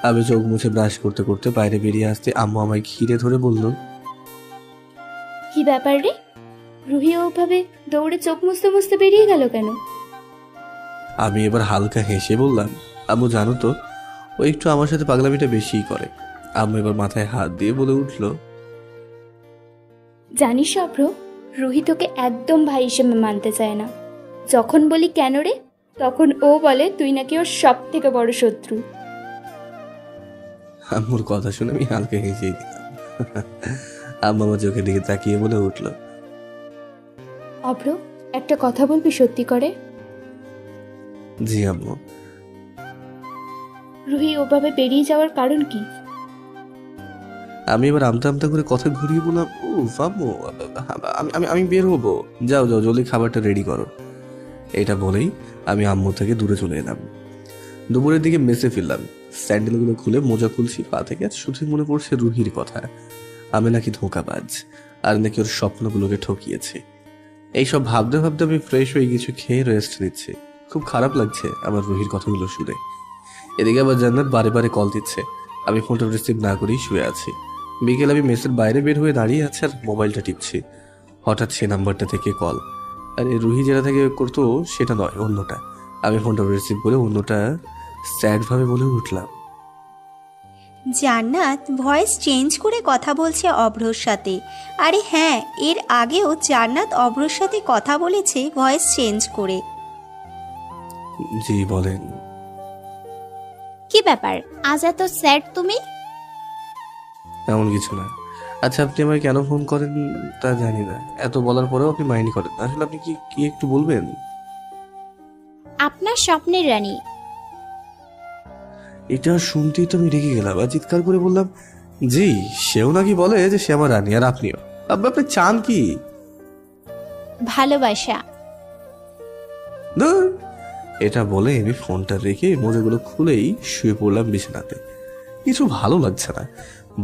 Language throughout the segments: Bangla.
আমি চোখ মুছে ব্রাশ করতে করতে বাইরে বেরিয়ে আসতে আম্মু আমায় ঘিরে ধরে বলল, কি ব্যাপার রে, রুহি ওভাবে দৌড়ে চোখ মুছতে মুছতে বেরিয়ে গেল কেন? আমি এবার হালকা হেসে বললাম, আম্মু জানো তো, ও একটু আমার সাথে পাগলামিটা বেশিই করে। আম্মু এবার মাথায় হাত দিয়ে বলে উঠল, জানিস অভ্র, রুহি তোকে একদম ভাই হিসেবে মানতে চায় না। যখন বলি কেন রে, তখন ও বলে তুই নাকি ওর সব থেকে বড় শত্রু। আম্মুর কথা শুনে আমি হালকা হেসেই দিলাম। আম্মু আমার চোখের দিকে তাকিয়ে বলে উঠল, অভ্র, একটা কথা বলবি সত্যি করে? জি আম্মু। রুহি ওভাবে বেরিয়ে যাওয়ার কারণ কি? আমি এবার আমতা আমতা করে কথা ঘুরিয়ে বললাম, ও আম্মু, আমি আমি বের হবো, যাও যাও জলদি খাবারটা রেডি করো। এটা বলেই আমি আম্মু থেকে দূরে চলে এলাম। দুপুরের দিকে মেসে ফিরলাম, স্যান্ডেলগুলো খুলে মোজা খুলছি পা থেকে, আর শুধুই মনে পড়ছে রুহির কথা। আমি নাকি ধোঁকাবাজ, আর নাকি ওর স্বপ্নগুলোকে ঠকিয়েছি। এইসব ভাবতে ভাবতে আমি ফ্রেশ হয়ে কিছু খেয়ে রেস্ট নিচ্ছি। খুব খারাপ লাগছে আমার রুহির কথাগুলো শুনে। এদিকে আবার জান্নাত বারে বারে কল দিচ্ছে, আমি ফোনটা রিসিভ না করেই শুয়ে আছি। বিকেল আমি মেসের বাইরে বের হয়ে দাঁড়িয়ে আছি আর মোবাইলটা টিপছি। হঠাৎ সে নাম্বারটা থেকে কল। আরে রুহি যেটা থেকে করতো সেটা নয়, অন্যটা। আমি ফোনটা রিসিভ করে অন্যটা স্যাড ভাবে বলে উঠলাম, জান্নাত ভয়েস চেঞ্জ করে কথা বলছে অভ্রর সাথে। আরে হ্যাঁ, এর আগেও জান্নাত অভ্রর সাথে কথা বলেছে ভয়েস চেঞ্জ করে। জি বলেন। কি ব্যাপার, আজ এত স্যাড তুমি? এমন কিছু না। আচ্ছা, আপনি আমায় কেন ফোন করেন তা জানি না, এত বলার পরেও আপনি মাইন্ড করেন না। আসলে আপনি কি কি একটু বলবেন? আপনার স্বপ্নের রানী। এটা শুনতেই তো আমি রেগে গেলাম আর চিৎকার করে বললাম, জি, সেও নাকি বলে যে সে আমার রানী, আর আপনিও। আপনি চান কি? ভালোবাসা। ধুর। এটা বলে আমি ফোনটা রেখে মোজাগুলো খুলেই শুয়ে পড়লাম বিছানাতে। কিছু ভালো লাগছে না,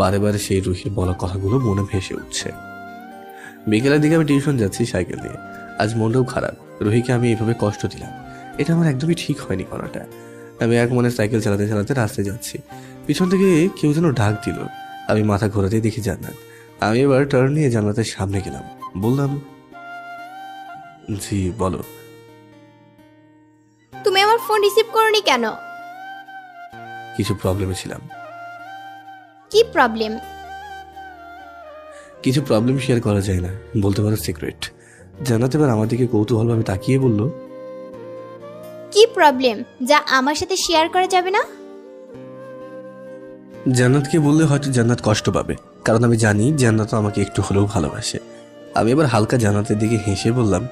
বারে বারে সেই রুহির বলা কথাগুলো মনে ভেসে উঠছে। বিকেলের দিকে আমি টিউশন যাচ্ছি সাইকেল নিয়ে। আজ মনটাও খারাপ, রুহিকে আমি এইভাবে কষ্ট দিলাম, এটা আমার একদমই ঠিক হয়নি করাটা। আমি এক মনে সাইকেল চালাতে চালাতে রাস্তায় যাচ্ছি, পিছন থেকে কেউ যেন ডাক দিল। আমি মাথা ঘোরাতে দেখি জান্নাত। আমি এবার টার্ন নিয়ে জান্নাতের সামনে গেলাম, বললাম, জি বলো। তুমি আমার ফোন রিসিভ করোনি কেন? কিছু প্রবলেমে ছিলাম। কি প্রবলেম? কিছু প্রবলেম শেয়ার করা যায় না, বলতে পারো সিক্রেট। জান্নাত এবার আমার দিকে কৌতূহলভাবে তাকিয়ে বলল, কি প্রবলেম যা আমার সাথে শেয়ার করা যাবে না? জান্নাতকে বললে হয়তো জান্নাত কষ্ট পাবে, কারণ আমি জানি জান্নাত আমাকে একটু হলেও ভালোবাসে। আমি এবার হালকা জান্নাতের দিকে হেসে বললাম,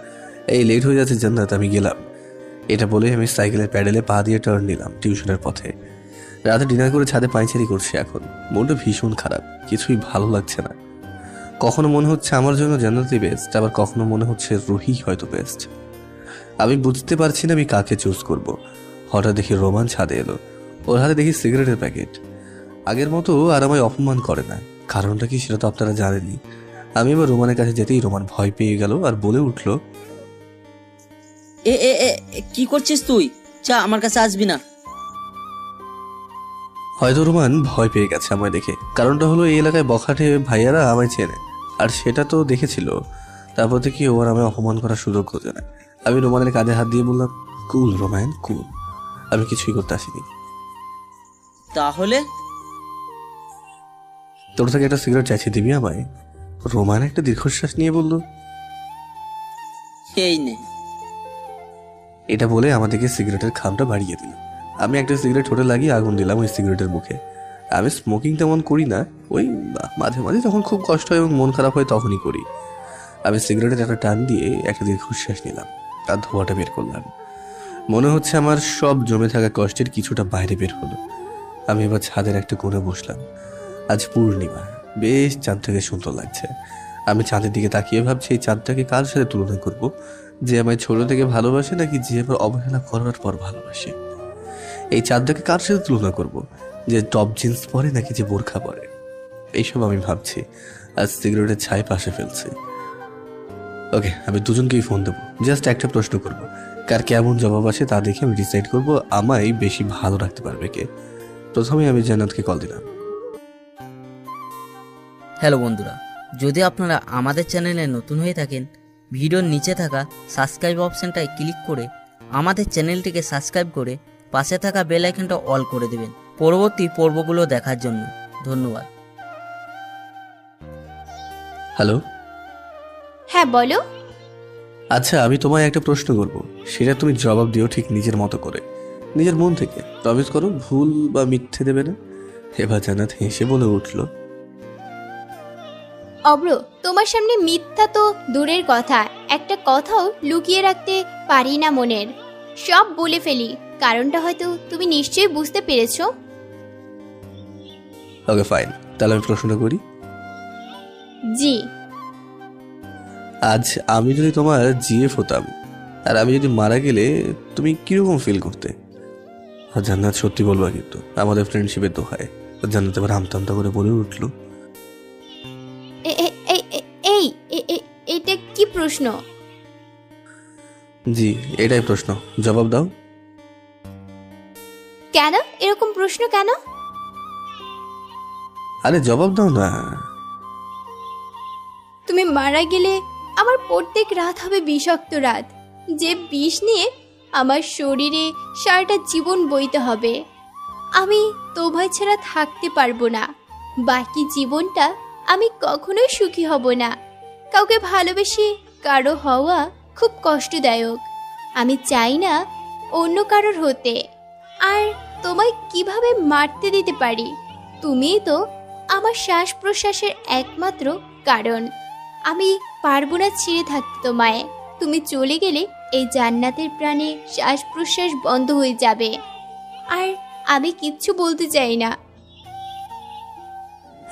এই লেট হয়ে যাচ্ছে জান্নাত, আমি গেলাম। এটা বলে আমি সাইকেলের প্যাডেলে পা দিয়ে টার্ন নিলাম টিউশনের পথে। রাতে ডিনার করে ছাদে পায়চারি করছি এখন। মনটা ভীষণ খারাপ, কিছুই ভালো লাগছে না। কখনো মনে হচ্ছে আমার জন্য জান্নাতই বেস্ট, আবার কখনো মনে হচ্ছে রুহি হয়তো বেস্ট। আমি বুঝতে পারছি না আমি কাকে চুজ করব। হঠাৎ দেখি রোমান ছাদে এলো, ওর হাতে দেখি সিগারেটের প্যাকেট। আগের মতো আর আমায় অপমান করে না, কারণটা কি সেটা তো আপনারা জানেনই। আমি এবার রোমানের কাছে যেতেই রোমান ভয় পেয়ে গেল আর বলে উঠল, এ এ এ কি করছিস তুই? চা, আমার কাছে আসবি না। হয়তো রোমান ভয় পেয়ে গেছে আমায় দেখে, কারণটা হলো এই এলাকায় বখাটে ভাইয়ারা আমায় চেনে, আর সেটা তো দেখেছিল। তারপর থেকে ও আর আমায় অপমান করার সুযোগ খোঁজে না। আমি রোমানের কাঁধে হাত দিয়ে বললাম, কুল রোমান কুল, আমি কিছুই করতে আসিনি। তাহলে তোর থেকে একটা সিগারেট চাইছি, দিবি আমায়? রোমান একটা দীর্ঘশ্বাস নিয়ে বলল, এই নে। এটা বলে আমাদেরকে সিগারেটের খামটা বাড়িয়ে দিল। আমি একটা সিগারেট ঠোঁটে লাগিয়ে আগুন দিলাম ওই সিগারেটের মুখে। আমি স্মোকিং তেমন করি না, ওই মাঝে মাঝে যখন খুব কষ্ট হয় এবং মন খারাপ হয় তখনই করি। আমি সিগারেটের একটা টান দিয়ে একটা দীর্ঘশ্বাস নিলাম, তার ধোঁয়াটা বের করলাম। মনে হচ্ছে আমার সব জমে থাকা কষ্টের কিছুটা বাইরে বের হলো। আমি এবার ছাদের একটা কোণে বসলাম। আজ পূর্ণিমা, বেশ চাঁদটাকে সুন্দর লাগছে। আমি চাঁদের দিকে তাকিয়ে ভাবছি এই চাঁদটাকে কার সাথে তুলনা করব, যে আমায় ছোট থেকে ভালোবাসে নাকি যে আমার অবহেলা করার পর ভালোবাসে। এই চাঁদটাকে কার সাথে তুলনা করব, যে টপ জিন্স পরে নাকি যে বোরখা পরে। এইসব আমি ভাবছি, আজ সিগারেটের ছাই পাশে ফেলছি। ওকে, আমি দুজনকেই ফোন দেবো, জাস্ট একটা প্রশ্ন করব, কার কেমন জবাব আসে তা দেখে আমি ডিসাইড করব আমায় বেশি ভালো রাখতে পারবে কে। প্রথমে আমি জান্নাতকে কল দিলাম। হ্যালো বন্ধুরা, যদি আপনারা আমাদের চ্যানেলে নতুন হয়ে থাকেন, ভিডিওর নিচে থাকা সাবস্ক্রাইব অপশনটায় ক্লিক করে আমাদের চ্যানেলটিকে সাবস্ক্রাইব করে পাশে থাকা বেল আইকনটা অল করে দেবেন পরবর্তী পর্বগুলো দেখার জন্য। ধন্যবাদ। হ্যালো। হ্যাঁ বলো। আচ্ছা, আমি তোমায় একটা প্রশ্ন করব, সেটা তুমি জবাব দিও ঠিক নিজের মতো করে, নিজের মন থেকে। প্রমিস করো ভুল বা মিথ্যে দেবে না। এবার জান্নাত হেসে বলে উঠল, অব্র, তোমার সামনে মিথ্যা তো দূরের কথা, একটা কথাও লুকিয়ে রাখতে পারি না মনের। সব বলে ফেলি, কারণটা হয়তো তুমি নিশ্চয়ই বুঝতে পেরেছো। ওকে ফাইন, তাহলে আমি প্রশ্নটা করি। জি। আজ আমি যদি তোমার জিএফ হতাম আর আমি যদি মারা গেলে তুমি কিরকম ফিল করতে? জান্নাত সত্যি বলবা কিন্তু, আমাদের ফ্রেন্ডশিপের দোহায়। জান্নাত এবার আমতা করে বলে উঠল, এই এটা কি প্রশ্ন? জি এটাই প্রশ্ন, জবাব দাও। কেন এরকম প্রশ্ন কেন? আরে জবাব দাও না। তুমি মারা গেলে আমার প্রত্যেক রাত হবে বিষাক্ত রাত, যে বিষ নিয়ে আমার শরীরে সারাটা জীবন বইতে হবে। আমি তোমায় ছাড়া থাকতে পারবো না। বাকি জীবনটা আমি কখনোই সুখী হব না। কাউকে ভালোবেসে কারো হওয়া খুব কষ্টদায়ক। আমি চাই না অন্য কারোর হতে। আর তোমায় কিভাবে মারতে দিতে পারি? তুমিই তো আমার শ্বাস প্রশ্বাসের একমাত্র কারণ। আমি পারবো না ছেড়ে থাকতে তোমায়। তুমি চলে গেলে এই জান্নাতের প্রাণে শ্বাস প্রশ্বাস বন্ধ হয়ে যাবে। আর আমি কিচ্ছু বলতে চাই না।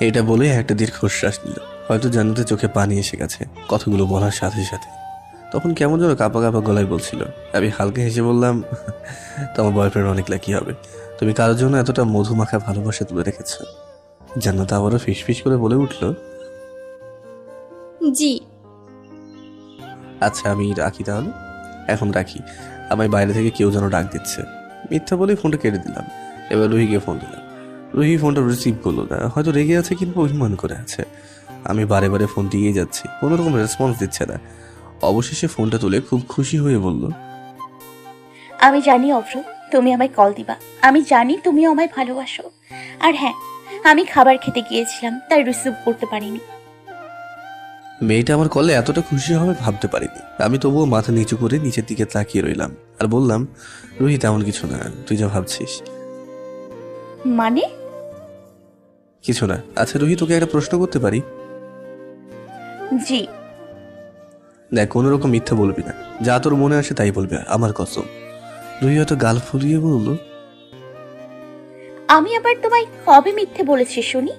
এটা বলে একটা দীর্ঘশ্বাস নিল। হয়তো জান্নাতের চোখে পানি এসে গেছে কথাগুলো বলার সাথে সাথে। তখন কেমন যেন কাঁপা কাঁপা গলায় বলছিল। আমি হালকা হেসে বললাম, তোমার বয়ফ্রেন্ড অনেক লাকি হবে, তুমি কারোর জন্য এতটা মধুমাখা ভালোবাসা তুলে রেখেছ। জান্নাত আবারও ফিসফিস করে বলে উঠল, জি। আচ্ছা আমি রাখি তাহলে। এখন রাখি, আমায় বাইরে থেকে কেউ যেন ডাক দিচ্ছে। মিথ্যা বলেই ফোনটা কেটে দিলাম। এবার রুহিকে ফোন দিলাম। রুহি ফোনটা রিসিভ করলো না, হয়তো রেগে আছে কিংবা অভিমান করে আছে। আমি বারে বারে ফোন দিয়ে যাচ্ছি, কোনো রকম রেসপন্স দিচ্ছে না। অবশেষে ফোনটা তুলে খুব খুশি হয়ে বলল, আমি জানি অভ্র, তুমি আমায় কল দিবা। আমি জানি তুমিও আমায় ভালোবাসো। আর হ্যাঁ, আমি খাবার খেতে গিয়েছিলাম, তাই রিসিভ করতে পারিনি। মেয়েটা আমার কলে এতটা খুশি হবে ভাবতে পারিনি। আমি তবুও মাথা নিচু করে নিচের দিকে তাকিয়ে রইলাম আর বললাম, রুহি তেমন কিছু না, তুই যা ভাবছিস। মানে? কিছু না। আচ্ছা রুহি, তোকে একটা প্রশ্ন করতে পারি? জি। দেখ, কোনো রকম মিথ্যা বলবি না, যা তোর মনে আসে তাই বলবি, আমার কসম। রুহি হয়তো গাল ফুলিয়ে বলল, আমি আবার তোমায় কবে মিথ্যে বলেছি শুনি?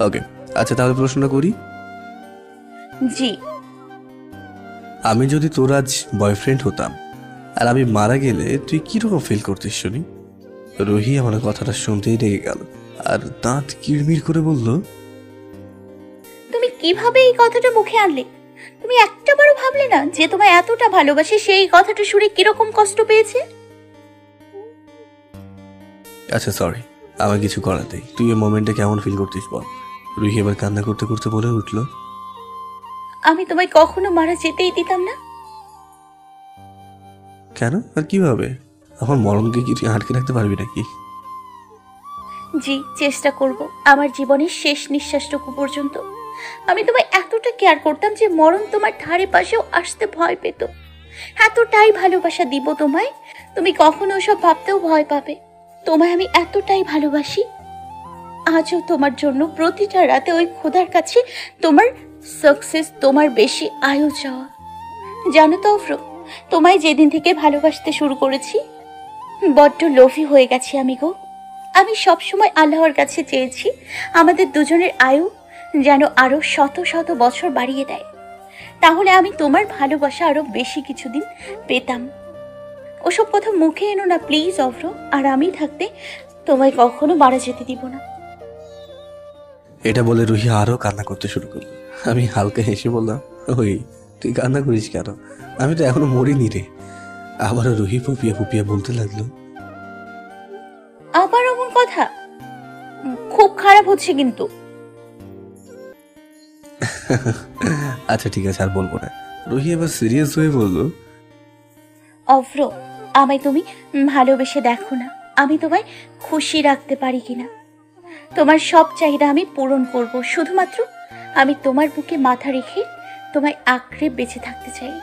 ওকে আচ্ছা তাহলে প্রশ্নটা করি। জি। আমি যদি তোর আজ বয়ফ্রেন্ড হতাম আর আমি মারা গেলে তুই কিরকম ফিল করতিস শুনি? রুহি আমার কথাটা শুনতেই রেগে গেল আর দাঁত কিড়মিড় করে বলল, তুমি কিভাবে এই কথাটা মুখে আনলে? তুমি একটাবারও ভাবলে না যে তোমায় এতটা ভালোবাসি, সেই কথাটা শুনে কিরকম কষ্ট পেয়েছে? আচ্ছা সরি, আমার কিছু করার নেই। তুই এই মোমেন্টে কেমন ফিল করতিস বল। রুহি এবার কান্না করতে করতে বলে উঠল, আমি তোমায় কখনো মারা যেতেই দিতাম না। কেন আর কিভাবে? আমার মরণকে কি তুই আটকে রাখতে পারবি নাকি? জি, চেষ্টা করব আমার জীবনের শেষ নিঃশ্বাসটুকু পর্যন্ত। আমি তোমায় এতটা কেয়ার করতাম যে মরণ তোমার ধারে পাশেও আসতে ভয় পেত। এতটাই ভালোবাসা দিব তোমায়, তুমি কখনো ওসব ভাবতেও ভয় পাবে। তোমায় আমি এতটাই ভালোবাসি, আজও তোমার জন্য প্রতিটা রাতে ওই খোদার কাছে তোমার সাকসেস, তোমার বেশি আয়ু চাওয়া। জানো তো অফ্র, তোমায় যেদিন থেকে ভালোবাসতে শুরু করেছি বড্ড লোভী হয়ে গেছি আমি গো। আমি সবসময় আল্লাহর কাছে চেয়েছি আমাদের দুজনের আয়ু যেন আরো শত শত বছর বাড়িয়ে দেয়, তাহলে আমি তোমার ভালোবাসা আরো বেশি কিছুদিন পেতাম। ওসব কথা মুখে এনো না প্লিজ অভ্র, আর আমি থাকতে তোমায় কখনো মারা যেতে দিব না। এটা বলে রুহি আরো কান্না করতে শুরু করলো। আমি হালকা হেসে বললাম, ওই তুই কান্না করিস কেন? আমি তো এখনো মরিনি রে। আবারও রুহি ফুপিয়ে ফুপিয়ে বলতে লাগলো, আবার এমন কথা? খুব খারাপ হচ্ছে কিন্তু। আচ্ছা ঠিক আছে, আর বলবো না। রুহি এবার সিরিয়াস হয়ে বলল, অভ্র, আমায় তুমি ভালোবেসে দেখো না, আমি তোমায় খুশি রাখতে পারি কিনা। তোমার সব চাহিদা আমি পূরণ করব, শুধুমাত্র আমি তোমার বুকে মাথা রেখে তোমায় আঁকড়ে বেঁচে থাকতে চাই।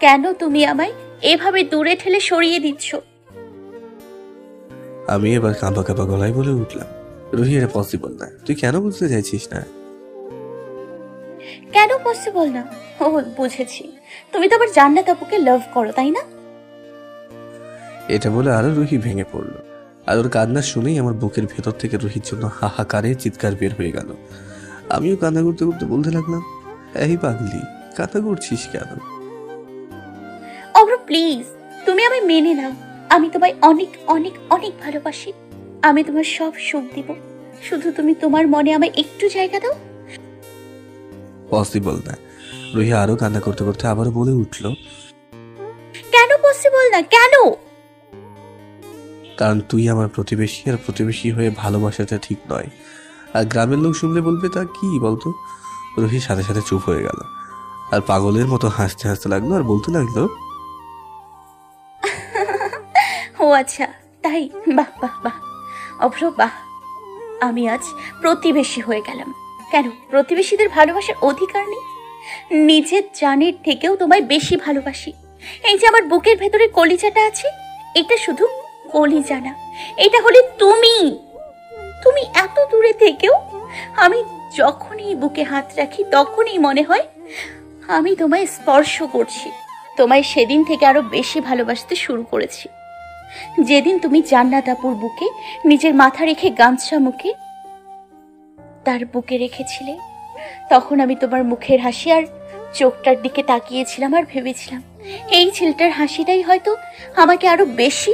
কেন তুমি আমায় এভাবে দূরে ঠেলে সরিয়ে দিচ্ছ? আমি এবার কাঁপা কাঁপা গলায় বলে উঠলাম, রুহি এটা পসিবল না। তুই কেন বুঝতে চাইছিস না? কেন পসিবল না? ও বুঝেছি, তুমি তো আবার জান্নাত আপুকে লাভ করো, তাই না? এটা বলে আরো রুহি ভেঙে পড়লো। আর ওর কান্না শুনেই আমার বুকের ভেতর থেকে রুহির জন্য হাহাকারে চিৎকার বের হয়ে গেল। আমিও কান্না করতে করতে বলতে লাগলাম, এই পাগলি, কান্না করছিস কেন? অভ্র প্লিজ, তুমি আমায় মেনে নাও। আমি তোমায় অনেক অনেক অনেক ভালোবাসি। আমি তোমার সব সুখ দিব, শুধু তুমি তোমার মনে আমায় একটু জায়গা দাও। পসিবল না। রুহি আরো কান্না করতে করতে আবারও বলে উঠল, কেন পসিবল না? কেন? কারণ তুই আমার প্রতিবেশী, আর প্রতিবেশী হয়ে ভালোবাসাটা ঠিক নয়। আর গ্রামের লোক শুনলে বলবে তা কি বলতো? রুহির সাথে সাথে চুপ হয়ে গেল আর পাগলের মতো হাসতে হাসতে লাগলো আর বলতে লাগলো, ও আচ্ছা তাই, বাহ বাহ বাহ অভ্র বাহ। আমি আজ প্রতিবেশী হয়ে গেলাম। কেন প্রতিবেশীদের ভালোবাসার অধিকার নেই? নিজের জানের থেকেও তোমায় বেশি ভালোবাসি। এই যে আমার বুকের ভেতরে কলিজাটা আছে, এটা শুধু কলিজা না, এটা হলে তুমি। তুমি এত দূরে থেকেও আমি যখনই বুকে হাত রাখি তখনই মনে হয় আমি তোমায় স্পর্শ করছি। তোমায় সেদিন থেকে আরো বেশি ভালোবাসতে শুরু করেছি, যেদিন তুমি জান্নাত আপুর বুকে নিজের মাথা রেখে গামছা মুখে তার বুকে রেখেছিলে। তখন আমি তোমার মুখের হাসি আর চোখটার দিকে তাকিয়েছিলাম আর ভেবেছিলাম এই ছেলেটার হাসিটাই হয়তো আমাকে আরো বেশি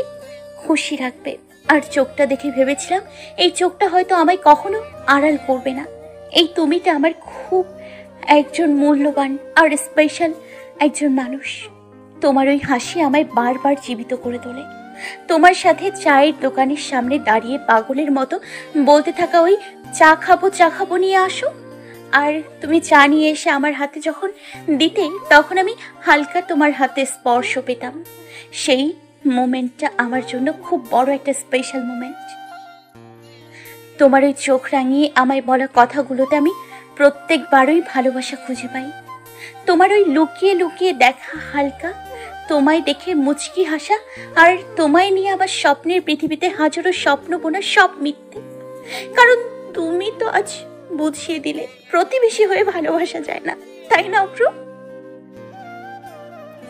খুশি রাখবে। আর চোখটা দেখে ভেবেছিলাম এই চোখটা হয়তো আমায় কখনো আড়াল করবে না। এই তুমিটা আমার খুব একজন মূল্যবান আর স্পেশাল একজন মানুষ। তোমার ওই হাসি আমায় বারবার জীবিত করে তোলে। তোমার সাথে চায়ের দোকানের সামনে দাঁড়িয়ে পাগলের মতো বলতে থাকা ওই চা খাবো নিয়ে আসো, আর তুমি চা নিয়ে এসে আমার হাতে যখন দিতে তখন আমি হালকা তোমার হাতে স্পর্শ পেতাম। সেই মোমেন্টটা আমার জন্য খুব বড় একটা স্পেশাল মোমেন্ট। তোমার ওই চোখ রাঙিয়ে আমায় বলা কথাগুলোতে আমি প্রত্যেকবারই ভালোবাসা খুঁজে পাই। তোমার ওই লুকিয়ে লুকিয়ে দেখা হালকা, তোমায় দেখে মুচকি হাসা, আর তোমায় নিয়ে আবার স্বপ্নের পৃথিবীতে হাজারো স্বপ্ন বোনা সব মিথ্যে। কারণ তুমি তো আজ বুঝিয়ে দিলে প্রতিবেশী হয়ে ভালোবাসা যায় না, তাই না অভ্র?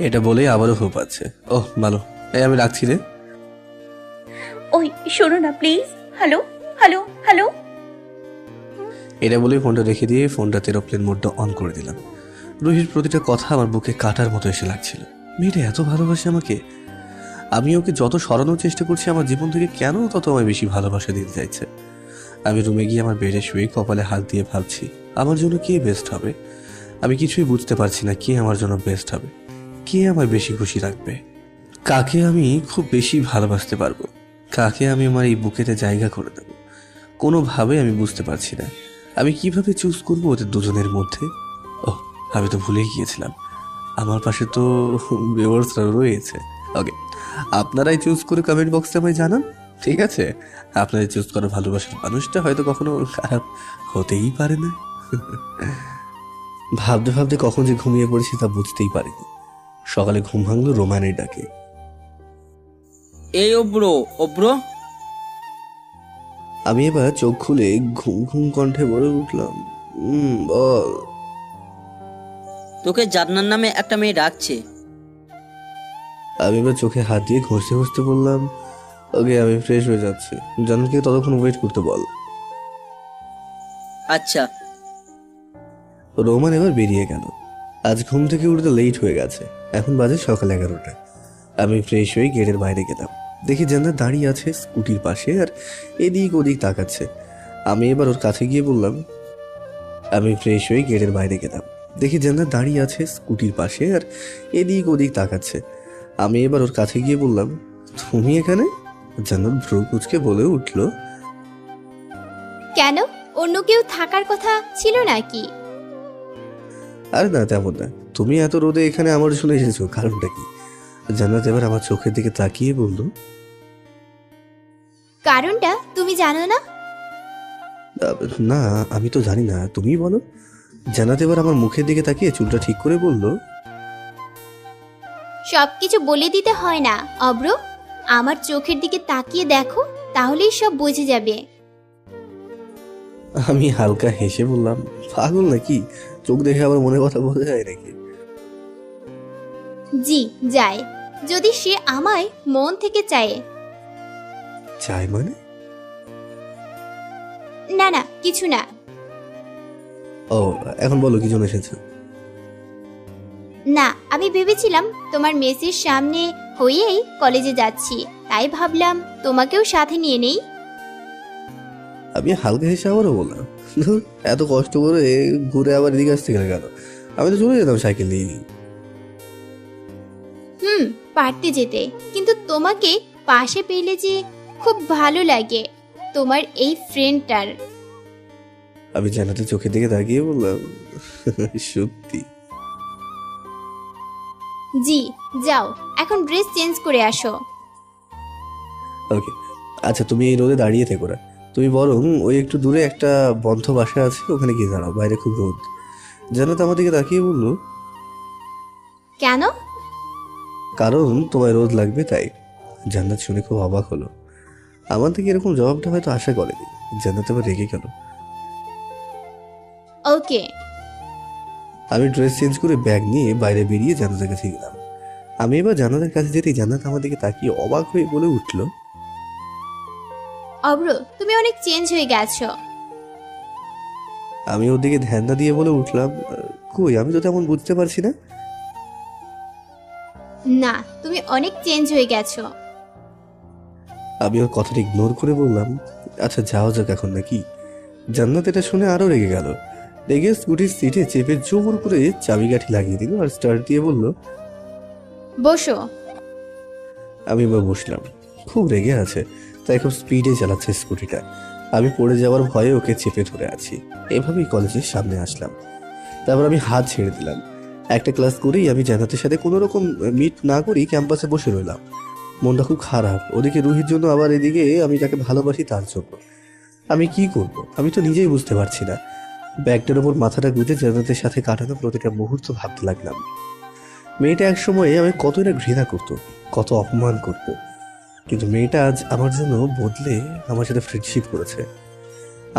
এটা বলেই আবারও হোপ আছে। ওহ ভালো, এই আমি রাখছি রে। ওই শোনো না প্লিজ। Hello hello hello. এটা বলেই ফোনটা রেখে দিয়ে ফোনটা এরোপ্লেন মোডটা অন করে দিলাম। রুহির প্রতিটা কথা আমার বুকে কাটার মতো এসে লাগছিল। মেয়েটা এত ভালোবাসে আমাকে। আমি ওকে যত সরানোর চেষ্টা করছি আমার জীবন থেকে, কেন তত আমায় বেশি ভালোবাসা দিতে চাইছে। আমি রুমে গিয়ে আমার বেডে শুয়ে কপালে হাত দিয়ে ভাবছি আমার জন্য কে বেস্ট হবে। আমি কিছুই বুঝতে পারছি না কে আমার জন্য বেস্ট হবে, কে আমায় বেশি খুশি রাখবে, কাকে আমি খুব বেশি ভালোবাসতে পারবো, কাকে আমি আমার এই বুকেতে জায়গা করে দেবো। কোনোভাবে আমি বুঝতে পারছি না আমি কিভাবে চুজ করবো ওদের দুজনের মধ্যে। ওহ, আমি তো ভুলেই গিয়েছিলাম, আমার পাশে তো ভিউয়ার্সরা রয়েছে। ওকে, আপনারাই চুজ করে কমেন্ট বক্সে আমায় জানান, ঠিক আছে? আপনাদের চুজ করা ভালোবাসার মানুষটা হয়তো কখনো খারাপ হতেই পারে না। ভাবতে ভাবতে কখন যে ঘুমিয়ে পড়েছি তা বুঝতেই পারিনি। সকালে ঘুম ভাঙলো রোমানের ডাকে। এই অব্র অব্র, আমি এবার চোখ খুলে ঘুম ঘুম কণ্ঠে বলে উঠলাম, বল। তোকে জান্নার নামে একটা মেয়ে ডাকছে। আমি এবার চোখে হাত দিয়ে ঘষতে ঘষতে বললাম, ওকে আমি ফ্রেশ হয়ে যাচ্ছি, জান্নাতকে ততক্ষণ ওয়েট করতে বল। আচ্ছা। রোমান এবার বেরিয়ে গেল। আজ ঘুম থেকে উঠতে লেট হয়ে গেছে, এখন বাজে সকাল 11টা। আমি ফ্রেশ হয়ে গেটের বাইরে গেলাম, দেখি জান্নাত দাঁড়িয়ে আছে স্কুটির পাশে আর এদিক ওদিক তাকাচ্ছে। আমি এবার ওর কাছে গিয়ে বললাম, আমি ফ্রেশ হয়ে গেটের বাইরে গেলাম, দেখি জান্নাত দাঁড়িয়ে আছে স্কুটির পাশে আর এদিক ওদিক তাকাচ্ছে। আমি এবার ওর কাছে গিয়ে বললাম, তুমি এখানে? জান্নাত ভ্রু কুচকে বলে উঠল, কেন, অন্য কেউ থাকার কথা ছিল নাকি? আরে না, তেমন না। তুমি এত রোদে এখানে আমার জন্য এসেছো, কারণটা কি? জান্নাত এবার আমার চোখের দিকে তাকিয়ে বলল, কারণটা তুমি জানো না? না আমি তো জানি না, তুমিই বলো। জান্নাত এবার আমার মুখের দিকে তাকিয়ে চুলটা ঠিক করে বলল, সবকিছু বলে দিতে হয় না অব্র, আমার চোখের দিকে তাকিয়ে দেখো, তাহলেই সব বুঝে যাবে। আমি হালকা হেসে বললাম, পাগল নাকি? চোখ দেখে আবার মনে কথা বোঝা যায় নাকি? জি যায়, যদি সে আমায় মন থেকে চায়। চাই মানে? না না, কিছু না। ও, এখন বলো কি জন্য এসেছো? না, আমি ভেবেছিলাম তোমার মেসের সামনে হয়েই কলেজে যাচ্ছি, তাই ভাবলাম তোমাকেও সাথে নিয়ে নেই। আমি হালকা হেসে আবারও বললাম, ধুর, এত কষ্ট করে ঘুরে আবার এদিকে আসতে গেলে কেন? আমি তো চলে যেতাম সাইকেল নিয়ে। পারতে যেতে, কিন্তু তোমাকে পাশে পেলে যে খুব ভালো লাগে তোমার এই ফ্রেন্ডটার। আমি জান্নাতের চোখের দিকে তাকিয়ে বললাম, সত্যি? জি যাও, এখন ড্রেস চেঞ্জ করে আসো। ওকে, আচ্ছা তুমি এই রোদে দাঁড়িয়ে থেকো না, তুমি বরং ওই একটু দূরে একটা বন্ধ বাসা আছে, ওখানে গিয়ে দাঁড়াও, বাইরে খুব রোদ। জান্নাত আমার দিকে তাকিয়ে বলল, কেন? কারণ তোমায় রোদ লাগবে তাই। জান্নাত শুনে খুব অবাক হলো, আমার থেকে এরকম জবাবটা হয়তো আশা করেনি। জান্নাত আবার রেগে গেল। ওকে। আমি ড্রেস চেঞ্জ করে ব্যাগ নিয়ে বাইরে বেরিয়ে জান্নাতের কাছে গেলাম। আমি এবার জান্নাতের কাছে যেতেই জান্নাত আমার দিকে তাকিয়ে অবাক হয়ে বলে উঠল, অব্র, তুমি অনেক চেঞ্জ হয়ে গেছো। আমি ওর দিকে ধ্যান না দিয়ে বলে উঠলাম, কই, আমি তো তেমন বুঝতে পারছি না। না, তুমি অনেক চেঞ্জ হয়ে গেছো। আমি ওর কথাটা ইগনোর করে বললাম, আচ্ছা যাওয়া যাক এখন নাকি? জান্নাত এটা শুনে আরো রেগে গেল। রেগে স্কুটির সিটে চেপে জোর করে চাবিকাঠি লাগিয়ে দিল আর স্টার্ট দিয়ে বলল, বসো। আমি এবার বসলাম। খুব রেগে আছে, তাই খুব স্পিডে চালাচ্ছে স্কুটিটা। আমি পড়ে যাওয়ার ভয়ে ওকে চেপে ধরে আছি। এভাবেই কলেজের সামনে আসলাম। তারপর আমি হাত ছেড়ে দিলাম। একটা ক্লাস করেই আমি জান্নাতের সাথে কোনো রকম মিট না করেই ক্যাম্পাসে বসে রইলাম। মনটা খুব খারাপ, ওদিকে রুহির জন্য, আবার এদিকে আমি যাকে ভালোবাসি তার জন্য। আমি কি করব আমি তো নিজেই বুঝতে পারছি না। ব্যাগটার ওপর মাথাটা গুঁজে জান্নাতের সাথে কাটানো প্রতিটা মুহূর্ত ভাবতে লাগলাম। মেয়েটা এক সময়ে আমি কতটা ঘৃণা করতো, কত অপমান করতো, কিন্তু মেয়েটা আজ আমার জন্য বদলে আমার সাথে ফ্রেন্ডশিপ করেছে।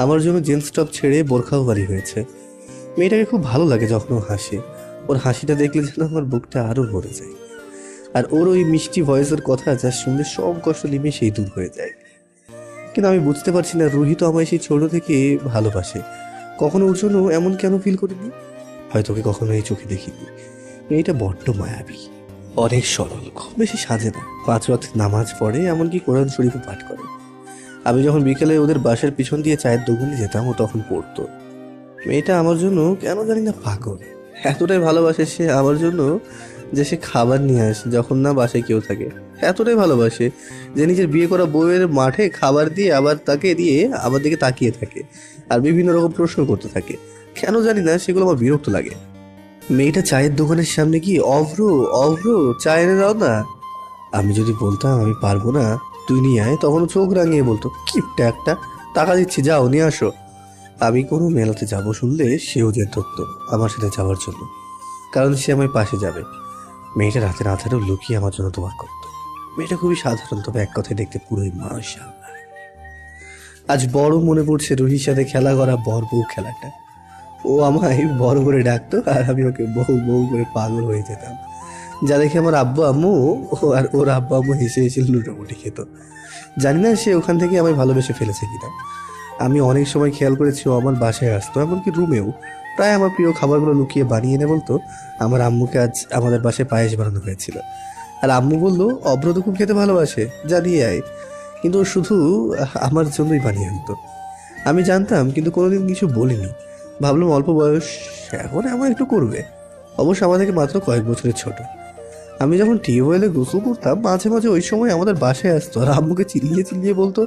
আমার জন্য জিন্স টপ ছেড়ে বোরখাও বাড়ি হয়েছে। মেয়েটাকে খুব ভালো লাগে যখন ও হাসে। ওর হাসিটা দেখলে যেন আমার বুকটা আরো ভরে যায়। আর ওর ওই মিষ্টি ভয়েসের কথা যা শুনলে সব কষ্ট নিমেষেই দূর হয়ে যায়। কিন্তু আমি বুঝতে পারছি না, রুহি তো আমায় সেই ছোট থেকে ভালোবাসে, কখনো ওর জন্য এমন কেন ফিল করিনি? হয়তো ওকে কখনো এই চোখে দেখিনি। মেয়েটা বড্ড মায়াবী, অনেক সরল, খুব বেশি সাজে না, 5 ওয়াক্ত নামাজ পড়ে, এমনকি কোরআন শরীফও পাঠ করে। আমি যখন বিকেলে ওদের বাসার পিছন দিয়ে চায়ের দোকানে যেতাম, ও তখন পড়তো। মেয়েটা আমার জন্য কেন জানি না পাগল। এতটাই ভালোবাসে সে আমার জন্য যে সে খাবার নিয়ে আসে যখন না বাসায় কেউ থাকে। এতটাই ভালোবাসে যে নিজের বিয়ে করা বউয়ের মাঠে খাবার দিয়ে আবার তাকে দিয়ে আমার দিকে তাকিয়ে থাকে আর বিভিন্ন রকম প্রশ্ন করতে থাকে। কেন জানি না সেগুলো আমার বিরক্ত লাগে। মেয়েটা চায়ের দোকানের সামনে গিয়ে, অভ্র অভ্র চা এনে দাও না। আমি যদি বলতাম আমি পারবো না, তুই নিয়ে আয়, তখন চোখ রাঙিয়ে বলতো, কিপটা একটা, টাকা দিচ্ছি, যাও নিয়ে আসো। আমি কোনো মেলাতে যাব শুনলে সেও যে ধরতো আমার সাথে যাওয়ার জন্য, কারণ সে আমার পাশে যাবে। মেয়েটা রাতের আধারেও লুকিয়ে আমার জন্য দোয়া করত। মেয়েটা খুবই সাধারণ, তবে এক কথায় দেখতে পুরোই মাশাআল্লাহ। আজ বড় মনে পড়ছে রুহির সাথে খেলা করা বর বউ খেলাটা। ও আমায় বড় করে ডাকতো আর আমি ওকে বউ বউ করে পাগল হয়ে যেতাম, যা দেখে আমার আব্বু আম্মু আর ওর আব্বু আম্মু হেসে হেসে লুটোপুটি খেত। জানি না সে ওখান থেকে আমায় ভালোবেসে ফেলেছে কিনা। আমি অনেক সময় খেয়াল করেছি ও আমার বাসায় আসতো, এমনকি রুমেও প্রায় আমার প্রিয় খাবারগুলো লুকিয়ে বানিয়ে এনে বলতো, আমার আম্মুকে আজ আমাদের বাসায় পায়েস বানানো হয়েছিল। আর আম্মু বললো, অভ্র তো খুব খেতে ভালোবাসে, জানিয়ে আয়। কিন্তু ও শুধু আমার জন্যই বানিয়ে আনতো। আমি জানতাম কিন্তু কোনোদিন কিছু বলিনি। ভাবলাম অল্প বয়স, এখন এমন একটু করবে। অবশ্য আমাদেরকে মাত্র কয়েক বছরের ছোট। আমি যখন টিউবওয়েলে গোসল করতাম মাঝে মাঝে ওই সময় আমাদের বাসায় আসতো আর আম্মুকে চিল্লিয়ে চিল্লিয়ে বলতো,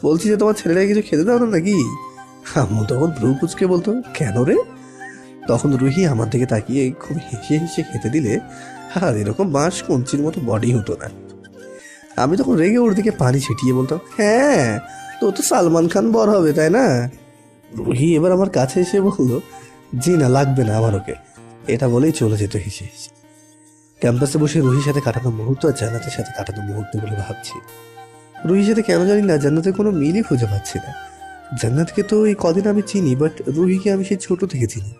বলছি যে তোমার ছেলেটাকে কিছু খেতে দাও না নাকি? আম্মু তখন ভ্রু কুচকে বলতো, কেন রে? তখন রুহি আমার দিকে তাকিয়ে খুব হেসে হেসে খেতে দিলে আর এরকম বাঁশ কঞ্চির মতো বডি হতো না। আমি তখন রেগে ওর দিকে পানি ছিটিয়ে বলতাম, হ্যাঁ তো তো সালমান খান বড় হবে তাই না? রুহি এবার আমার কাছে এসে বলল, জি না, লাগবে না আমার ওকে। এটা বলেই চলে যেত হেসে হেসে। ক্যাম্পাসে বসে রুহির সাথে কাটানো মুহূর্ত আর জান্নাতের সাথে কাটানো মুহূর্তগুলো ভাবছি। রুহির সাথে কেন জানি না জান্নাতের কোনো মিলই খুঁজে পাচ্ছি না। জান্নাতকে তো এই কদিন আমি চিনি, বাট রুহিকে আমি সেই ছোট থেকে চিনি।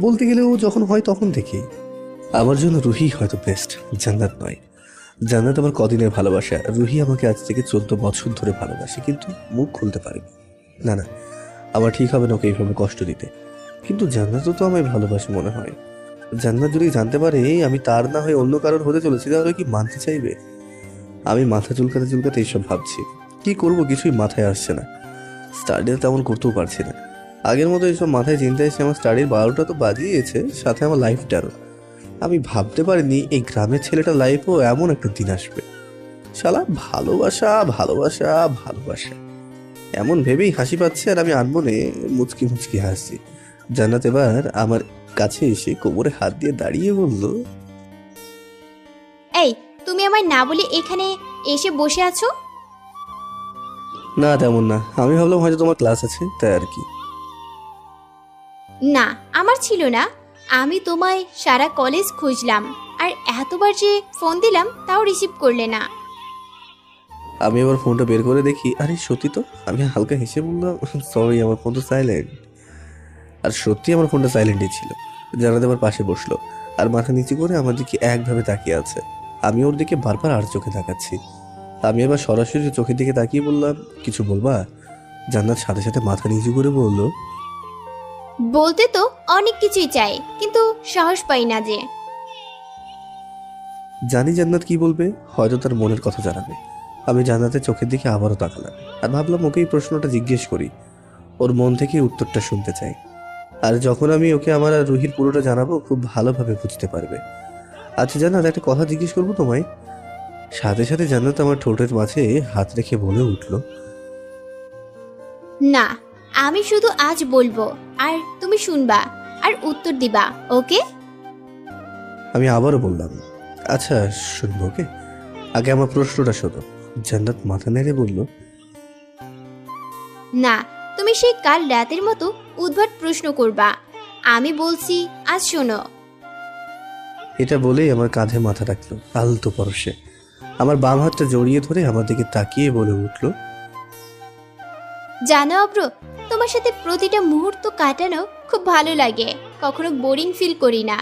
বলতে গেলে ও যখন হয় তখন থেকেই। আমার জন্য রুহি হয়তো বেস্ট, জান্নাত নয়। জান্নাত আমার কদিনের ভালোবাসা, রুহি আমাকে আজ থেকে 14 বছর ধরে ভালোবাসে, কিন্তু মুখ খুলতে পারিনি। না না, আমার ঠিক হবে না ওকে এইভাবে কষ্ট দিতে। কিন্তু জান্নাতও তো আমায় ভালোবাসে মনে হয়। জান্নাত যদি জানতে পারে আমি তার না হয়ে অন্য কারোর হতে চলেছি, তাহলে কি মানতে চাইবে? আমি মাথা চুলকাতে চুলকাতে এইসব ভাবছি। কি করব কিছুই মাথায় আসছে না। স্টাডিও তেমন করতেও পারছি না। আগের মতো এইসব মাথায় চিন্তা এসে আমার স্টাডির 12টা তো বাজিয়েছে, সাথে আমার লাইফটারও। আমি ভাবতে পারিনি এই গ্রামের ছেলেটা লাইফও এমন একটা দিন আসবে। শালা ভালোবাসা ভালোবাসা ভালোবাসা, এমন ভেবেই হাসি পাচ্ছে আর আমি আনমনে মুচকি মুচকি হাসছি। জান্নাত এবার আমার কাছে এসে কোমরে হাত দিয়ে দাঁড়িয়ে বলল, এই, তুমি আমায় না বলে এখানে এসে বসে আছো? না তেমন না, আমি ভাবলাম হয়তো তোমার ক্লাস আছে তাই আর কি। না, আমার ছিল না। আমি তোমায় সারা কলেজ খুঁজলাম, আর এতবার যে ফোন দিলাম তাও রিসিভ করলে না। আমি এবার ফোনটা বের করে দেখি, আরে সত্যি তো। আমি হালকা হেসে বললাম, সরি আমার ফোন তো সাইলেন্ট। আর সত্যি আমার ফোনটা সাইলেন্টই ছিল। জানাতে আমার পাশে বসলো আর মাথা নিচু করে আমার দিকে একভাবে তাকিয়ে আছে। আমি ওর দিকে বারবার আর চোখে তাকাচ্ছি। আমি এবার সরাসরি চোখের দিকে তাকিয়ে বললাম, কিছু বলবা? জান্নাত সাথে সাথে মাথা নিচু করে বলল, বলতে তো অনেক কিছুই চাই, কিন্তু সাহস পাই না যে। জানি জান্নাত কি বলবে, হয়তো তার মনের কথা জানাবে। আমি জান্নাতের চোখের দিকে আবারও তাকালাম আর ভাবলাম ওকে এই প্রশ্নটা জিজ্ঞেস করি। ওর মন থেকে উত্তরটা শুনতে চাই। আর যখন আমি ওকে আমার আর রুহির পুরোটা জানাবো, খুব ভালোভাবে বুঝতে পারবে। আচ্ছা জান্নাত, একটা কথা জিজ্ঞেস করবো তোমায়? সাথে সাথে জান্নাত আমার ঠোঁটের মাঝে হাত রেখে বলে উঠল, না, আমি শুধু আজ বলবো আর তুমি শুনবা আর উত্তর দিবা, ওকে? আমি আবারও বললাম, আচ্ছা শুনবো, ওকে। আগে আমার প্রশ্নটা শোনো। জান্নাত মাথা নেড়ে বলল, না, তুমি সেই কাল রাতের মতো উদ্ভট প্রশ্ন করবা। আমি বলছি, আজ শোনো। এটা বলেই আমার কাঁধে মাথা রাখলো আলতো পরশে। আমার বাম হাতটা জড়িয়ে ধরে আমার দিকে তাকিয়ে বলে উঠল, জানো অব্র, তোমার সাথে প্রতিটা মুহূর্ত কাটানো খুব ভালো লাগে, কখনো বোরিং ফিল করি না।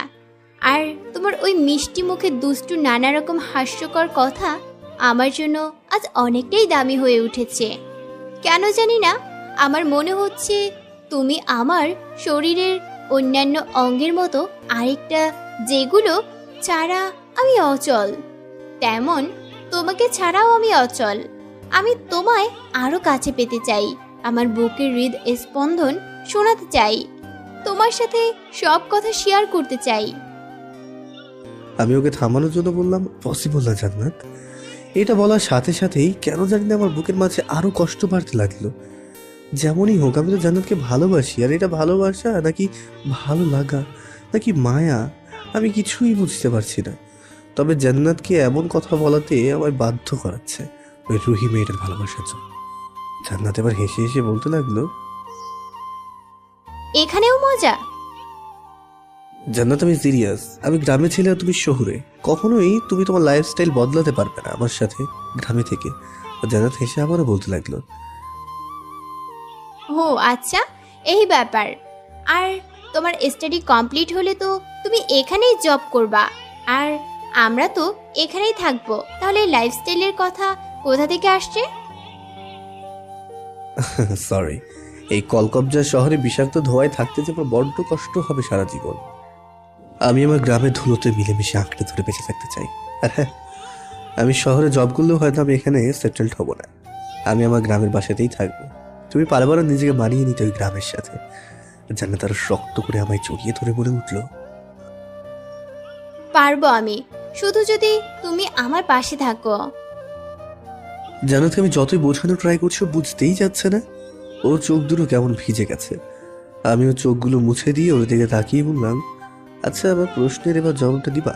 আর তোমার ওই মিষ্টি মুখে দুষ্টু নানা রকম হাস্যকর কথা আমার জন্য আজ অনেকটাই দামি হয়ে উঠেছে। কেন জানি না, আমার মনে হচ্ছে তুমি আমার শরীরের অন্যান্য অঙ্গের মতো আরেকটা, যেগুলো ছাড়া আমি অচল, তেমন তোমাকে ছাড়াও আমি অচল। আমি তোমায় আরো কাছে পেতে চাই, আমার বুকের হৃদ স্পন্দন শোনাতে চাই, তোমার সাথে সব কথা শেয়ার করতে চাই। আমি ওকে থামানোর জন্য বললাম, পসিবল না জান্নাত। এটা বলার সাথে সাথেই কেন জানি না আমার বুকের মাঝে আরো কষ্ট বাড়তে লাগলো। যেমনই হোক, আমি তো জান্নাতকে ভালোবাসি। আর এটা ভালোবাসা নাকি ভালো লাগা নাকি মায়া, আমি কিছুই বুঝতে পারছি না। তবে জান্নাতকে এমন কথা বলাতে আমায় বাধ্য করাচ্ছে ওই রুহি মেয়েটার ভালোবাসার জন্য। জান্নাত এবার হেসে হেসে বলতে লাগলো, এখানেও মজা? জান্নাত আমি সিরিয়াস। আমি গ্রামে ছিলে আর তুমি শহরে। কখনোই তুমি তোমার লাইফস্টাইল বদলাতে পারবে না আমার সাথে গ্রামে থেকে। জান্নাত হেসে আবারও বলতে লাগলো, ও আচ্ছা, এই ব্যাপার। আর তোমার স্টাডি কমপ্লিট হলে তো তুমি এখানেই জব করবা, আর আমরা তো এখানেই থাকবো। তাহলে লাইফস্টাইলের কথা কোথা থেকে আসছে? সরি, এই কলকবজা শহরে বিষাক্ত ধোঁয়ায় থাকতে যে আমার বড্ড কষ্ট হবে সারা জীবন। আমি আমার গ্রামের ধুলোতে মিলেমিশে আঁকড়ে ধরে বেঁচে থাকতে চাই। আর হ্যাঁ, আমি শহরে জব করলেও হয়তো আমি এখানে সেটেলড হব না। আমি আমার গ্রামের বাসাতেই থাকবো। তুমি পারবে না নিজেকে মানিয়ে নিতে ওই গ্রামের সাথে। জান্নাত আরো শক্ত করে আমায় জড়িয়ে ধরে বলে উঠল, পারবো আমি, শুধু যদি তুমি আমার পাশে থাকো। জান্নাতকে আমি যতই বোঝানো ট্রাই করছি ও বুঝতেই যাচ্ছে না। ওর চোখ দুটো কেমন ভিজে গেছে। আমি ওর চোখগুলো মুছে দিয়ে ওর দিকে তাকিয়ে বললাম, আচ্ছা আমার প্রশ্নের এবার জবাবটা দিবা?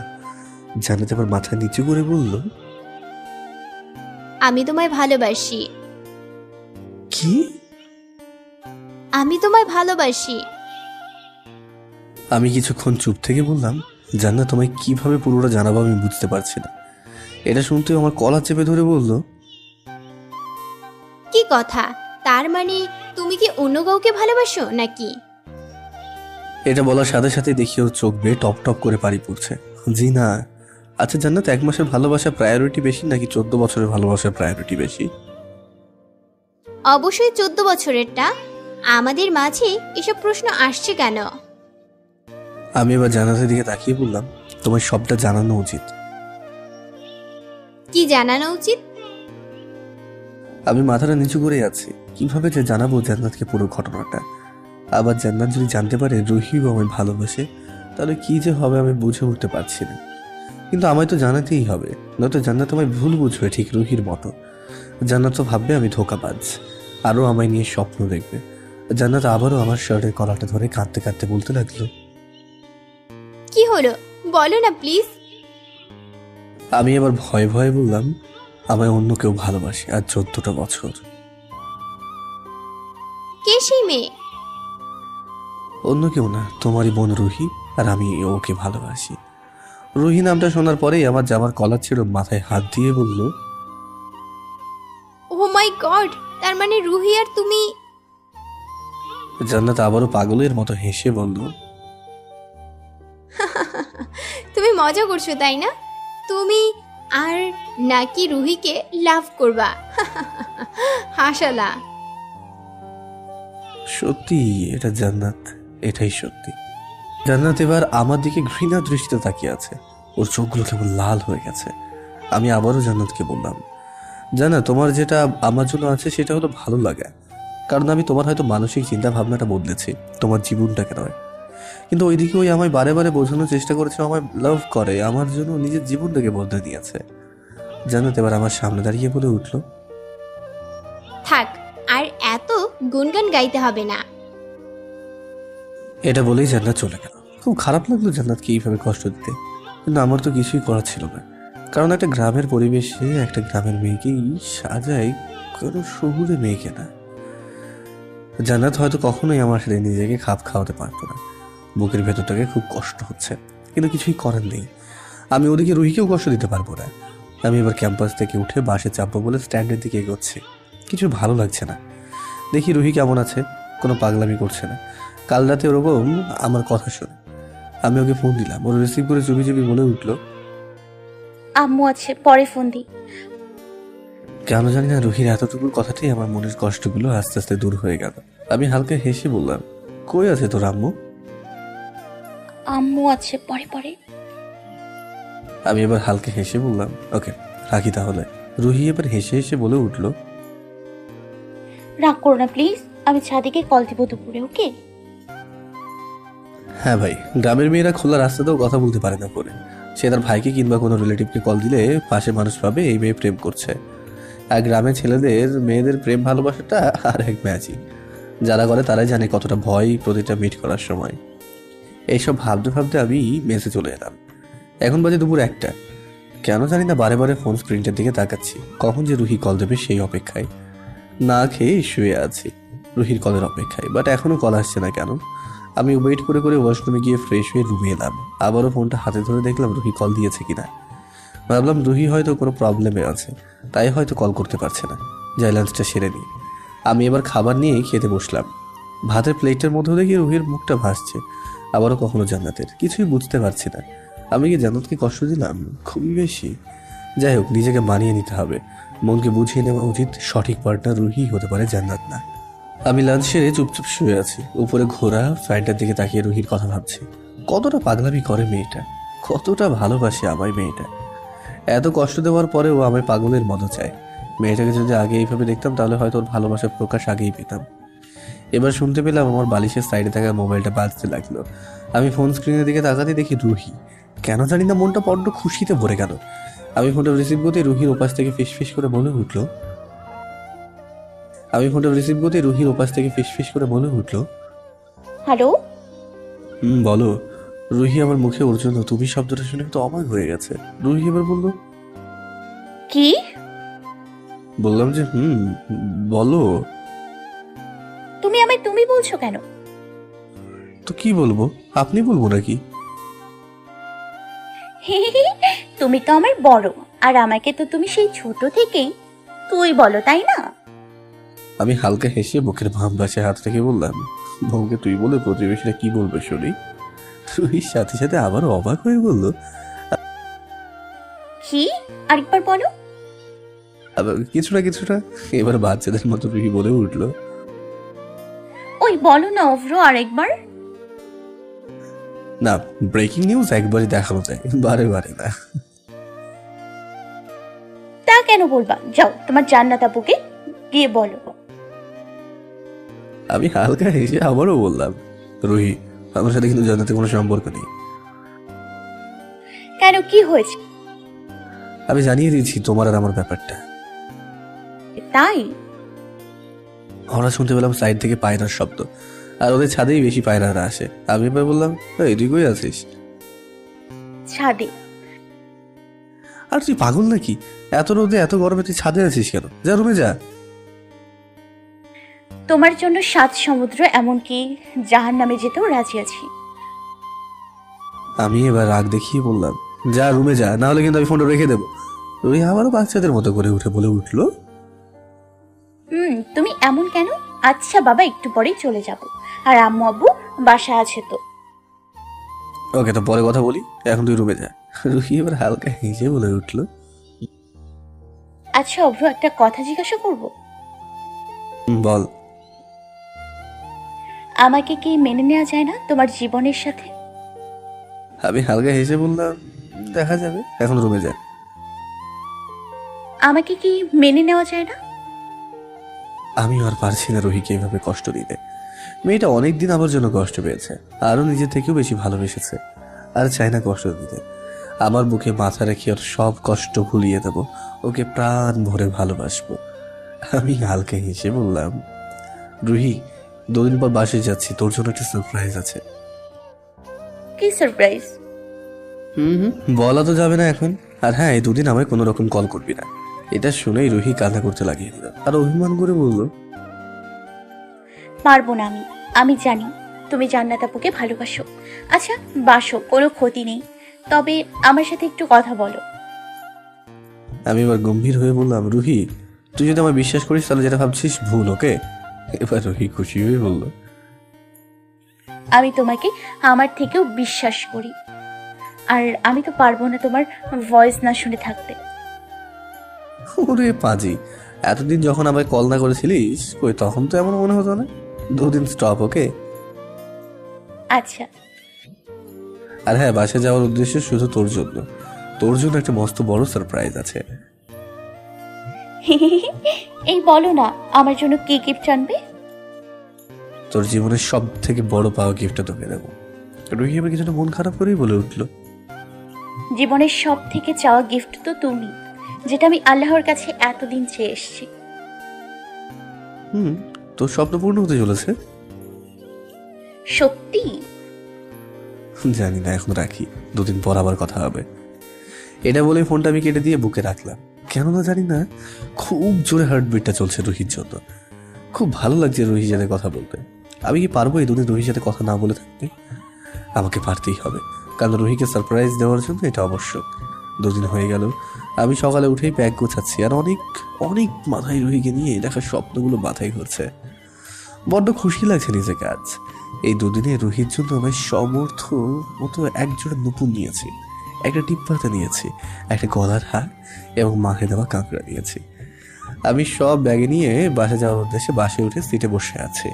জান্নাত আমার মাথা নিচু করে বলল, আমি তোমায় ভালোবাসি। কি? আমি তোমায় ভালোবাসি। আমি কিছুক্ষণ চুপ থেকে বললাম, জান্নাত তোমায় কিভাবে পুরোটা জানাবো আমি বুঝতে পারছি না। এটা শুনতেও আমার কলার চেপে ধরে বলল, কি কথা? তার মানে তুমি কি অন্য কাউকে ভালোবাসো নাকি? এটা বলার সাথে সাথে দেখি ওর চোখ বেয়ে টপ টপ করে পানি পড়ছে। জি না। আচ্ছা জান্নাত, 1 মাসের ভালোবাসা প্রায়োরিটি বেশি নাকি 14 বছরের ভালোবাসার প্রায়োরিটি বেশি? অবশ্যই 14 বছরেরটা। আমাদের মাঝে এসব প্রশ্ন আসছে কেন? আমি এবার জান্নাতের দিকে তাকিয়ে বললাম, তোমার সবটা জানানো উচিত। কি জানানো উচিত? আমি মাথাটা নিচু করে আছি, কিভাবে যে জানাবো জান্নাতকে পুরো ঘটনাটা। আবার জান্নাত যদি জানতে পারে রুহিও আমায় ভালোবাসে, তাহলে কি যে হবে আমি বুঝে উঠতে পারছি না। কিন্তু আমায় তো জানাতেই হবে, নয়তো জান্নাত আমায় ভুল বুঝবে ঠিক রুহির মতো। জান্নাত তো ভাববে আমি ধোঁকাবাজ, আরও আমায় নিয়ে স্বপ্ন দেখবে। জান্নাত আবারও আমার শার্টের কলারটা ধরে কাঁদতে কাঁদতে বলতে লাগলো, কি হলো বলো না প্লিজ। আমি এবার ভয়ে ভয়ে বললাম, আমায় অন্য কেউ ভালোবাসে আর 14টা বছর। কে সেই মেয়ে? অন্য কেউ না, তোমারই বোন রুহি, আর আমি ওকে ভালোবাসি। রুহি নামটা শোনার পরেই আমার জামার কলার ছেড়ে মাথায় হাত দিয়ে বলল, ও মাই গড, তার মানে রুহি আর তুমি। জান্নাত আবারও পাগলের মতো হেসে বলল, তুমি মজা করছো তাই না? তুমি আর নাকি রুহিকে লাভ করবা? হাসালা। সত্যি এটা জান্নাত, এটাই সত্যি। জান্নাত এবার আমার দিকে ঘৃণা দৃষ্টিতে তাকিয়ে আছে, ওর চোখগুলো কেমন লাল হয়ে গেছে। আমি আবারও জান্নাতকে বললাম, জানা তোমার যেটা আমার জন্য আছে সেটা হলো ভালো লাগা। কারণ আমি তোমার হয়তো মানসিক চিন্তা ভাবনাটা বদলেছি, তোমার জীবনটাকে নয়। কিন্তু ওইদিকে ওই আমায় বারে বারে বোঝানোর চেষ্টা করেছে আমায় লাভ করে, আমার জন্য নিজের জীবনটাকে বদলে দিয়েছে। জান্নাত এবার আমার সামনে দাঁড়িয়ে বলে উঠল, থাক, আর এত গুনগান গাইতে হবে না। এটা বলেই জান্নাত চলে গেল। খুব খারাপ লাগলো জান্নাতকে এইভাবে কষ্ট দিতে, কিন্তু আমার তো কিছুই করার ছিল না। কারণ একটা গ্রামের পরিবেশে একটা গ্রামের মেয়েকেই সাজায়, কোনো শহুরে মেয়েকে না। জান্নাত হয়তো কখনোই আমার সাথে নিজেকে খাপ খাওয়াতে পারতো না। বুকের ভেতরটাকে খুব কষ্ট হচ্ছে, কিন্তু কিছুই করার নেই। আমি ওদিকে রুহিকেও কষ্ট দিতে পারবো না। আমি এবার ক্যাম্পাস থেকে উঠে বাসে চাপবো বলে স্ট্যান্ডের দিকে এগোচ্ছি। কিছু ভালো লাগছে না। দেখি রুহি কেমন আছে, কোনো পাগলামি করছে না। কাল রাতে ওরকম আমার কথা শোনে। আমি ওকে ফোন দিলাম, ওর রিসিভ করে চুপি চুপি বলে উঠলো, আম্মু আছে, পরে ফোন দিই। কেন জানি না রুহির এতটুকু কথাতেই আমার মনের কষ্টগুলো আস্তে আস্তে দূর হয়ে গেল। আমি হালকা হেসে বললাম, কই আছে তোর আম্মু? আম্মু আছে, পরে পরে। আমি এবার হালকা হেসে বললাম, ওকে রাখি তাহলে। রুহি এবার হেসে হেসে বলে উঠলো, রাগ করো না প্লিজ, আমি ছাদিকে কল দিব দুপুরে, ওকে? হ্যাঁ ভাই, গ্রামের মেয়েরা খোলা রাস্তাতেও কথা বলতে পারে না ফোনে। সে তার ভাইকে কিংবা কোনো রিলেটিভকে কল দিলে পাশে মানুষ পাবে এই মেয়ে প্রেম করছে। আর গ্রামের ছেলেদের মেয়েদের প্রেম ভালোবাসাটা আর এক ম্যাজিক। যারা করে তারাই জানে কতটা ভয় প্রতিটা মিট করার সময়। এইসব ভাবতে ভাবতে আমি মেসে চলে এলাম। এখন বাজে দুপুর 1টা। কেন জানি না বারে বারে ফোন স্ক্রিনটার দিকে তাকাচ্ছি, কখন যে রুহি কল দেবে সেই অপেক্ষায়। না খেয়ে শুয়ে আছি রুহির কলের অপেক্ষায়, বাট এখনো কল আসছে না কেন। আমি ওয়েট করে করে ওয়াশরুমে গিয়ে ফ্রেশ হয়ে রুমে এলাম। আবারও ফোনটা হাতে ধরে দেখলাম রুহি কল দিয়েছে কিনা। ভাবলাম রুহি হয়তো কোনো প্রবলেমে আছে, তাই হয়তো কল করতে পারছে না। যাই লাঞ্চটা সেরে নিই। আমি এবার খাবার নিয়ে খেতে বসলাম। ভাতের প্লেটের মধ্যে দেখি রুহির মুখটা ভাসছে, আবারও কখনো জান্নাতের। কিছুই বুঝতে পারছি না, আমি কি জান্নাতকে কষ্ট দিলাম খুবই বেশি? যাই হোক, নিজেকে মানিয়ে নিতে হবে, মনকে বুঝিয়ে নেওয়া উচিত। সঠিক পার্টনার রুহি হতে পারে, জান্নাত না। আমি লাঞ্চ সেরে চুপচাপ শুয়ে আছি, উপরে ঘোরা ফ্যানটার দিকে তাকিয়ে রুহির কথা ভাবছি। কতটা পাগলামি করে মেয়েটা, কতটা ভালোবাসে আমায় মেয়েটা। এত কষ্ট দেওয়ার পরেও আমায় পাগলের মতো চায়। মেয়েটাকে যদি আগে এইভাবে দেখতাম তাহলে হয়তো ওর ভালোবাসার প্রকাশ আগেই পেতাম। এবার শুনতে পেলাম আমার বালিশের সাইডে থাকা মোবাইলটা বাজতে লাগলো। আমি ফোন স্ক্রিনের দিকে তাকাতে দেখি রুহি। কেন জানি না মনটা বড্ড খুশিতে ভরে গেল। আমি ফোনটা রিসিভ করতে রুহির ওপাশ থেকে ফিসফিস করে বলে উঠলো হ্যালো। বলো। রুহি আমার মুখে ওর জন্য তুমি শব্দটা শুনে তো অবাক হয়ে গেছে। রুহি এবার বললো, কি? বললাম যে বলো। তুমি আমায় তুমি বলছো কেন? তো কি বলবো, আপনি বলবো নাকি? তুমি তো আমার বড়, আর আমাকে তো তুমি সেই ছোট থেকেই তুই বলো, তাই না? আমি হালকা হেসে বুকের বাম পাশে হাত রেখে বললাম, বউকে তুই বলে প্রতিবেশীরা কি বলবে শুনি? রুহির সাথে সাথে আবারও অবাক হয়ে বললো, কি? আরেকবার বলো। কিছুটা। এবার বাচ্চাদের মতো রুহি বলে উঠলো, ওই বলো না অভ্র, আরেকবার। না, ব্রেকিং নিউজ একবারই দেখানো যায়, বারে বারে না। তা কেন বলবা? যাও তোমার জান্নাত আপুকে গিয়ে বলো। আমি হালকা হেসে আবারও বললাম, রুহি, আমার সাথে কিন্তু জান্নাতে কোনো সম্পর্ক নেই। কেন, কি হয়েছে? আমি জানিয়ে দিয়েছি তোমার আর আমার ব্যাপারটা। তাই? হঠাৎ শুনতে পেলাম সাইড থেকে পায়রার শব্দ, আর ওদের ছাদেই বেশি পায়রারা আসে। আমি এবার বললাম, এই তুই কই আছিস? ছাদে। আর তুই পাগল নাকি? এত রোদে এত গরমে তুই ছাদে আছিস কেন? যা রুমে যা। তোমার জন্য 7 সমুদ্র, এমনকি জাহান্নামে যেতেও রাজি আছি। আমি এবার রাগ দেখিয়ে বললাম, যা রুমে যা, না হলে কিন্তু আমি ফোনটা রেখে দেবো। তুই আবারও বাচ্চাদের মতো করে উঠে বলে উঠলো, তুমি এমন কেন? আচ্ছা বাবা, একটু পরেই চলে যাব, আর আম্মু আব্বু বাসা আছে তো। ওকে, তো পরে কথা বলি, এখন তুই রুমে যা। রুহি এবার হালকা হেসে বলে উঠলো, আচ্ছা অভ্র, একটা কথা জিজ্ঞাসা করব? বল। আমাকে কি মেনে নেওয়া যায় না তোমার জীবনের সাথে? আমি হালকা হেসে বললাম, দেখা যাবে, এখন রুমে যা। আমাকে কি মেনে নেওয়া যায় না? আমি আর পারছি না রুহিকে এভাবে কষ্ট দিতে। মেয়েটা অনেকদিন আমার জন্য কষ্ট পেয়েছে, আরো নিজের থেকেও বেশি ভালোবেসেছে, আর চাই না কষ্ট দিতে। আমার বুকে মাথা রেখে ওর সব কষ্ট ভুলিয়ে দেবো, ওকে প্রাণ ভরে ভালোবাসবো। আমি হালকা হেসে বললাম, রুহি, 2 দিন পর বাসে যাচ্ছি, তোর জন্য একটা সারপ্রাইজ আছে। কি সারপ্রাইজ? বলা তো যাবে না এখন। আর হ্যাঁ, এই 2 দিন আমায় কোনো রকম কল করবি না। এটা শুনেই রুহি কান্না করতে লাগিয়ে দিল, আর অভিমান করে বলল, পারবো না আমি জানি তুমি জান্নাত আপুকে ভালোবাসো। আচ্ছা বাসো, কোনো ক্ষতি নেই, তবে আমার সাথে একটু কথা বলো। আমি এবার গম্ভীর হয়ে বললাম, রুহি, তুই যদি আমার বিশ্বাস করিস তাহলে যেটা ভাবছিস ভুল, ওকে? এবার রুহি খুশি হয়ে বলল, আমি তোমাকে আমার থেকেও বিশ্বাস করি, আর আমি তো পারবো না তোমার ভয়েস না শুনে থাকতে। ওরে পাজি, এতদিন যখন আমায় কল না করেছিলিস, কই তখন তো এমন মনে হতো না। 2 দিন স্টপ, ওকে? আচ্ছা। আর হ্যাঁ, বাসে যাওয়ার উদ্দেশ্য শুধু তোর জন্য। তোর জন্য একটা মস্ত বড় সারপ্রাইজ আছে। এই বলো না, আমার জন্য কি গিফট আনবে? তোর জীবনের সব থেকে বড় পাওয়া গিফটটা তোকে দেবো। রুহি এবার কিছুটা মন খারাপ করেই বলে উঠলো, জীবনের সব থেকে চাওয়া গিফট তো তুমি, যেটা আমি আল্লাহর কাছে এতদিন চেয়ে এসেছি। তোর স্বপ্ন পূর্ণ হতে চলেছে। সত্যি? জানি না, এখন রাখি, 2 দিন পর আবার কথা হবে। এটা বলে ফোনটা আমি কেটে দিয়ে বুকে রাখলাম। কেননা জানি না, খুব জোরে হার্টবিটটা চলছে রুহির জন্য। খুব ভালো লাগছে রুহির সাথে কথা বলতে। আমি কি পারবো এই 2 দিন রুহির সাথে কথা না বলে থাকতে? আমাকে পারতেই হবে, কারণ রুহিকে সারপ্রাইজ দেওয়ার জন্য এটা আবশ্যক। 2 দিন হয়ে গেল, আমি সকালে উঠেই ব্যাগ গোছাচ্ছি, আর অনেক অনেক মাথায় রুহিকে নিয়ে দেখা স্বপ্নগুলো মাথায় ঘুরছে। বড্ড খুশি লাগছে নিজেকে আজ। এই 2 দিনে রুহির জন্য আমি সমর্থ মতো একজোড়া নুপুর নিয়েছি, একটা টিপ্পাতে নিয়েছি, একটা গলার হার এবং মাকে দেওয়া কাঁকড়া নিয়েছি। আমি সব ব্যাগে নিয়ে বাসে যাওয়ার উদ্দেশ্যে বাসে উঠে সিটে বসে আছি।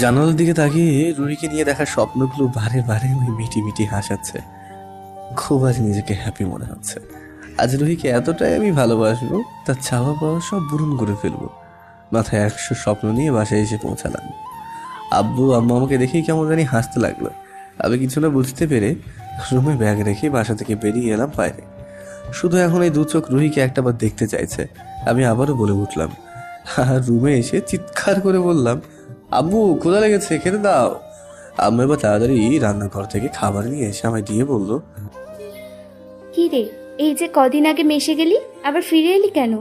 জানালার দিকে তাকিয়ে রুহিকে নিয়ে দেখা স্বপ্নগুলো বারে বারে ওই মিটি মিটি হাসাচ্ছে। খুব আজ নিজেকে হ্যাপি মনে হচ্ছে। আজ রুহিকে এতটাই আমি ভালোবাসবো, তার চাওয়া পাওয়া সব পূরণ করে ফেলবো। মাথায় 100 স্বপ্ন নিয়ে বাসায় এসে পৌঁছালাম। আব্বু আম্মু আমাকে দেখেই কেমন জানি হাসতে লাগলো। আমি কিছু না বুঝতে পেরে রুমে ব্যাগ রেখে বাসা থেকে বেরিয়ে এলাম বাইরে। শুধু এখন এই দু চোখ রুহিকে একটাবার দেখতে চাইছে। আমি আবারও বলে উঠলাম, আর রুমে এসে চিৎকার করে বললাম, আব্বু ক্ষুধা লেগেছে, খেতে দাও। আম্মু এবার তাড়াতাড়ি রান্নাঘর থেকে খাবার নিয়ে এসে আমায় দিয়ে বললো, কি রে, এই যে কদিন আগে মেশে গেলি, আবার ফিরে এলি কেন?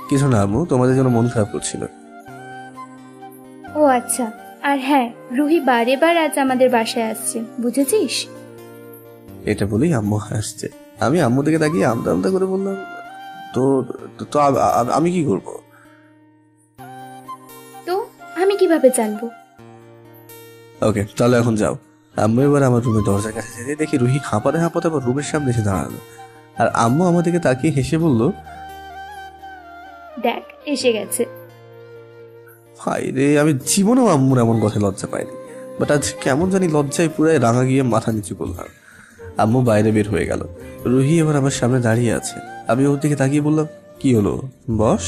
কিছু না আম্মু, তোমাদের জন্য মন খারাপ করছিল। ও আচ্ছা, আর হ্যাঁ, রুহি বারে বার আজ আমাদের বাসায় আসছে, বুঝেছিস? এটা বলেই আম্মু হাসছে। আমি আম্মু দিকে তাকিয়ে আমতা আমতা করে বললাম, তো তো তো আমি কি করব? তো আমি কিভাবে জানবো? ওকে, তাহলে এখন যাও। আম্মু এবার আমার রুমের দরজার কাছে যেতে দেখি রুহি হাঁপাতে হাঁপাতে আবার রুমের সামনে এসে দাঁড়ালো। আর আম্মু আমার দিকে তাকিয়ে হেসে বলল, দেখ এসে গেছে। হাই রে, আমি জীবনেও আম্মুর এমন কথা লজ্জা পাইনি, বাট আজ কেমন জানি লজ্জায় পুরাই রাঙা গিয়ে মাথা নিচু করলাম। আম্মু বাইরে বের হয়ে গেল। রুহি এবার আমার সামনে দাঁড়িয়ে আছে। আমি ওর দিকে তাকিয়ে বললাম, কি হলো বস?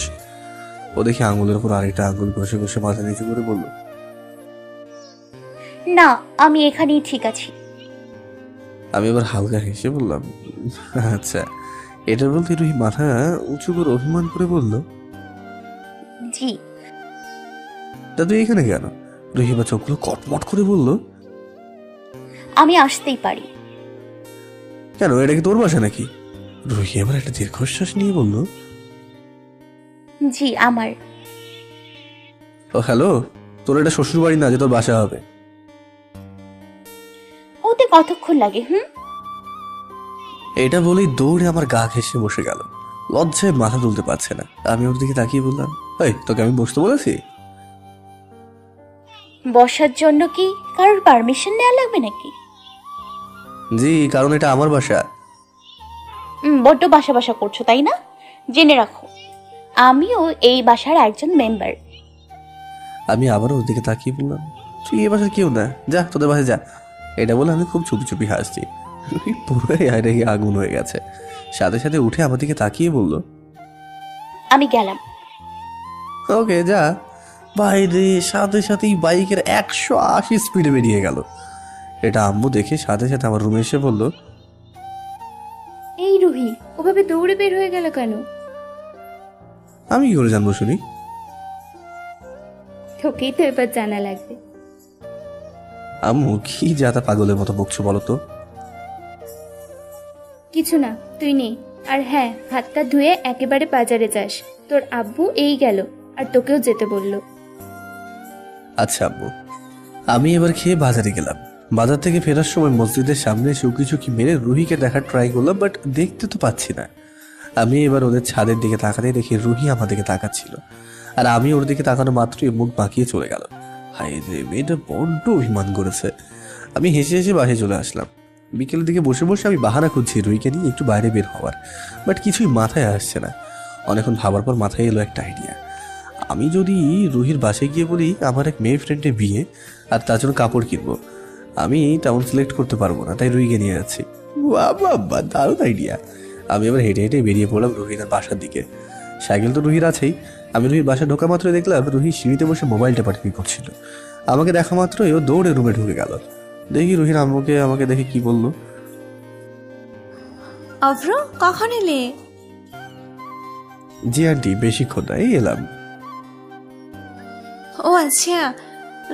ও দেখি আঙুলের উপর আরেকটা আঙুল ঘষে ঘষে মাথা নিচু করে বলল, না, আমি এখানেই ঠিক আছি। আমি এবার হালকা হেসে বললাম, আচ্ছা। এটা বলতে রুহি মাথা উঁচু করে অভিমান করে বলল, জি। তা তুই এখানে কেন? রুহি এবার চোখগুলো কটমট করে বলল, আমি আসতেই পারি। কেন, এটা কি তোর বাসা নাকি? রুহি এবার একটা দীর্ঘশ্বাস নিয়ে বলল, জি আমার। ও হ্যালো, তোর এটা শ্বশুর বাড়ি না যে তোর বাসা হবে। ওতে কতক্ষণ লাগে? এটা বলেই দৌড়ে আমার গা ঘেঁষে বসে গেল। লজ্জায় মাথা তুলতে পারছে না। আমি ওর দিকে তাকিয়ে বললাম, এই তোকে আমি বসতে বলেছি? বসার জন্য কি কারোর পারমিশন নেওয়া লাগবে নাকি? জি, কারণ এটা আমার বাসা। বড্ড বাসা বাসা করছো তাই না? জেনে রাখো, আমিও এই বাসার একজন মেম্বার। আমি আবারও ওর দিকে তাকিয়ে বললাম, তুই এ বাসার কেউ না, যা তোদের বাসায় যা। এটা বলে আমি খুব চুপি চুপি হাসছি। রুহি পুরোই রেগে আগুন হয়ে গেছে। সাথে সাথে উঠে আমার দিকে তাকিয়ে বলল, আমি গেলাম। ওকে যা। বাইরে সাথে সাথেই বাইকের 180 স্পিডে বেরিয়ে গেল। এটা আম্মু দেখে সাথে সাথে আমার রুমে এসে বলল, এই রুহি ওভাবে দৌড়ে বের হয়ে গেল কেন? আমি কি করে জানবো শুনি? তোকেই তো এবার জানা লাগবে। আম্মু কি যাতা পাগলের মতো বকছো বলো তো? কিছু না, তুই নে। আর হ্যাঁ, হাতটা ধুয়ে একেবারে বাজারে যাস, তোর আব্বু এই গেল আর তোকেও যেতে বললো। আচ্ছা আম্মু। আমি এবার খেয়ে বাজারে গেলাম। বাজার থেকে ফেরার সময় মসজিদের সামনে চুকি চুকি মেরে রুহিকে দেখার ট্রাই করলাম, বাট দেখতে তো পাচ্ছি না। আমি এবার ওদের ছাদের দিকে তাকাতে দেখি রুহি আমার দিকে তাকাচ্ছিল, আর আমি ওর দিকে তাকানো মাত্রই মুখ বাঁকিয়ে চলে গেল। হাই রে, মেয়েটা বড্ড অভিমান করেছে। আমি হেসে হেসে বাসায় চলে আসলাম। বিকেলের দিকে বসে বসে আমি বাহানা খুঁজছি রুহিকে নিয়ে একটু বাইরে বের হওয়ার, বাট কিছুই মাথায় আসছে না। অনেকক্ষণ ভাবার পর মাথায় এলো একটা আইডিয়া। আমি যদি রুহির বাসায় গিয়ে বলি আমার এক মেয়ে ফ্রেন্ডের বিয়ে, আর তার জন্য কাপড় কিনবো, আমি টাউন সিলেক্ট করতে পারবো না, তাই রুহিকে নিয়ে যাচ্ছি। বাবা, দারুণ আইডিয়া। আমি এবার হেঁটে হেঁটে বেরিয়ে পড়লাম রুহির বাসার দিকে। সাইকেল তো রুহির আছেই। আমি রুহির বাসায় ঢোকা মাত্রই দেখলাম রুহি সিঁড়িতে বসে মোবাইল টেপাটেপি করছিল। আমাকে দেখা মাত্রই ও দৌড়ে রুমে ঢুকে গেল। দেখি রুহির আম্মুকে আমাকে দেখে কি বললো, অভ্র কখন এলে? জি আন্টি, বেশিক্ষণ নাই, এলাম। ও আচ্ছা,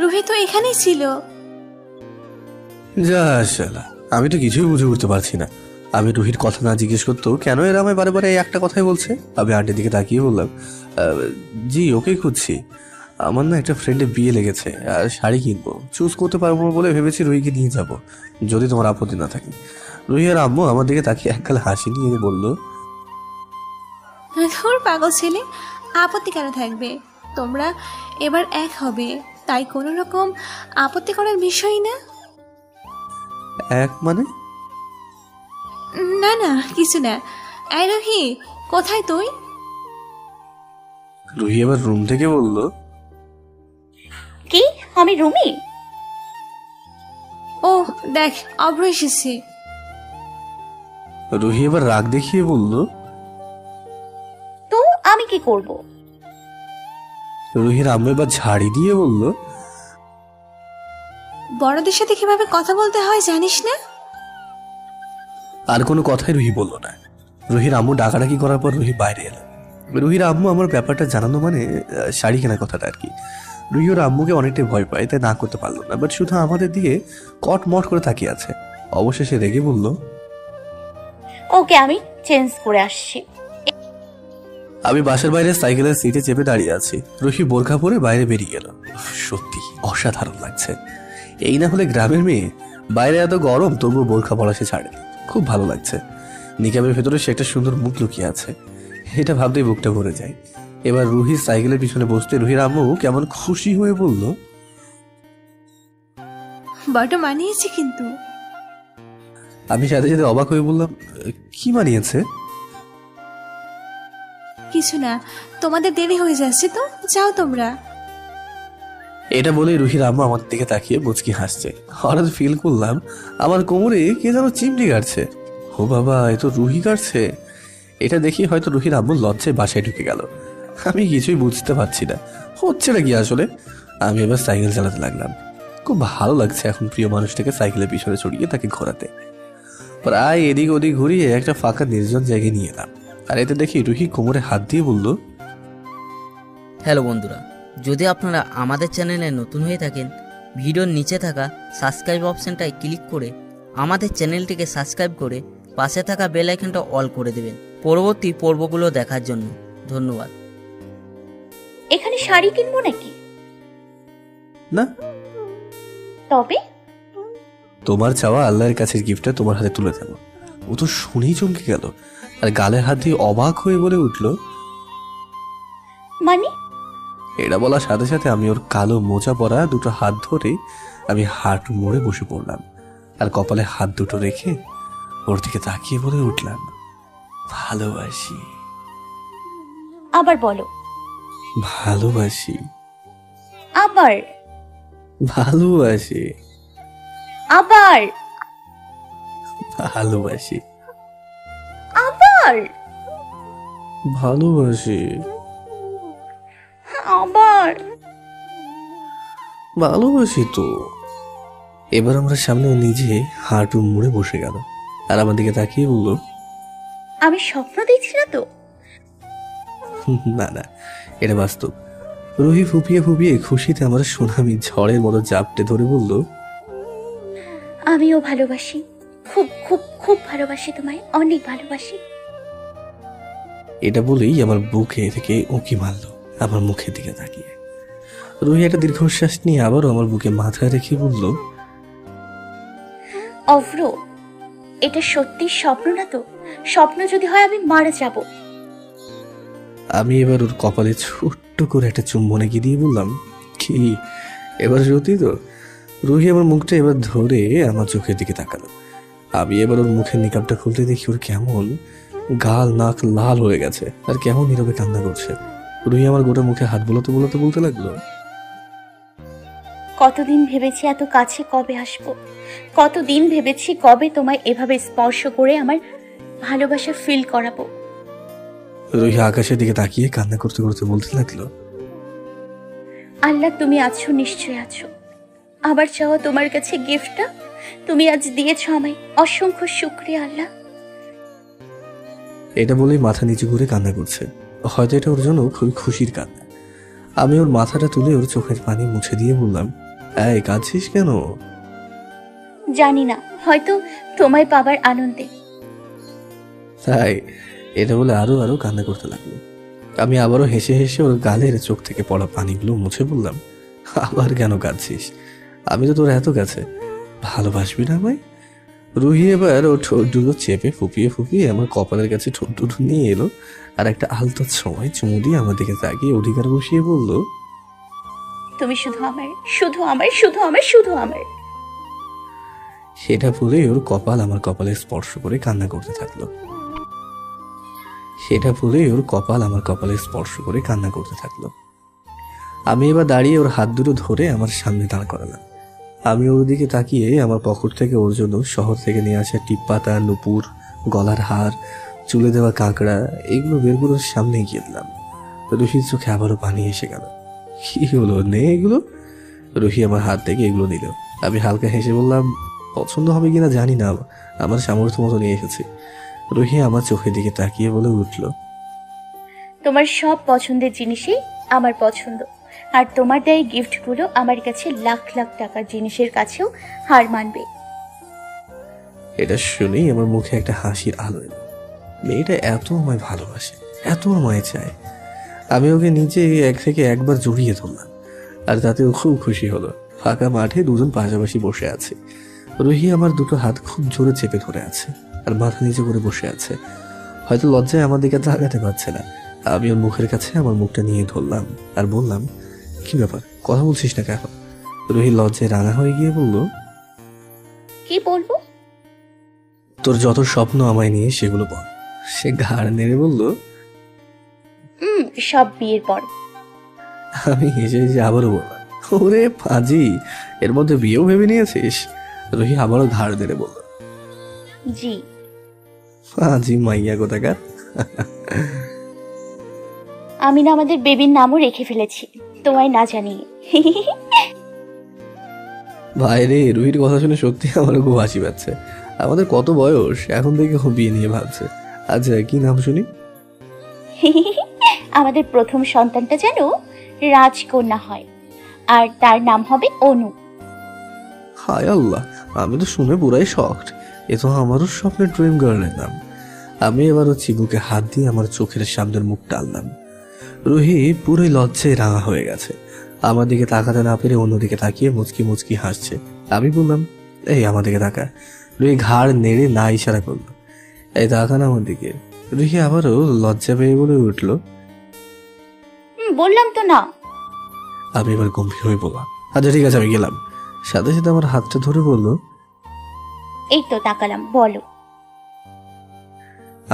রুহি তো এখানেই ছিল। যা শালা, আমি তো কিছুই বুঝে উঠতে পারছি না। আমি রুহির কথা না জিজ্ঞেস করতেও কেন এরা আমায় বারে বারে এই একটা কথাই বলছে। আমি আন্টির দিকে তাকিয়ে বললাম, জি ওকেই খুঁজছি। আমার না একটা ফ্রেন্ডের বিয়ে লেগেছে, আর শাড়ি কিনবো, চুজ করতে পারবো না বলে ভেবেছি রুহিকে নিয়ে যাব, যদি তোমার আপত্তি না থাকে। রুহি আর আম্মু আমার দিকে তাকিয়ে এককাল হাসি নিয়ে বললো, ধুর পাগল ছেলে, আপত্তি কেন থাকবে? তোমরা এবার এক হবে, তাই কোনো রকম আপত্তি করার বিষয় না। এক মানে? না না, কিছু না। এই রুহি, কোথায় তুই? রুহি এবার রুম থেকে বলল, কি আমি রুমি? ও দেখ, অভ্র এসেছে। রুহি এবার রাগ দেখিয়ে বলল, তো আমি কি করব? রুহির আম্মু এবার ঝাড়ি দিয়ে বলল, বড়দের সাথে কিভাবে কথা বলতে হয় জানিস না? আর কোনো কথাই রুহি বলল না। রুহির আম্মু ডাকাডাকি করার পর রুহি বাইরে এলো। রুহির আম্মু আমার ব্যাপারটা জানানো মানে শাড়ি কেনার কথাটা আর কি। রুহি ওর আম্মুকে অনেকটাই ভয় পায়, তাই না করতে পারলো না, বাট শুধু আমাদের দিকে কটমট করে তাকিয়ে আছে। অবশেষে রেগে বলল, ওকে, আমি চেঞ্জ করে আসছি। আমি বাসার বাইরে সাইকেলের সিটে চেপে দাঁড়িয়ে আছি। রুহি বোরখা পরে বাইরে বেরিয়ে গেল। সত্যি অসাধারণ লাগছে। এই না হলে গ্রামের মেয়ে, বাইরে এত গরম তবুও বোরখা পরা সে ছাড়েনি। খুব ভালো লাগছে। নিকাবের ভেতরে সে একটা সুন্দর মুখ লুকিয়ে আছে, এটা ভাবতেই বুকটা ভরে যায়। এবার রুহির সাইকেলের পিছনে বসতে রুহির আম্মু কেমন খুশি হয়ে বলল, বড় মানিয়েছে কিন্তু। আমি সাথে সাথে অবাক হয়ে বললাম, কি মানিয়েছে? কিছু না, তোমাদের দেরি হয়ে যাচ্ছে তো, যাও তোমরা। এটা বলে রুহির আম্মু আমার দিকে তাকিয়ে মুচকি হাসছে। হঠাৎ ফিল করলাম আমার কোমরে কে যেন চিমটি কাটছে। ও বাবা, এ তো রুহি কাটছে। এটা দেখি হয়তো রুহির আম্মু লজ্জায় বাসায় ঢুকে গেল। আমি কিছুই বুঝতে পারছি না হচ্ছে না কি আসলে। আমি এবার সাইকেল চালাতে লাগলাম। খুব ভালো লাগছে এখন প্রিয় মানুষটাকে সাইকেলের পিছনে চড়িয়ে তাকে ঘোরাতে। প্রায় এদিক ওদিক ঘুরিয়ে একটা ফাঁকা নির্জন জায়গায় নিয়ে এলাম। আর এতে দেখি রুহি কোমরে হাত দিয়ে বলল, হ্যালো বন্ধুরা, যদি আপনারা আমাদের চ্যানেলে নতুন হয়ে থাকেন, ভিডিওর নিচে থাকা সাবস্ক্রাইব অপশনটায় ক্লিক করে আমাদের চ্যানেলটিকে সাবস্ক্রাইব করে পাশে থাকা বেল আইকনটা অল করে দেবেন পরবর্তী পর্বগুলো দেখার জন্য। ধন্যবাদ। এখানে শাড়ি কিনবো নাকি? না, তবে তোমার চাওয়া আল্লাহর কাছের গিফটটা তোমার হাতে তুলে দেবো। ও তো শুনেই চমকে গেল আর গালের হাত দিয়ে অবাক হয়ে বলে উঠল, মানে? এটা বলার সাথে সাথে আমি ওর কালো মোজা পরা দুটো হাত ধরে আমি হাঁটু মোড়ে বসে পড়লাম আর কপালে হাত দুটো রেখে ওর দিকে তাকিয়ে বলে উঠলাম, ভালোবাসি। আবার বলো। ভালোবাসি। আবার। ভালোবাসি। আবার। ভালোবাসি। আবার। ভালোবাসি। আবার। ভালোবাসি তো। এবার আমরা সামনে ও নিজে হাঁটু মুড়ে বসে গেল আর আমার দিকে তাকিয়ে বলল, আমি স্বপ্ন দেখছি না তো? না না, এটা বাস্তব। রুহি ফুপিয়ে ফুপিয়ে খুশিতে আমার সুনামি ঝড়ের মতো জাপটে ধরে বলল, আমিও ভালোবাসি, খুব খুব খুব ভালোবাসি তোমায়, অনেক ভালোবাসি। এটা বলেই আমার বুকে থেকে উঁকি মারল আমার মুখের দিকে তাকিয়ে। রুহি একটা দীর্ঘশ্বাস নিয়ে আবারও আমার বুকে মাথা রেখে বলল, অভ্র, এটা সত্যি স্বপ্ন না তো? স্বপ্ন যদি হয় আমি মারা যাব। আমি এবার ওর কপালে ছোট্ট করে একটা চুম্বন এগিয়ে দিয়ে বললাম, কি এবার সত্যি তো? রুহি আমার মুখটা এবার ধরে আমার চোখের দিকে তাকালো। আমি এবার ওর মুখের নিকাবটা খুলতে দেখি ওর কেমন গাল নাক লাল হয়ে গেছে আর কেমন নীরবে কান্না করছে। রুহি আমার গোটা মুখে হাত বোলাতে বোলাতে বলতে লাগলো, কতদিন ভেবেছি এত কাছে কবে আসবো, কতদিন ভেবেছি কবে তোমায় এভাবে স্পর্শ করে আমার ভালোবাসা ফিল করাবো। রুহি আকাশের দিকে তাকিয়ে কান্না করতে করতে বলতে লাগলো, আল্লাহ তুমি আছো, নিশ্চয় আছো। আবার চাও তোমার কাছে গিফটটা তুমি আজ দিয়েছো আমায়, অসংখ্য শুকরিয়া আল্লাহ। এটা বলেই মাথা নিচু করে কান্না করছে। হয়তো এটা ওর জন্য খুবই খুশির কান্না। আমি ওর মাথাটা তুলে ওর চোখের পানি মুছে দিয়ে বললাম, এই কাঁদছিস কেন? জানি না, হয়তো তোমায় পাবার আনন্দে। তাই? এটা বলে আরো আরো কান্না করতে লাগলো। আমি আবারও হেসে হেসে ওর গালের চোখ থেকে পড়া পানিগুলো মুছে বললাম, আবার কেন কাঁদছিস? আমি তো তোর এত কাছে, ভালোবাসবি না আমায়? রুহি এবার ওর ঠোঁট দুটো চেপে ফুপিয়ে ফুপিয়ে আমার কপালের কাছে ঠোঁট দুটো নিয়ে এলো আর একটা আলতো সময় চুমু দিয়ে আমার দিকে তাকিয়ে অধিকার বসিয়ে বলল, তুমি শুধু আমার, শুধু আমার, শুধু আমার, শুধু আমার। সেটা বলে ওর কপাল আমার কপালে স্পর্শ করে কান্না করতে থাকলো। সেটা বলে ওর কপাল আমার কপালে স্পর্শ করে কান্না করতে থাকলো। আমি এবার দাঁড়িয়ে ওর হাত দুটো ধরে আমার সামনে দাঁড় করালাম। আমি ওর দিকে তাকিয়ে আমার পকেট থেকে ওর জন্য শহর থেকে নিয়ে আসা টিপ পাতা, নুপুর, গলার হার, চুলে দেওয়া কাঁকড়া এগুলো বের করে ওর সামনে গিয়ে দিলাম। রুহির চোখে আবারও পানি এসে গেল। কি হলো, নে এগুলো? রুহি আমার হাত থেকে এগুলো নিল আমি হালকা হেসে বললাম, পছন্দ হবে কিনা জানি না, আমার সামর্থ্য মতো নিয়ে এসেছি। রুহি আমার চোখের দিকে তাকিয়ে বলে উঠল, তোমার সব পছন্দের জিনিসই আমার পছন্দ, আর তোমার দেয় গিফটগুলো আমার কাছে লাখ লাখ টাকার জিনিসের কাছেও হার মানবে। এটা শুনেই আমার মুখে একটা হাসির আলো এলো। মেয়েটা এত আমায় ভালোবাসে, এত আমায় চায়। আমি ওকে নিচে এক থেকে একবার জড়িয়ে ধরলাম, আর তাতেও খুব খুশি হলো। ফাঁকা মাঠে দুজন পাশাপাশি বসে আছে। রুহি আমার দুটো হাত খুব জোরে চেপে ধরে আছে আর মাথা নিচে করে বসে আছে। হয়তো লজ্জায় আমার দিকে তাকাতে পারছে না। আমি ওর মুখের কাছে আমার মুখটা নিয়ে ধরলাম আর বললাম, কি ব্যাপার, কথা বলছিস না কেন? রুহি লজ্জায় রাঙা হয়ে গিয়ে বলল, কি বলবো? তোর যত স্বপ্ন আমায় নিয়ে সেগুলো বল। সে ঘাড় নেড়ে বলল, সব বিয়ের পর। আমি হেসে হেসে আবারও বললাম, ওরে পাজি, এর মধ্যে বিয়েও ভেবে নিয়েছিস? রুহি আবারও ঘাড় নেড়ে বলল, জি। পাজি মাইয়া কোথাকার। আমি না আমাদের বেবির নামও রেখে ফেলেছি তোমায় না জানিয়ে। ভাই রে, রুহির কথা শুনে সত্যি আমার খুব হাসি পাচ্ছে। আমাদের কত বয়স, এখন থেকে ও বিয়ে নিয়ে ভাবছে। আচ্ছা, কি নাম শুনি? আমাদের প্রথম সন্তানটা যেন রাজকন্যা হয়, আর তার নাম হবে অনু। হায় আল্লাহ, আমি তো শুনে পুরাই শকড। এ তো আমারও স্বপ্নের ড্রিম গার্লের নাম। আমি এবার ওর চিবুকে হাত দিয়ে আমার চোখের সামনের মুখ টানলাম। রুহি পুরোই লজ্জায় রাঙা হয়ে গেছে। আমার দিকে তাকাতে না পেরে অন্যদিকে তাকিয়ে মুচকি মুচকি হাসছে। আমি বললাম, এই আমার দিকে তাকা। রুহি ঘাড় নেড়ে না ইশারা করলো, এই তাকান আমার দিকে। রুহি আবারও লজ্জা পেয়ে বলে উঠল, বললাম তো না। আমি এবার গম্ভীর হয়ে বললাম, আচ্ছা ঠিক আছে, আমি গেলাম। সাথে সাথে আমার হাতটা ধরে বলল, এই তো তাকালাম, বলো।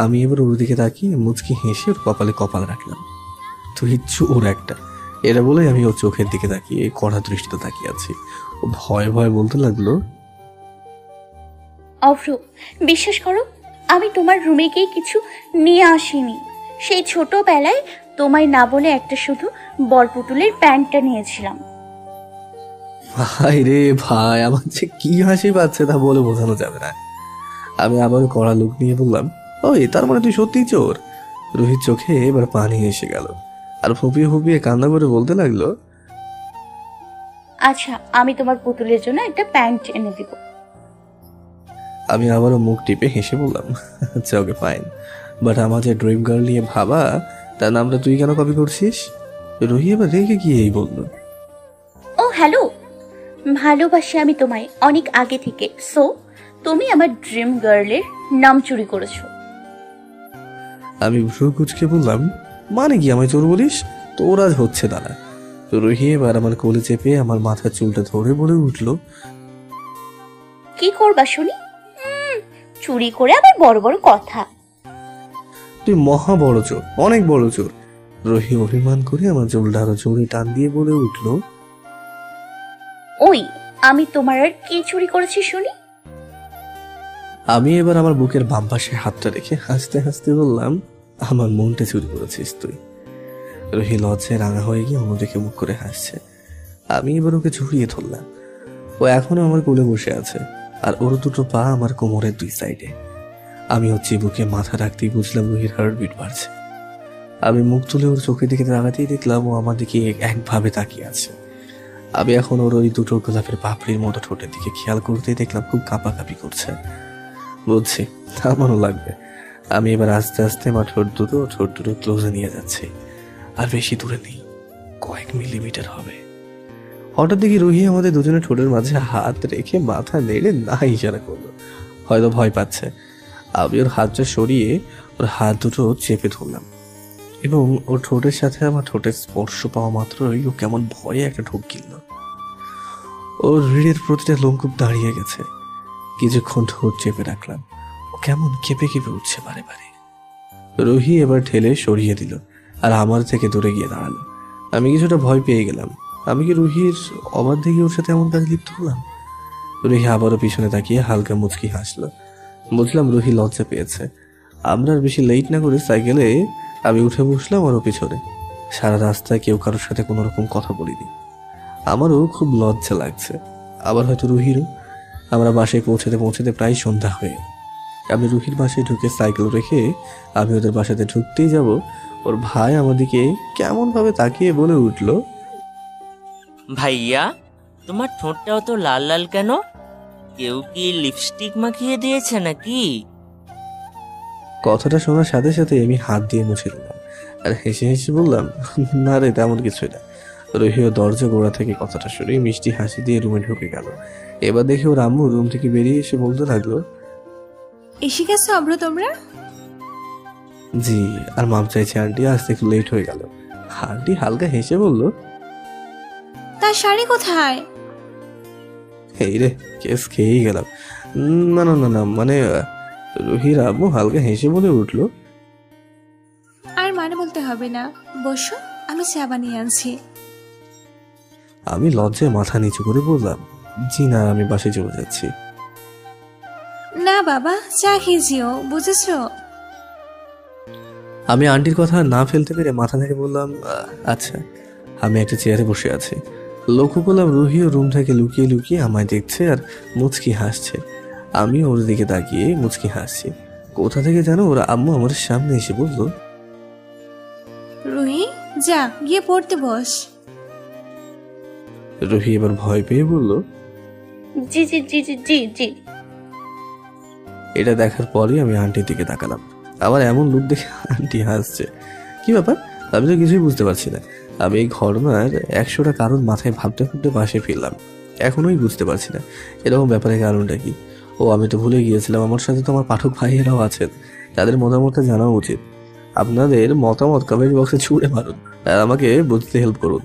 আমি এবার ওর দিকে তাকিয়ে মুচকি হেসে ওর কপালে কপাল রাখলাম। তুই চোর একটা, এটা বলে আমি ওর চোখের দিকে তাকিয়ে কড়া দৃষ্টিতে তাকিয়ে আছি। ও ভয় ভয় বলতে লাগলো, অভ্র, বিশ্বাস করো, আমি তোমার রুমে গিয়ে কিছু নিয়ে আসিনি। সেই ছোটবেলায় তোমায় না বলে একটা শুধু বরপুতুলের প্যান্টটা নিয়েছিলাম। ভাই রে ভাই, আমার যে কি হাসি পাচ্ছে তা বলে বোঝানো যাবে না। আমি আবার কড়া লুক নিয়ে বললাম, ওই তার মানে তুই সত্যিই চোর? রোহিত চোখে এবার পানি এসে গেল আর ফুপিয়ে ফুপিয়ে কান্না করে বলতে লাগলো, আচ্ছা, আমি তোমার পুতুলের জন্য একটা প্যান্ট এনে দিব। আমি আবারও মুখ টিপে হেসে বললাম, আচ্ছা ওকে ফাইন, বাট আমাদের ড্রিম গার্ল নিয়ে ভাবা, তার নামটা তুই কেন কপি করছিস? রোহি এবার রেগে গিয়েই বলল, ও হ্যালো, ভালোবাসি আমি তোমায় অনেক আগে থেকে, সো তুমি আমার ড্রিম গার্লের নাম চুরি করেছো। আমি ভ্রু কুচকে বললাম, মানে কি আমায় চোর বলিস? তোর আজ হচ্ছে দাঁড়া। রোহি এবার আমার কোলে চেপে আমার মাথার চুলটা ধরে বলে উঠল, কি করবা শুনি? চুরি করে আবার বড় বড় কথা। তুই মহা বড় চোর, অনেক বড় চোর। রোহি অভিমান করে আমার চুলটা আরো জোরে টান দিয়ে বলে উঠল, ওই আমি তোমার আর কি চুরি করেছি শুনি? আমি এবার আমার বুকের বাম পাশে হাতটা রেখে হাসতে হাসতে বললাম, আমার মনটা চুরি করেছিস তুই। রোহি লজ্জায় রাঙা হয়ে গিয়ে অন্যদিকে মুখ করে হাসছে। আমি এবার ওকে ঝুড়িয়ে ধরলাম। ও এখনো আমার কোলে বসে আছে আর ওর দুটো পা আমার কোমরের দুই সাইডে। আমি ওর চিবুকে মাথা রাখতেই বুঝলাম রোহির হার্টবিট বাড়ছে। আমি মুখ তুলে ওর চোখের দিকে তাকাতেই দেখলাম ও আমার দিকে একভাবে তাকিয়ে আছে। আমি এখন ওর ওই দুটো গোলাপের পাপড়ির মতো ঠোঁটের দিকে খেয়াল করতেই দেখলাম খুব কাঁপাকাঁপি করছে। বুঝছি, আমারও লাগবে। আমি এবার আস্তে আস্তে আমার ঠোঁট দুটো ক্লোজে নিয়ে যাচ্ছি। আর বেশি দূরে নেই, কয়েক মিলিমিটার হবে। হঠাৎ দেখি রুহি আমাদের দুজনের ঠোঁটের মাঝে হাত রেখে মাথা নেড়ে না ইশারা করলো, হয়তো ভয় পাচ্ছে। আমি ওর হাতটা সরিয়ে ওর হাত দুটো চেপে ধরলাম এবং ওর ঠোঁটের সাথে আমার ঠোঁটের স্পর্শ পাওয়া মাত্রই ও কেমন ভয়ে একটা ঢোক গিলল। ওর রিড়ের প্রতিটা লোমকূপ দাঁড়িয়ে গেছে। কিছুক্ষণ ঠোঁট চেপে রাখলাম। ও কেমন কেঁপে কেঁপে উঠছে বারে বারে। রুহি এবার ঠেলে সরিয়ে দিল আর আমার থেকে দূরে গিয়ে দাঁড়ালো। আমি কিছুটা ভয় পেয়ে গেলাম। আমি কি রুহির অবাধ দেখে ওর সাথে এমন কাজ লিপ্ত হলাম? রুহি আবারও পিছনে তাকিয়ে হালকা মুচকি হাসলো। বুঝলাম রুহি লজ্জা পেয়েছে। আমরা আর বেশি লেট না করে সাইকেলে আমি উঠে বসলাম ওর পিছনে। সারা রাস্তায় কেউ কারোর সাথে কোনো রকম কথা বলিনি। আমারও খুব লজ্জা লাগছে। আবার হয়তো রুহিরও। আমরা বাসায় পৌঁছাতে পৌঁছাতে প্রায় সন্ধ্যা হয়ে গেল। আমি রুহির বাসায় ঢুকে সাইকেল রেখে আমি ওদের বাসাতে ঢুকতেই যাব, ওর ভাই আমাদিকে কেমনভাবে তাকিয়ে বলে উঠল, ভাইয়া, তোমার ঠোঁটটাও তো লাল লাল কেন? কেউ কি লিপস্টিক মাখিয়ে দিয়েছে নাকি? কথাটা শোনার সাথে সাথে আমি হাত দিয়ে মুছে দিলাম আর হেসে হেসে বললাম, না রে, তেমন কিছুই না। রুহিও দরজা গোড়া থেকে কথাটা শুনে মিষ্টি হাসি দিয়ে রুমে ঢুকে গেল। এবার দেখে ওর আম্মু রুম থেকে বেরিয়ে এসে বলতে লাগলো, এসে গেছো অভ্র তোমরা? জি। আর মাপ চাইছে আন্টি, আসতে একটু লেট হয়ে গেল। আন্টি হালকা হেসে বলল, তার শাড়ি কোথায়? এই রে, কেস খেয়েই গেলাম। না না না না, মানে রুহির আম্মু হালকা হেসে বলে উঠলো, আর মানে বলতে হবে না, বসো, আমি চা বানিয়ে আনছি। আমি লজ্জায় মাথা নিচু করে বললাম, জি না, আমি বাসায় চলে যাচ্ছি। না বাবা, চা খেয়েছিও, বুঝেছো? আমি আন্টির কথা না ফেলতে পেরে মাথা থেকে বললাম, আচ্ছা। আমি একটা চেয়ারে বসে আছি। লক্ষ্য করলাম রুহিও রুম থেকে লুকিয়ে লুকিয়ে আমায় দেখছে আর মুচকি হাসছে। আমি ওর দিকে তাকিয়ে মুচকি হাসছি। কোথা থেকে যেন ওরা আম্মু আমার সামনে এসে বলল, রুহি, যা গিয়ে পড়তে বস। রুহি এবার ভয় পেয়ে বলল, জি জি জি জি জি জি। এটা দেখার পরেই আমি আন্টির দিকে তাকালাম। আবার এমন লোক দেখে আন্টি হাসছে। কি ব্যাপার, আমি তো কিছুই বুঝতে পারছি না। আমি এই ঘটনার 100টা কারণ মাথায় ভাবতে ভাবতে পাশে ফিরলাম। এখনোই বুঝতে পারছি না এরকম ব্যাপারের কারণটা কি। ও, আমি তো ভুলে গিয়েছিলাম, আমার সাথে তো আমার পাঠক ভাইয়েরাও আছেন। তাদের মতামতটা জানা উচিত। আপনাদের মতামত কমেন্ট বক্সে ছুঁড়ে মারুন আর আমাকে বুঝতে হেল্প করুন।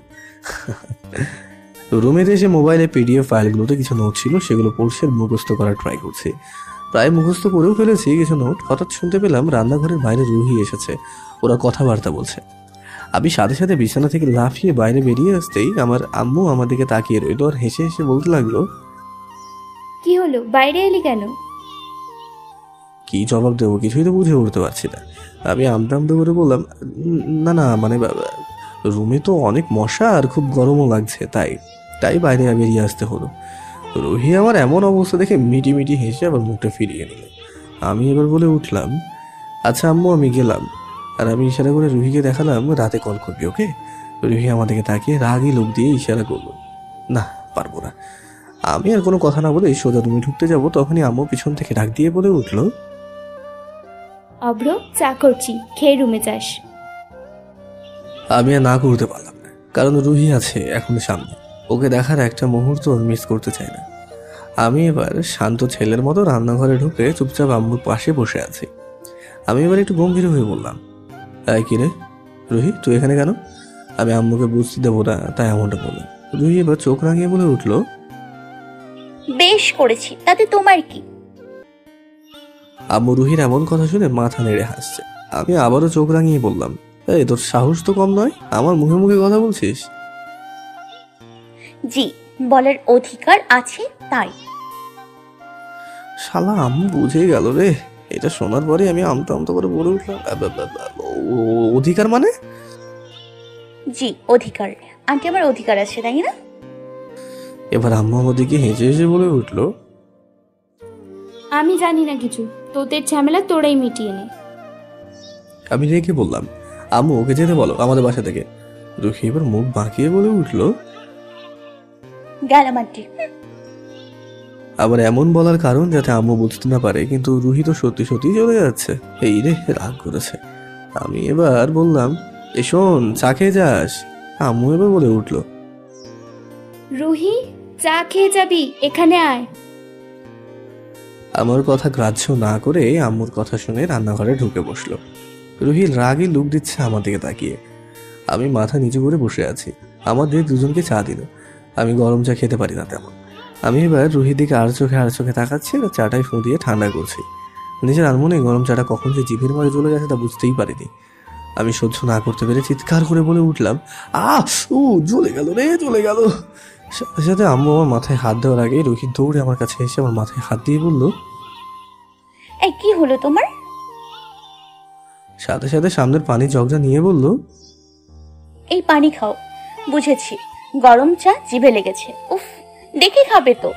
রুমে এসে মোবাইলে পিডিএফ ফাইলগুলোতে কিছু নোট ছিল, সেগুলো পড়ছে আর মুখস্থ করার ট্রাই করছি। প্রায় মুখস্থ করেও ফেলেছি কিছু নোট। হঠাৎ শুনতে পেলাম রান্নাঘরের বাইরে রুহি এসেছে, ওরা কথাবার্তা বলছে। আমি সাথে সাথে বিছানা থেকে লাফিয়ে বাইরে বেরিয়ে আসতেই আমার আম্মু আমার দিকে তাকিয়ে রইল আর হেসে হেসে বলতে লাগলো, কি হলো, বাইরে এলি কেন? কি জবাব দেবো কিছুই তো বুঝে উঠতে পারছি না। আমি আমতা আমতা করে বললাম, না না, মানে রুমে তো অনেক মশা আর খুব গরমও লাগছে, তাই তাই বাইরে বেরিয়ে আসতে হলো। রুহি আমার এমন অবস্থা দেখে মিটি মিটি হেসে আবার মুখটা ফিরিয়ে নিল। আমি এবার বলে উঠলাম, আচ্ছা আম্মু, আমি গেলাম। আর আমি ইশারা করে রুহিকে দেখালাম রাতে কল করবি, ওকে? রুহি আমাদেরকে তাকিয়ে রাগি লোক দিয়ে ইশারা করলো, না পারবো না। আমি আর কোনো কথা না বলে সোজা রুমে ঢুকতে যাব, তখনই আম্মু পিছন থেকে ডাক দিয়ে বলে উঠলো, অভ্র, চা করছি, খেয়ে রুমে যাস। আমি আর না করতে পারলাম না, কারণ রুহি আছে এখন সামনে। ওকে দেখার একটা মুহূর্ত মিস করতে চাই না। আমি এবার শান্ত ছেলের মতো রান্নাঘরে ঢুকে চুপচাপ আম্মুর পাশে বসে আছি। আমি এবার একটু গম্ভীর হয়ে বললাম, কি রে রুহি, তুই এখানে কেন? আমি আম্মুকে বুঝতে দেবো না তাই এমনটা বললাম। রুহি এবার চোখ রাঙিয়ে বলে উঠলো, বেশ করেছি, তাতে তোমার কি? আম্মু রুহির এমন কথা শুনে মাথা নেড়ে হাসছে। আমি আবারও চোখ রাঙিয়ে বললাম, এই তোর সাহস তো কম নয়, আমার মুখে মুখে কথা বলছিস? জি, বলার অধিকার আছে তাই। শালা আম্মু বুঝে গেল রে। এটা শোনার পরে আমি আমতা আমতা করে বলে উঠলাম, অধিকার মানে? জি, অধিকার। আন্টি, আমার অধিকার আছে, তাই না? এবার আম্মু আমার দিকে হেসে হেসে বলে উঠলো, আমি জানি না কিছু, তোদের ঝামেলা তোরাই মিটিয়ে নে। আমি রেগে বললাম, আম্মু ওকে যেতে বলো আমাদের বাসা থেকে। রুহি এবার মুখ বাঁকিয়ে বলে উঠলো, গেলাম আন্টি। আবার এমন বলার কারণ যাতে আম্মু বুঝতে না পারে, কিন্তু রুহি তো সত্যি সত্যি চলে যাচ্ছে। এই রে, রাগ করেছে। আমি এবার বললাম, শোন, চা খেয়ে যাস। আম্মু এবার বলে উঠলো, রুহি, চা খেয়ে যাবি, এখানে আয়। আমার কথা গ্রাহ্য না করে আম্মুর কথা শুনে রান্নাঘরে ঢুকে বসলো। রুহি রাগী লুক দিচ্ছে আমার দিকে তাকিয়ে। আমি মাথা নিচু করে বসে আছি। আমাদের দুজনকে চা দিল। আমি গরম চা খেতে পারি না তেমন। আমি এবার রুহির দিকে আর চোখে তাকাচ্ছি আর চাটাই ফুঁ দিয়ে ঠান্ডা করছি। নিজের আনমনে গরম চাটা কখন যে জিভের মাঝে চলে গেছে তা বুঝতেই পারিনি। আমি সহ্য না করতে পেরে চিৎকার করে বলে উঠলাম, জ্বলে গেল রে, জ্বলে গেল। সাথে সাথে আম্মু আমার মাথায় হাত দেওয়ার আগে রুহি দৌড়ে আমার কাছে এসে আমার মাথায় হাত দিয়ে বলল, এই কি হলো তোমার? সাথে সাথে সামনের পানি জগটা নিয়ে বলল, এই পানি খাও। বুঝেছি, গরম চা জিভে লেগেছে। উফ, দেখে খাবে তো।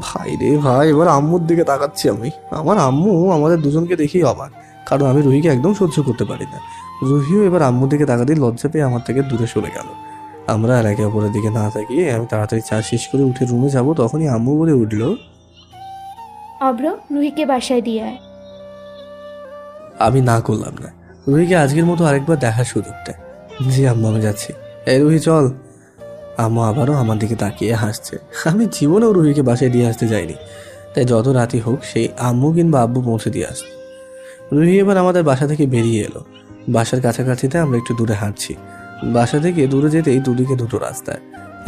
ভাই রে ভাই, এবার আম্মুর দিকে তাকাচ্ছি আমি। আমার আম্মু আমাদের দুজনকে দেখেই অবাক, কারণ আমি রুহিকে একদম সহ্য করতে পারি না। রুহিও এবার আম্মুর দিকে তাকাতেই লজ্জা পেয়ে আমার থেকে দূরে সরে গেল। আমরা আর একে অপরের দিকে না তাকিয়ে আমি তাড়াতাড়ি চা শেষ করে উঠে রুমে যাব, তখনই আম্মু বলে উঠলো, অব্র, রুহিকে বাসায় দিয়ে আয়। আমি না করলাম না। রুহিকে আজকের মতো আরেকবার দেখার সুযোগ দেয়। জি আম্মু, আমি যাচ্ছি। এই রুহি চল। আম্মু আবারও আমার দিকে তাকিয়ে হাসছে। আমি জীবনেও রুহিকে বাসায় দিয়ে আসতে যাইনি, তাই যত রাতি হোক সেই আম্মু কিংবা আব্বু পৌঁছে দিয়ে আসতো। রুহি এবার আমাদের বাসা থেকে বেরিয়ে এলো। বাসার কাছাকাছিতে আমরা একটু দূরে হাঁটছি। বাসা থেকে দূরে যেতেই দুদিকে দুটো রাস্তায়,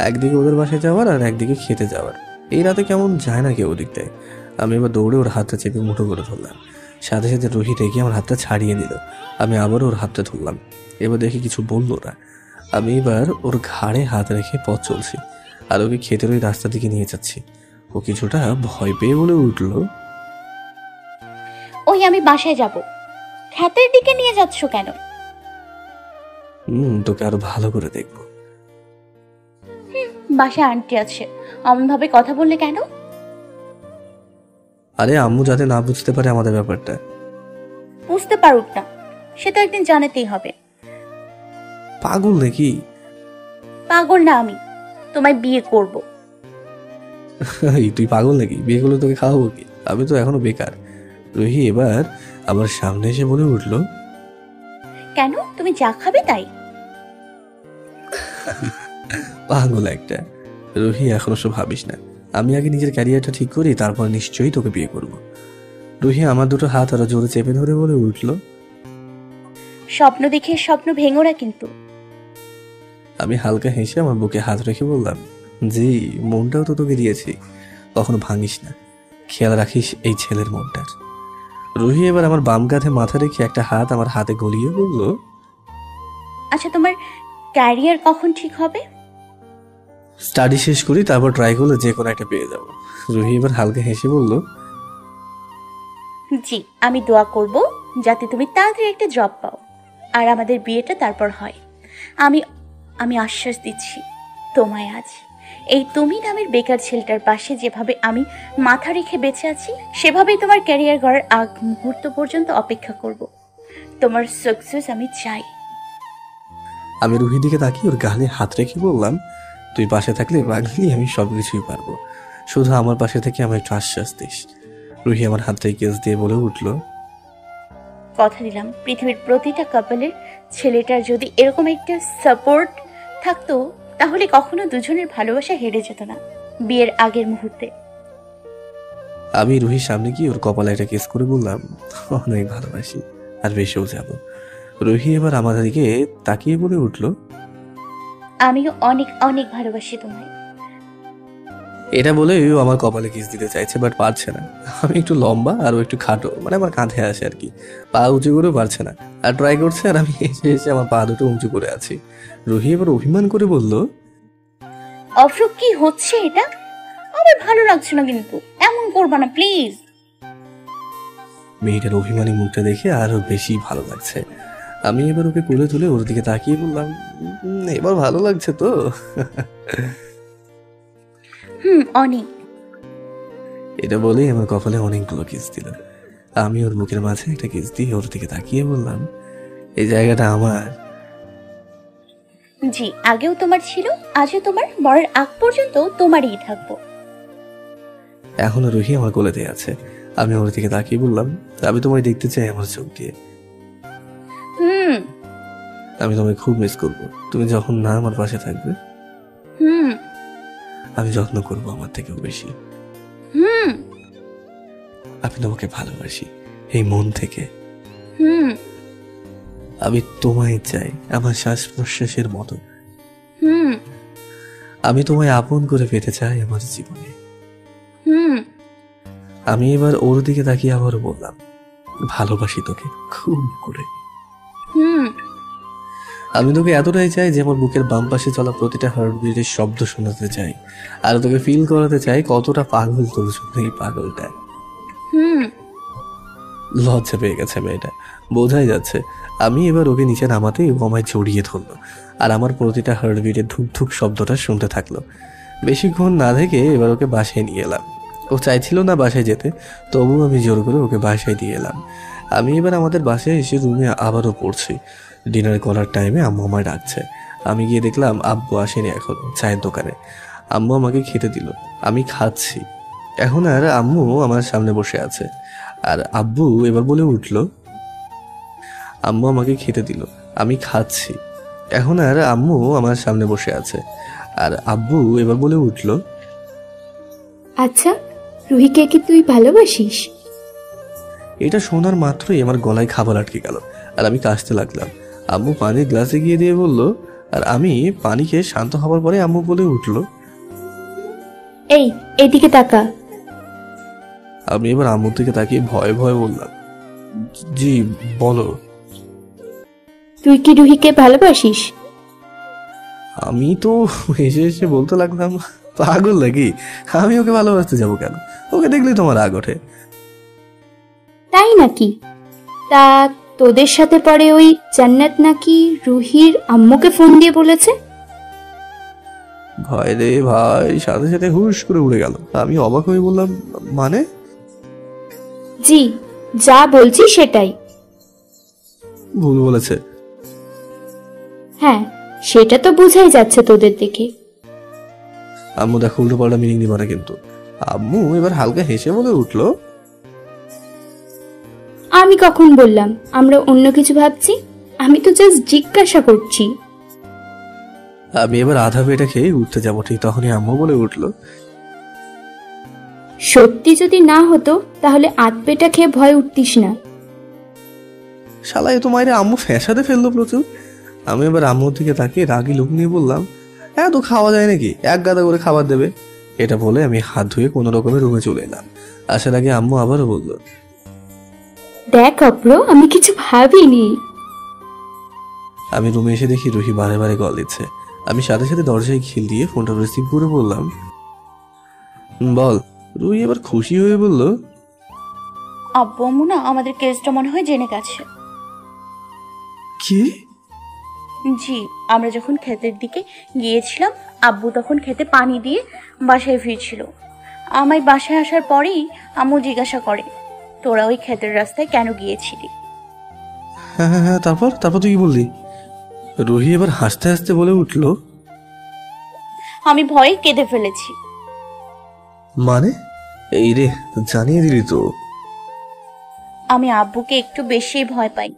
একদিকে ওদের বাসায় যাওয়ার আর একদিকে খেতে যাওয়ার। এই রাতে কেমন যায় না কেউ ওদিক দেয়। আমি এবার দৌড়ে ওর হাতটা চেপে মুঠো করে ধরলাম। সাথে সাথে রুহি রেগে আমার হাতটা ছাড়িয়ে নিল। আমি আবারও ওর হাতটা ধরলাম। এবার দেখি কিছু বললো না। আমি এবার ওর ঘাড়ে হাত রেখে পথ চলছি আর ওকে ক্ষেতের ওই রাস্তা দিকে নিয়ে যাচ্ছি। ও কিছুটা ভয় পেয়ে বলে উঠলো, ওই আমি বাসায় যাব। ক্ষেতের দিকে নিয়ে যাচ্ছ কেন? তোকে আরো ভালো করে দেখবো। বাসায় আন্টি আছে, অমন ভাবে কথা বললে কেন? আরে আম্মু যাতে না বুঝতে পারে আমাদের ব্যাপারটা। বুঝতে পারুক না, সে তো একদিন জানাতেই হবে। পাগল নাকি? পাগল না আমি, তোমায় বিয়ে করব। তুই পাগল নাকি? বিয়ে করলে তোকে খাওয়াবো কি? আমি তো এখনো বেকার। রুহি এবার আমার সামনে এসে বলে উঠলো, কেন, তুমি যা খাবে তাই? পাগল একটা। রুহি এখন সব ভাবিস না, আমি আগে নিজের ক্যারিয়ারটা ঠিক করি, তারপর নিশ্চয়ই তোকে বিয়ে করব। রুহি আমার দুটো হাত আরো জোরে চেপে ধরে বলে উঠলো, স্বপ্ন দেখে স্বপ্ন ভেঙো না কিন্তু। আমি হালকা হেসে আমার বুকে হাত রেখে বললাম, জি, মনটাও তো তোকে দিয়েছি, কখনো ভাঙিস না, খেয়াল রাখিস এই ছেলের মনটার। রুহি এবার আমার বাম কাঁধে মাথা রেখে একটা হাত আমার হাতে গলিয়ে বলল, আচ্ছা, তোমার ক্যারিয়ার কখন ঠিক হবে? স্টাডি শেষ করি, তারপর ট্রাই করলে যে কোনো একটা পেয়ে যাবো। রুহি এবার হালকা হেসে বলল, জি, আমি দোয়া করব যাতে তুমি তাড়াতাড়ি একটা জব পাও আর আমাদের বিয়েটা তারপর হয়। আমি আমি আশ্বাস দিচ্ছি তোমায়, আজ এই তুমি নামের বেকার ছেলেটার পাশে যেভাবে আমি মাথা রেখে বেঁচে আছি, সেভাবেই তোমার ক্যারিয়ার গড়ার আগ মুহূর্ত পর্যন্ত অপেক্ষা করব। তোমার সাকসেস আমি চাই। আমি রুহির দিকে তাকিয়ে ওর গালে হাত রেখে বললাম, তুই পাশে থাকলে পাগলি আমি সবকিছুই পারবো, শুধু আমার পাশে থেকে আমার একটু আশ্বাস দিস। রুহি আমার হাতটাই কেস দিয়ে বলে উঠলো, কথা দিলাম পৃথিবীর প্রতিটা কাপলের ছেলেটার যদি এরকম একটা সাপোর্ট থাকতো, তাহলে কখনো দুজনের ভালোবাসা হেরে যেত না বিয়ের আগের মুহূর্তে। আমি রুহির সামনে গিয়ে ওর কপালে একটা কেস করে বললাম, অনেক ভালোবাসি, আর বেশিও যাব। রুহি এবার আমার দিকে তাকিয়ে বলে উঠলো, আমিও অনেক অনেক ভালোবাসি তোমায়। এটা বলে ও আমার কপালে কিস দিতে চাইছে, বাট পারছে না। আমি একটু লম্বা আর ও একটু খাটো, মানে আমার কাঁধে আসে আর কি। পা উঁচু করেও পারছে না, আর ট্রাই করছে, আর আমি এসে এসে আমার পা দুটো উঁচু করে আছি। রুহি এবার অভিমান করে বলল, অফ্র, কি হচ্ছে এটা? আমার ভালো লাগছে না, কিন্তু এমন করবা না প্লিজ। মেয়েটার অভিমানী মুখটা দেখে আরো বেশি ভালো লাগছে। আমি এবার ওকে কোলে তুলে ওর দিকে তাকিয়ে বললাম, এবার ভালো লাগছে তো? অনেক। এটা বলেই আমার কপালে অনেকগুলো কিস দিল। আমি ওর বুকের মাঝে একটা কিস দিয়ে ওর দিকে তাকিয়ে বললাম, এই জায়গাটা আমার। জি, আগেও তোমার ছিল, আজও তোমার, মরার আগ পর্যন্ত তোমারই থাকবো। এখনো রুহি আমার কোলেতে আছে। আমি ওর দিকে তাকিয়ে বললাম, আমি তোমায় দেখতে চাই আমার চোখ দিয়ে। আমি তোমায় খুব মিস করবো, তুমি যখন না আমার পাশে থাকবে। আমি যত্ন করবো আমার থেকেও বেশি। আমি তোমাকে ভালোবাসি এই মন থেকে। আমি তোমায় চাই আমার শ্বাস প্রশ্বাসের মতো। আমি তোমায় আপন করে পেতে চাই আমার জীবনে। আমি এবার ওর দিকে তাকিয়ে আবারও বললাম, ভালোবাসি তোকে খুব করে। আমি তোকে এতটাই চাই যে আমার বুকের বাম পাশে চলা প্রতিটা হার্টবিটের শব্দ শোনাতে চাই, আর তোকে ফিল করাতে চাই কতটা পাগল তোর জন্য এই পাগলটা। লজ্জা পেয়ে গেছে মেয়েটা, বোঝাই যাচ্ছে। আমি এবার ওকে নিচে নামাতেই ও আমায় জড়িয়ে ধরলো, আর আমার প্রতিটা হার্টবিটের ধুক ধুক শব্দটা শুনতে থাকলো। বেশিক্ষণ না থেকে এবার ওকে বাসায় নিয়ে এলাম। ও চাইছিল না বাসায় যেতে, তবুও আমি জোর করে ওকে বাসায় দিয়ে এলাম। আমি এবার আমাদের বাসায় এসে রুমে আবারও পড়ছি। ডিনার করার টাইমে আম্মু আমায় ডাকছে। আমি গিয়ে দেখলাম আব্বু আসেনি এখনো, চায়ের দোকানে। আম্মু আমাকে খেতে দিল, আমি খাচ্ছি। এখন আর আম্মু আমার সামনে বসে আছে, আর আব্বু এবার বলে উঠল, আম্মু আমাকে খেতে দিল, আমি খাচ্ছি। এখন আর আম্মু আমার সামনে বসে আছে, আর আব্বু এবার বলে উঠল, আচ্ছা, রুহিকে কি তুই ভালোবাসিস? এটা শোনার মাত্রই আমার গলায় খাবার আটকে গেল, আর আমি কাশতে লাগলাম। আম্মু পানির গ্লাসে গিয়ে দিয়ে বলল, আর আমি পানি খেয়ে শান্ত হবার পরে আম্মু বলে উঠল, এই, এদিকে তাকা। আমি এবার আম্মুর দিকে তাকিয়ে ভয়ে ভয়ে বললাম, জি বলো। তুই কি রুহিকে ভালোবাসিস? আমি তো হেসে হেসে বলতে লাগলাম, পাগল নাকি, আমি ওকে ভালোবাসতে যাবো কেন? ওকে দেখলেই তোমার রাগ ওঠে। তাই নাকি? তা তোদের সাথে পরে ওই জান্নাত নাকি রুহির আম্মুকে ফোন দিয়ে বলেছে? ভয় রে ভাই, সাথে সাথে হুশ করে উড়ে গেল। আমি অবাক হয়ে বললাম, মানে? জি, যা বলছি সেটাই। ভুল বলেছে। হ্যাঁ, সেটা তো বোঝাই যাচ্ছে তোদের দেখে। আম্মু দেখো উল্টো পাল্টা মিনিং নিবা না কিন্তু। আম্মু এবার হালকা হেসে বলে উঠলো, আমি কখন বললাম আমরা অন্য কিছু ভাবছি? আমি তো জাস্ট জিজ্ঞাসা করছি। আমি এবার আধা পেটা খেয়ে উঠতে যাবো, ঠিক তখনই আম্মু বলে উঠলো, সত্যি যদি না হতো তাহলে আধ পেটা খেয়ে ভয় উঠতিস না। শালা এ তো মায়ের আম্মু ফ্যাসাদে ফেললো প্রচুর। আমি এবার আম্মুর দিকে তাকিয়ে রাগি লোক নিয়ে বললাম, হ্যাঁ তো খাওয়া যায় নাকি, এক গাদা করে খাবার দেবে। এটা বলে আমি হাত ধুয়ে কোনো রকমের রুমে চলে এলাম। আসার আগে আম্মু আবারও বলল, দেখ অপ্র, আমি কিছু ভাবিনি। আমি রুমে এসে দেখি রুহি বারে বারে কল দিচ্ছে। আমি সাথে সাথে দরজায় খিল দিয়ে ফোনটা রিসিভ করে বললাম, বল। রুহি এবার খুশি হয়ে বলল, আব্বু আম্মু না আমাদের কেসটা মনে হয় জেনে গেছে। কি? জি, আমরা যখন ক্ষেতের দিকে গিয়েছিলাম, আব্বু তখন খেতে পানি দিয়ে বাসায় ফিরছিল। আমায় বাসায় আসার পরেই আম্মু জিজ্ঞাসা করে, তোরা ওই ক্ষেতের রাস্তায় কেন গিয়েছিলি? হ্যাঁ হ্যাঁ হ্যাঁ, তারপর তারপর তুই কি বললি? রুহি এবার হাসতে হাসতে বলে উঠলো, আমি ভয়ে কেঁদে ফেলেছি। মানে? এই রে, জানিয়ে দিলি তো। আমি আব্বুকে একটু বেশি ভয় পাই।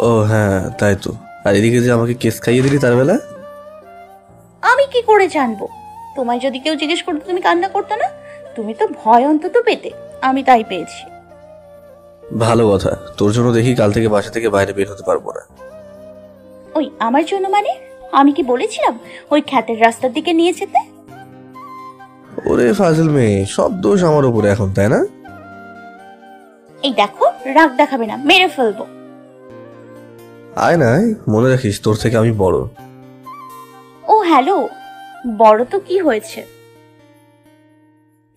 ও হ্যাঁ, তাই তো। আর এদিকে যে আমাকে কেস খাইয়ে দিলি তার বেলা? আমি কি করে জানবো? তোমায় যদি কেউ জিজ্ঞেস করতো তুমি কান্না করতে না? তুমি তো ভয় অন্তত পেতে, আমি তাই পেয়েছি। ভালো কথা, তোর জন্য দেখি কাল থেকে বাসা থেকে বাইরে বের হতে পারবো না। ওই আমার জন্য মানে? আমি কি বলেছিলাম ওই ক্ষেতের রাস্তার দিকে নিয়ে যেতে? ওরে ফাজিল মেয়ে, সব দোষ আমার উপরে এখন, তাই না? এই দেখো, রাগ দেখাবে না, মেরে ফেলবো। আয় নাই, মনে রাখিস তোর থেকে আমি বড়। ও হ্যালো, বড় তো কি হয়েছে?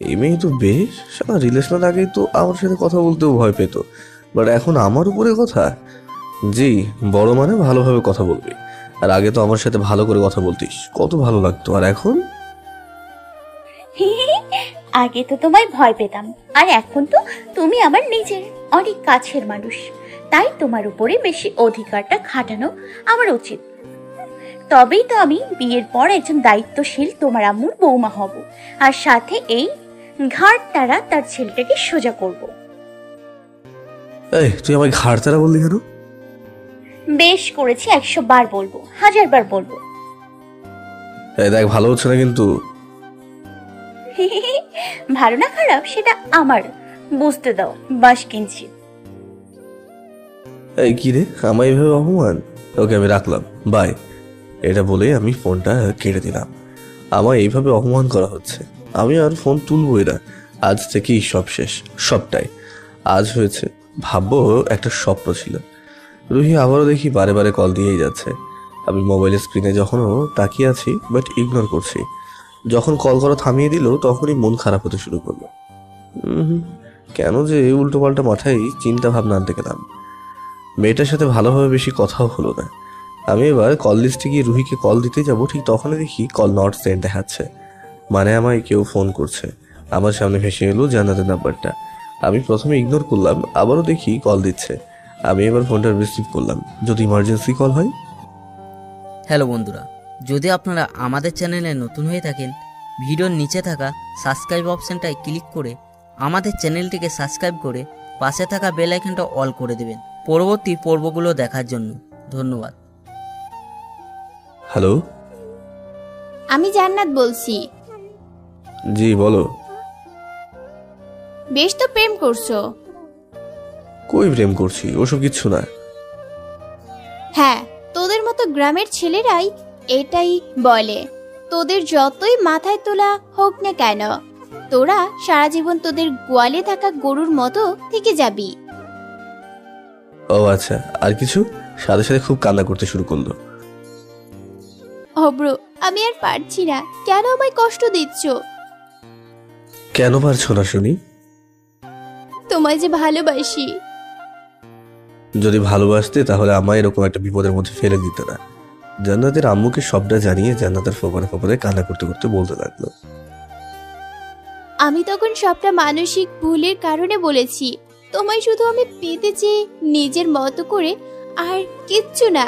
এই মেয়ে তো বেশ, সারা রিলেশনের আগেই তো আমার সাথে কথা বলতেও ভয় পেত, বাট এখন আমার উপরে কথা। জি, বড় মানে ভালোভাবে কথা বলবি। আর আগে তো আমার সাথে ভালো করে কথা বলতিস, কত ভালো লাগতো। আর এখন? আগে তো তোমায় ভয় পেতাম, আর এখন তো তুমি আমার নিজের অনেক কাছের মানুষ, তাই তোমার উপরে বেশি অধিকারটা খাটানো আমার উচিত। তবেই তো আমি বিয়ের পর একজন দায়িত্বশীল তোমার আম্মুর বৌমা হব, আর সাথে এই ঘাট তারা তার ছেলেটাকে সোজা করব। এই, তুই আমায় ঘাড় তারা বললি কেন? বেশ করেছি, 100 বার বলবো, 1000 বার বলবো। এই দেখ, ভালো হচ্ছে না কিন্তু। ভালো না খারাপ সেটা আমার বুঝতে দাও, বাস কিনছি। এই কি রে, আমায় এভাবে অপমান? ওকে, আমি রাখলাম, বাই। এটা বলে আমি ফোনটা কেটে দিলাম। আমায় এইভাবে অপমান করা হচ্ছে, আমি আর ফোন তুলবই না। আজ থেকেই সব শেষ, সবটাই। আজ হয়েছে, ভাববো একটা স্বপ্ন ছিল। রুহি আবারও দেখি বারে বারে কল দিয়েই যাচ্ছে। আমি মোবাইলের স্ক্রিনে যখনও তাকিয়ে আছি, বাট ইগনোর করছি। যখন কল করা থামিয়ে দিল, তখনই মন খারাপ হতে শুরু করলো। কেন যে উল্টো পাল্টা মাথায় চিন্তা ভাবনা আনতে গেলাম। মেয়েটার সাথে ভালোভাবে বেশি কথাও হলো না। আমি এবার কল লিস্টে গিয়ে রুহিকে কল দিতে যাব, ঠিক তখনই দেখি কল নট সেন্ড দেখাচ্ছে। মানে আমায় কেউ ফোন করছে। আমার সামনে ভেসে এলো জান্নাতের নাম্বারটা। আমি প্রথমে ইগনোর করলাম, আবারও দেখি কল দিচ্ছে। আমি এবার ফোনটা রিসিভ করলাম, যদি ইমার্জেন্সি কল হয়। হ্যালো বন্ধুরা, যদি আপনারা আমাদের চ্যানেলে নতুন হয়ে থাকেন, ভিডিওর নিচে থাকা সাবস্ক্রাইব অপশানটায় ক্লিক করে আমাদের চ্যানেলটিকে সাবস্ক্রাইব করে পাশে থাকা বেল আইকনটা অল করে দেবেন পরবর্তী পর্বগুলো দেখার জন্য। ধন্যবাদ। হ্যালো। আমি জান্নাত বলছি। জি বলো। বেশ তো প্রেম করছো। কই প্রেম করছি, ওসব কিচ্ছু না। হ্যাঁ, তোদের মতো গ্রামের ছেলেরাই এটাই বলে। তোদের যতই মাথায় তোলা হোক না কেন, তোরা সারা জীবন তোদের গোয়ালে থাকা গরুর মতো থেকে যাবি। ও আচ্ছা, আর কিছু? সাথে সাথে খুব কান্না করতে শুরু করলো। অব্র, আমি আর পারছি না। কেন আমায় কষ্ট দিচ্ছ? কেন পারছো না শুনি? তোমায় যে ভালোবাসি। যদি ভালোবাসতে তাহলে আমায় এরকম একটা বিপদের মধ্যে ফেলে দিতে না। জান্নাতের আম্মুকে সবটা জানিয়ে জান্নাতের ফোপারে ফোপারে কান্না করতে করতে বলতে লাগলো। আমি তখন সবটা মানসিক ভুলের কারণে বলেছি। তোমায় শুধু আমি পেতে চেয়ে নিজের মতো করে, আর কিচ্ছু না।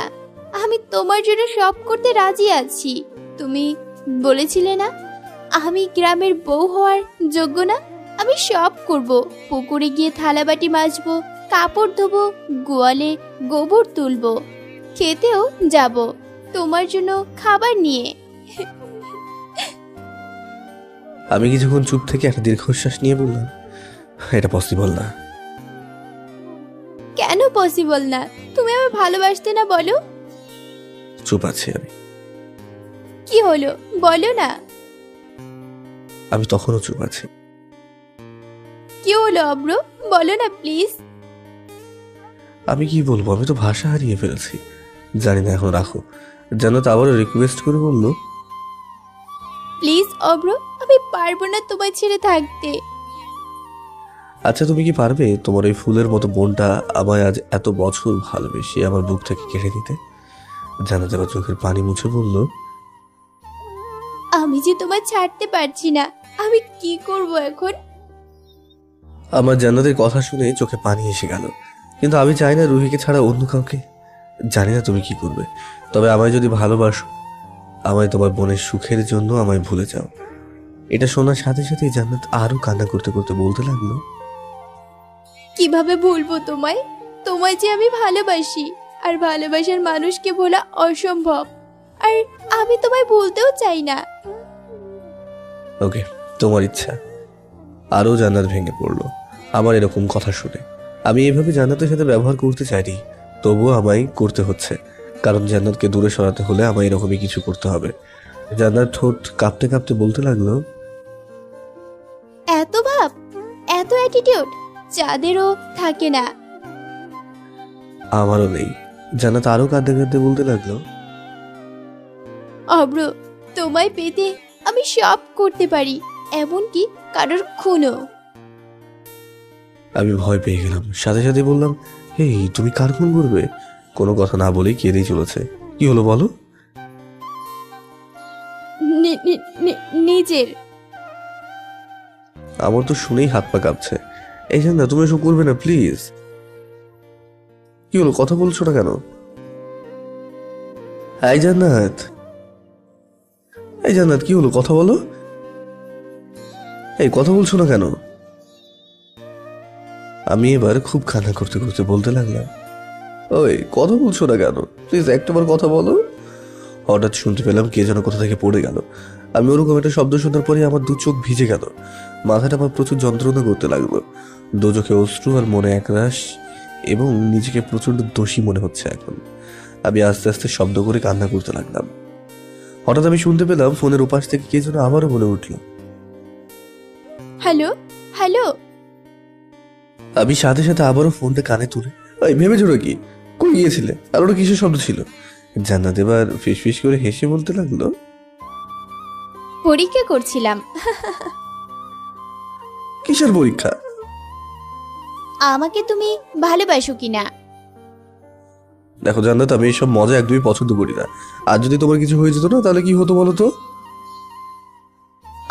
আমি তোমার জন্য সব করতে রাজি আছি। তুমি বলেছিলে না আমি গ্রামের বউ হওয়ার যোগ্য না? আমি সব করব। পুকুরে গিয়ে থালাবাটি মাজবো, কাপড় ধোবো, গোয়ালে গোবর তুলবো, খেতেও যাব তোমার জন্য খাবার নিয়ে। আমি কিছুক্ষণ চুপ থেকে একটা দীর্ঘশ্বাস নিয়ে বললাম, এটা পসিবল না। কেন পসিবল না? তুমি আমায় ভালোবাসতে না বলো? চুপ আছি আমি। কি হলো বলো না। আমি তখনও চুপ আছি। কি হলো অব্র, বলো না প্লিজ। আমি কি বলবো, আমি তো ভাষা হারিয়ে ফেলেছি। জানি না, এখন রাখো। জান্নাত আবারও রিকোয়েস্ট করে বলল, প্লিজ অব্র, আমি পারবো না তোমায় ছেড়ে থাকতে। আচ্ছা তুমি কি পারবে তোমার ওই ফুলের মতো বোনটা আমায় আজ এত বছর ভালোবেসে আমার বুক থেকে কেড়ে দিতে? জান্নাত আবার চোখের পানি মুছে বলল, আমি যে তোমায় ছাড়তে পারছি না। আমি কি করব এখন? আমার জান্নাতের কথা শুনে চোখে পানি এসে গেল। কিন্তু আমি চাই না রুহিকে ছাড়া অন্য কাউকে। জানি না তুমি কি করবে, তবে আমায় যদি ভালোবাসো, আমায় তোমার বোনের সুখের জন্য আমায় ভুলে যাও। এটা শোনার সাথে সাথেই জান্নাত আরো কান্না করতে করতে বলতে লাগলো, কিভাবে ভুলবো তোমায়? তোমায় যে আমি ভালোবাসি, আর ভালোবাসার মানুষকে ভোলা অসম্ভব। আর আমি তোমায় ভুলতেও চাই না। ওকে, তোমার ইচ্ছা। আরও জান্নাত ভেঙে পড়লো আমার এরকম কথা শুনে। আমি এভাবে জান্নাতের সাথে ব্যবহার করতে চাইনি, তবুও আমায় করতে হচ্ছে, কারণ জান্নাতকে দূরে সরাতে হলে আমায় এরকমই কিছু করতে হবে। জান্নাত ঠোঁট কাঁপতে কাঁপতে বলতে লাগলো, এত ভাব, এত অ্যাটিটিউড যাদেরও থাকে না। আমারও নেই। জান্নাত আরো কাঁদতে কাঁদতে বলতে লাগলো, অব্র, তোমায় পেতে আমি সব করতে পারি, এমনকি কারোর খুনও। আমি ভয় পেয়ে গেলাম। সাথে সাথে বললাম, এই তুমি কার খুন করবে? কোনো কথা না বলেই কেঁদেই চলেছে। কি হলো বলো? নিজের। আমার তো শুনেই হাত পা কাঁপছে। এই জান্নাত তুমি এসব করবে না প্লিজ। কি হলো, কথা বলছো না কেন? এই জান্নাত, এই জান্নাত কি হলো, কথা বলো। এই কথা বলছো না কেন? আমি এবার খুব কান্না করতে করতে বলতে লাগলাম, ওই কথা বলছো না কেন, প্লিজ একটাবার কথা বলো। হঠাৎ শুনতে পেলাম কে যেন কোথা থেকে পড়ে গেল। আমি ওরকম একটা শব্দ শোনার পরে আমার দু চোখ ভিজে গেল। মাথাটা আমার প্রচুর যন্ত্রণা করতে লাগলো। দু চোখে অশ্রু আর মনে একরাশ, এবং নিজেকে প্রচন্ড দোষী মনে হচ্ছে এখন। আমি আস্তে আস্তে শব্দ করে কান্না করতে লাগলাম। হঠাৎ আমি শুনতে পেলাম ফোনের ওপাশ থেকে কে যেন আবারও বলে উঠল, হ্যালো হ্যালো। আমি সাথে সাথে আবারও ফোনটা কানে তুলে, ওই ভেবেছো নাকি কই গিয়েছিলে? আর ওটা কিসের শব্দ ছিল? জান্নাত এবার ফিস ফিস করে হেসে বলতে লাগলো, পরীক্ষা করছিলাম। কিসের পরীক্ষা? আমাকে তুমি ভালোবাসো কিনা। দেখো জান্নাত, আমি এইসব মজা একদমই পছন্দ করি না। আর যদি তোমার কিছু হয়ে যেত না, তাহলে কি হতো বলো তো?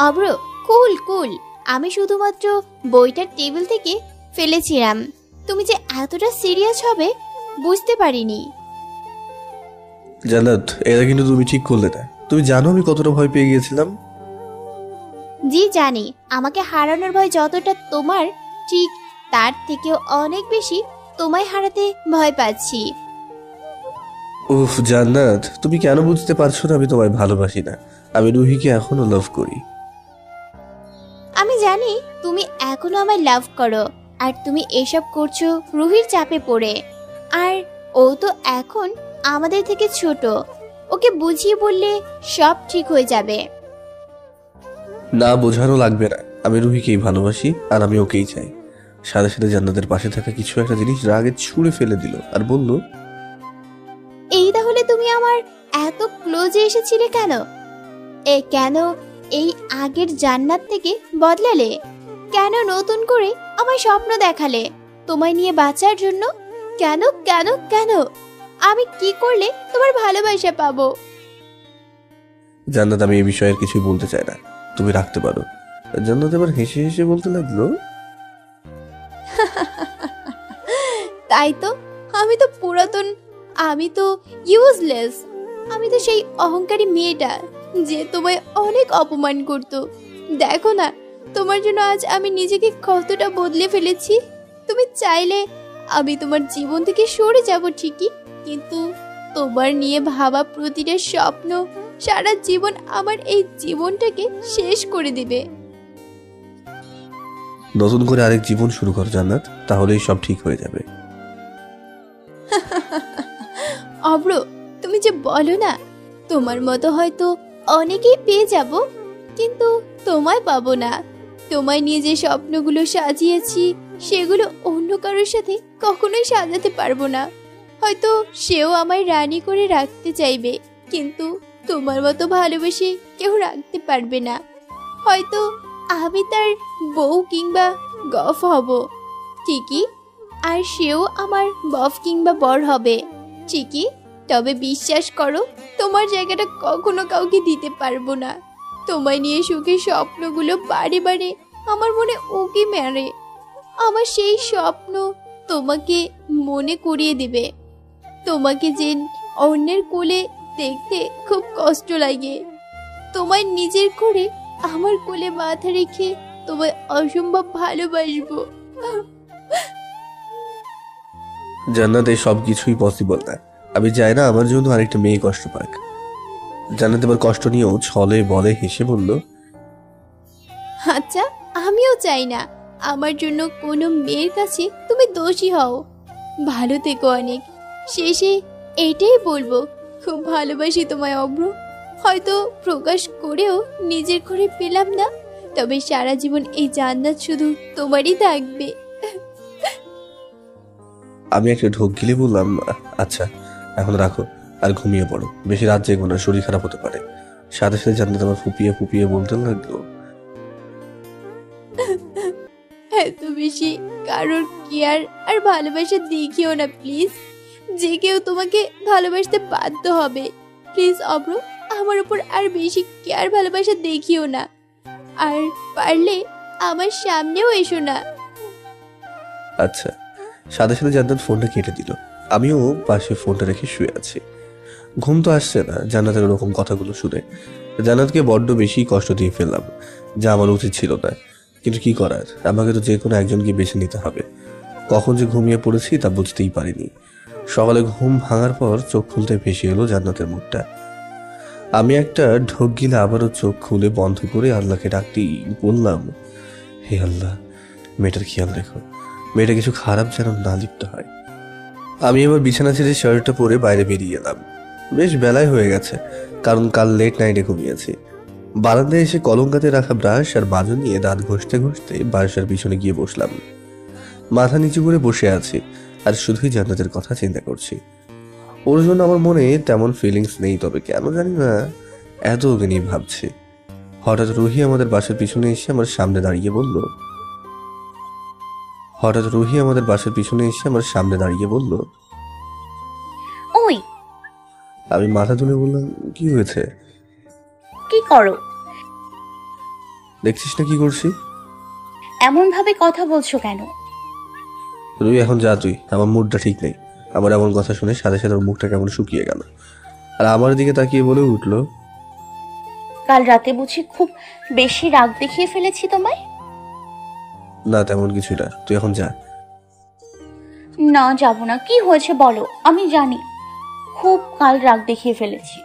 অব্র, কুল কুল। আমি শুধুমাত্র বইটা টেবিল থেকে ফেলেছিলাম। তুমি যে এতটা সিরিয়াস হবে বুঝতে পারিনি। জান্নাত, এটা কিন্তু তুমি ঠিক করলে না। তুমি জানো আমি কতটা ভয় পেয়ে গিয়েছিলাম। জি জানি, আমাকে হারানোর ভয় যতটা তোমার, ঠিক তার থেকেও অনেক বেশি তোমায় হারাতে ভয় পাচ্ছি। উফ জান্নাত, তুমি কেন বুঝতে পারছো না আমি তোমায় ভালোবাসি না? আমি রুহিকে এখনো লাভ করি। আমি জানি তুমি এখনো আমায় লাভ করো, আর তুমি এসব করছো রুহির চাপে পড়ে। আর ও তো এখন আমাদের থেকে ছোট, ওকে বুঝিয়ে বললে সব ঠিক হয়ে যাবে। না, বোঝানো লাগবে না। আমি রুহিকেই ভালোবাসি, আর আমি ওকেই চাই। সাথে সাথে জান্নাতের পাশে থাকা কিছু একটা জিনিস রাগে ছুঁড়ে ফেলে দিল আর বলল, এই তাহলে তুমি আমার এত ক্লোজে এসেছিলে কেন? কেন এই আগের জান্নাত থেকে বদলালে? কেন নতুন করে আমায় স্বপ্ন দেখালে তোমায় নিয়ে বাঁচার জন্য? কেন কেন কেন? আমি কি করলে তোমার ভালোবাসা পাবো? জান্নাত, আমি এই বিষয়ে আর কিছুই বলতে চাই না, তুমি রাখতে পারো। জান্নাত এবার হেসে হেসে বলতে লাগলো, তাই তো, আমি তো ইউজলেস। আমি তো সেই অহংকারী মেয়েটা যে তোমায় অনেক অপমান করত। দেখো না, তোমার জন্য আজ আমি নিজেকে কতটা বদলে ফেলেছি। তুমি চাইলে আমি তোমার জীবন থেকে সরে যাব ঠিকই, কিন্তু তোমার নিয়ে ভাবা প্রতিটা স্বপ্ন সারা জীবন আমার এই জীবনটাকে শেষ করে দিবে। নতুন করে আরেক জীবন শুরু কর জান্নাত, তাহলেই সব ঠিক হয়ে যাবে। অব্র, তুমি যে বলো না, তোমার মতো হয়তো অনেকেই পেয়ে যাব, কিন্তু তোমায় পাবো না। তোমায় নিয়ে যে স্বপ্নগুলো সাজিয়েছি সেগুলো অন্য কারোর সাথে কখনোই সাজাতে পারবো না। হয়তো সেও আমায় রানী করে রাখতে চাইবে, কিন্তু তোমার মতো ভালোবেসে কেউ রাখতে পারবে না। হয়তো আমি তার বউ কিংবা গফ হব ঠিকই, আর সেও আমার বফ কিংবা বর হবে ঠিকই, তবে বিশ্বাস করো, তোমার জায়গাটা কখনো কাউকে দিতে পারবো না। তোমায় নিয়ে সুখের স্বপ্নগুলো বারে বারে আমার মনে উকি মারে। আমার সেই স্বপ্ন তোমাকে মনে করিয়ে দেবে। তোমাকে যে অন্যের কোলে দেখতে খুব কষ্ট লাগে, তোমায় নিজের করে আমার কোলে মাথা রেখে তোমায় অসম্ভব ভালোবাসবো। জান্নাত, এই সব কিছুই পসিবল না। আমি চাই না আমার জন্য আরেকটা মেয়ে কষ্ট পাক। জান্নাত এবার কষ্ট নিয়েও ছলে বলে হেসে বলল, আচ্ছা, আমিও চাই না আমার জন্য কোনো মেয়ের কাছে তুমি দোষী হও। ভালো থেকো অনেক। শেষে এটাই বলবো, খুব ভালোবাসি তোমায় অব্র। হয়তো প্রকাশ করেও নিজের করে পেলাম না, তবে সারা জীবন এই জান্নাত শুধু তোমারই থাকবে। আমি একটা ঢোক গিলে বললাম, আচ্ছা এখন রাখো আর ঘুমিয়ে পড়ো, বেশি রাত জেগো না, শরীর খারাপ হতে পারে। সাথে সাথে জান্নাত আমার ফুপিয়ে ফুপিয়ে বলতে লাগলো, এত বেশি কারোর কেয়ার আর ভালোবাসা দেখিও না প্লিজ। যে কেউ তোমাকে ভালোবাসতে বাধ্য হবে। প্লিজ অব্র, আমার উপর আর বেশি কেয়ার ভালোবাসা দেখিও না, আর পারলে আমার সামনেও এসো না। আচ্ছা। সাথে সাথে জান্নাত ফোনটা কেটে দিল। আমিও পাশে ফোনটা রেখে শুয়ে আছি। ঘুম তো আসছে না জান্নাতের ওরকম কথাগুলো শুনে। জান্নাতকে বড্ড বেশি কষ্ট দিয়ে ফেললাম, যা আমার উচিত ছিল না, কিন্তু কি করার, আমাকে তো যে কোনো একজনকে বেছে নিতে হবে। কখন যে ঘুমিয়ে পড়েছি তা বুঝতেই পারিনি। সকালে ঘুম ভাঙার পর চোখ খুলতে ভেসে এলো জান্নাতের মুখটা। আমি একটা ঢোক গিলে আবারও চোখ খুলে বন্ধ করে আল্লাহকে ডাকতে বললাম, হে আল্লাহ, মেয়েটার খেয়াল রেখো, মেয়েটা কিছু খারাপ যেন না লিপ্ত হয়। আমি এবার বিছানা ছেড়ে শার্টটা পরে বাইরে বেরিয়ে এলাম। বেশ বেলায় হয়ে গেছে, কারণ কাল লেট নাইটে ঘুমিয়েছি। বারান্দায় এসে কলঙ্কাতে রাখা ব্রাশ আর বাজন নিয়ে দাঁত ঘষতে ঘষতে বারাসার পিছনে গিয়ে বসলাম। মাথা নিচু করে বসে আছি আর শুধুই জান্নাতের কথা চিন্তা করছি। ওর জন্য আমার মনে তেমন ফিলিংস নেই, তবে কেন জানি না এত ওকে নিয়ে ভাবছি। হঠাৎ রুহি আমাদের বাসার পিছনে এসে আমার সামনে দাঁড়িয়ে বলল, আমি মাথা তুলে বললাম, কি হয়েছে? কি করো? দেখছিস না কি করছি? এমন ভাবে কথা বলছো কেন? রুহি এখন যা তুই, আমার মুডটা ঠিক নেই। আমার এমন কথা শুনে সাথে সাথে ওর মুখটা কেমন শুকিয়ে গেল, আর আমার দিকে তাকিয়ে বলে উঠলো, কাল রাতে বুঝি খুব বেশি রাগ দেখিয়ে ফেলেছি তোমায়? না তেমন কিছু না, তুই এখন যা। না যাব না। কি হয়েছে বলো, আমি জানি খুব কাল রাগ দেখিয়ে ফেলেছি।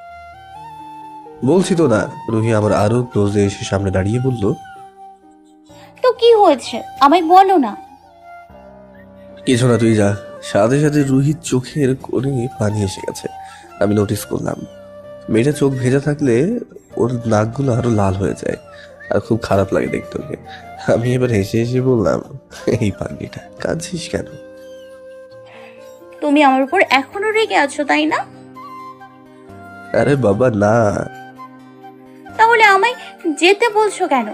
বলছি তো না। রুহি আমার আরো ক্লোজে এসে সামনে দাঁড়িয়ে বলল, তো কি হয়েছে আমায় বলো না। কিছু না, তুই যা। সাথে সাথে রুহির চোখের কোণে পানি এসে গেছে। আমি নোটিস করলাম মেয়েটা চোখ ভেজা থাকলে ওর নাকগুলো আরো লাল হয়ে যায়, আর খুব খারাপ লাগে দেখতে ওকে। আমি এবার হেসে হেসে বললাম, এই পাগলিটা, কাঁদছিস কেন? তুমি আমার উপর এখনো রেগে আছো তাই না? আরে বাবা না। তাহলে আমায় যেতে বলছো কেন?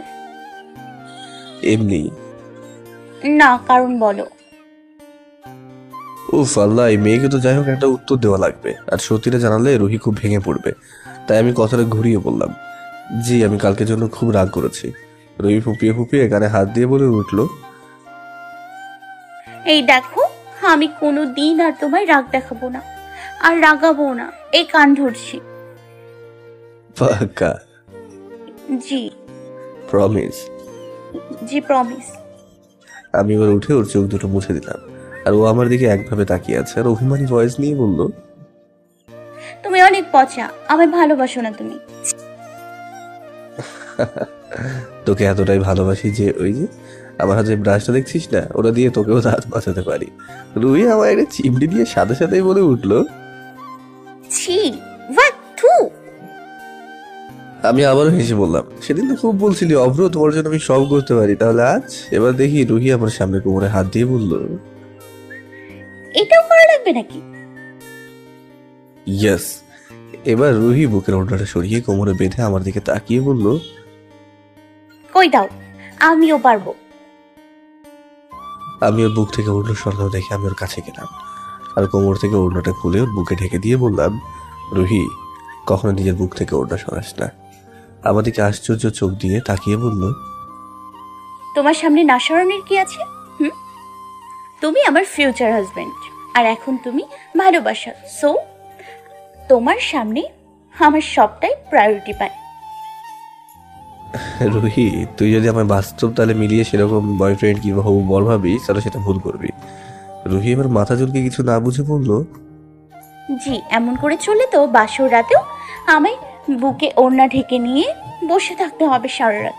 এমনি। না, কারণ বলো। উফ আল্লাহ, এই মেয়েকে তো যাই হোক একটা উত্তর দেওয়া লাগবে, আর সত্যিটা জানালে রুহি খুব ভেঙে পড়বে। তাই আমি কথাটা ঘুরিয়ে বললাম, জি আমি কালকের জন্য খুব রাগ করেছি। রুহি ফুপিয়ে ফুপিয়ে কানে হাত দিয়ে বলে উঠলো, এই দেখো, আমি কোনো দিন আর তোমায় রাগ দেখাবো না, আর রাগাবো না। এই কান ধরছি। পাক্কা? জি। প্রমিস? জি প্রমিস। আমি এবার উঠে ওর চোখ দুটো মুছে দিলাম, আর ও আমার দিকে একভাবে তাকিয়ে আছে, আর অভিমানী ভয়েস নিয়ে বলল, তুমি অনেক পচা, আমায় ভালোবাসো না তুমি। তোকে এতটাই ভালোবাসি যে ওই যে আমার হাতে ব্রাশটা দেখছিস না, ওটা দিয়ে তোকেও দাঁত বাঁচাতে পারি। রুহি আমার একটা চিমটি দিয়ে সাথে সাথেই বলে উঠলো, ছি, ওয়াট, থু। আমি আবারও হেসে বললাম, সেদিন তো খুব বলছিলি অভ্র তোমার জন্য আমি সব করতে পারি, তাহলে আজ? এবার দেখি রুহি আমার সামনে কোমরে হাত দিয়ে বলল, এটাও করা লাগবে নাকি? ইয়েস। এবার রুহি বুকের ওড়নাটা সরিয়ে কোমরে বেঁধে আমার দিকে তাকিয়ে বলল, কই দাও, আমিও পারবো। আমি ওর বুক থেকে ওড়না সরানো দেখে আমি ওর কাছে গেলাম, আর কোমর থেকে ওড়নাটা খুলে ওর বুকে ঢেকে দিয়ে বললাম, রুহি কখনো নিজের বুক থেকে ওড়না সরাস না। আমার দিকে আশ্চর্য চোখ দিয়ে তাকিয়ে বলল, তোমার সামনে না সরানোর কি আছে? তুমি আমার ফিউচার হাজবেন্ড, আর এখন তুমি ভালোবাসা। সো তোমার সামনে আমার সবটাই প্রায়োরিটি পায়। রুহি তুই যদি আমার বাস্তব তাহলে মিলিয়ে সেরকম বয়ফ্রেন্ড কিংবা হবু বর ভাবিস, তাহলে সেটা ভুল করবি। রুহি এবার মাথা চুলকে কিছু না বুঝে বলল, জি, এমন করে চললে তো বাসর রাতেও আমায় বুকে ওড়না ঢেকে নিয়ে বসে থাকতে হবে সারা রাত।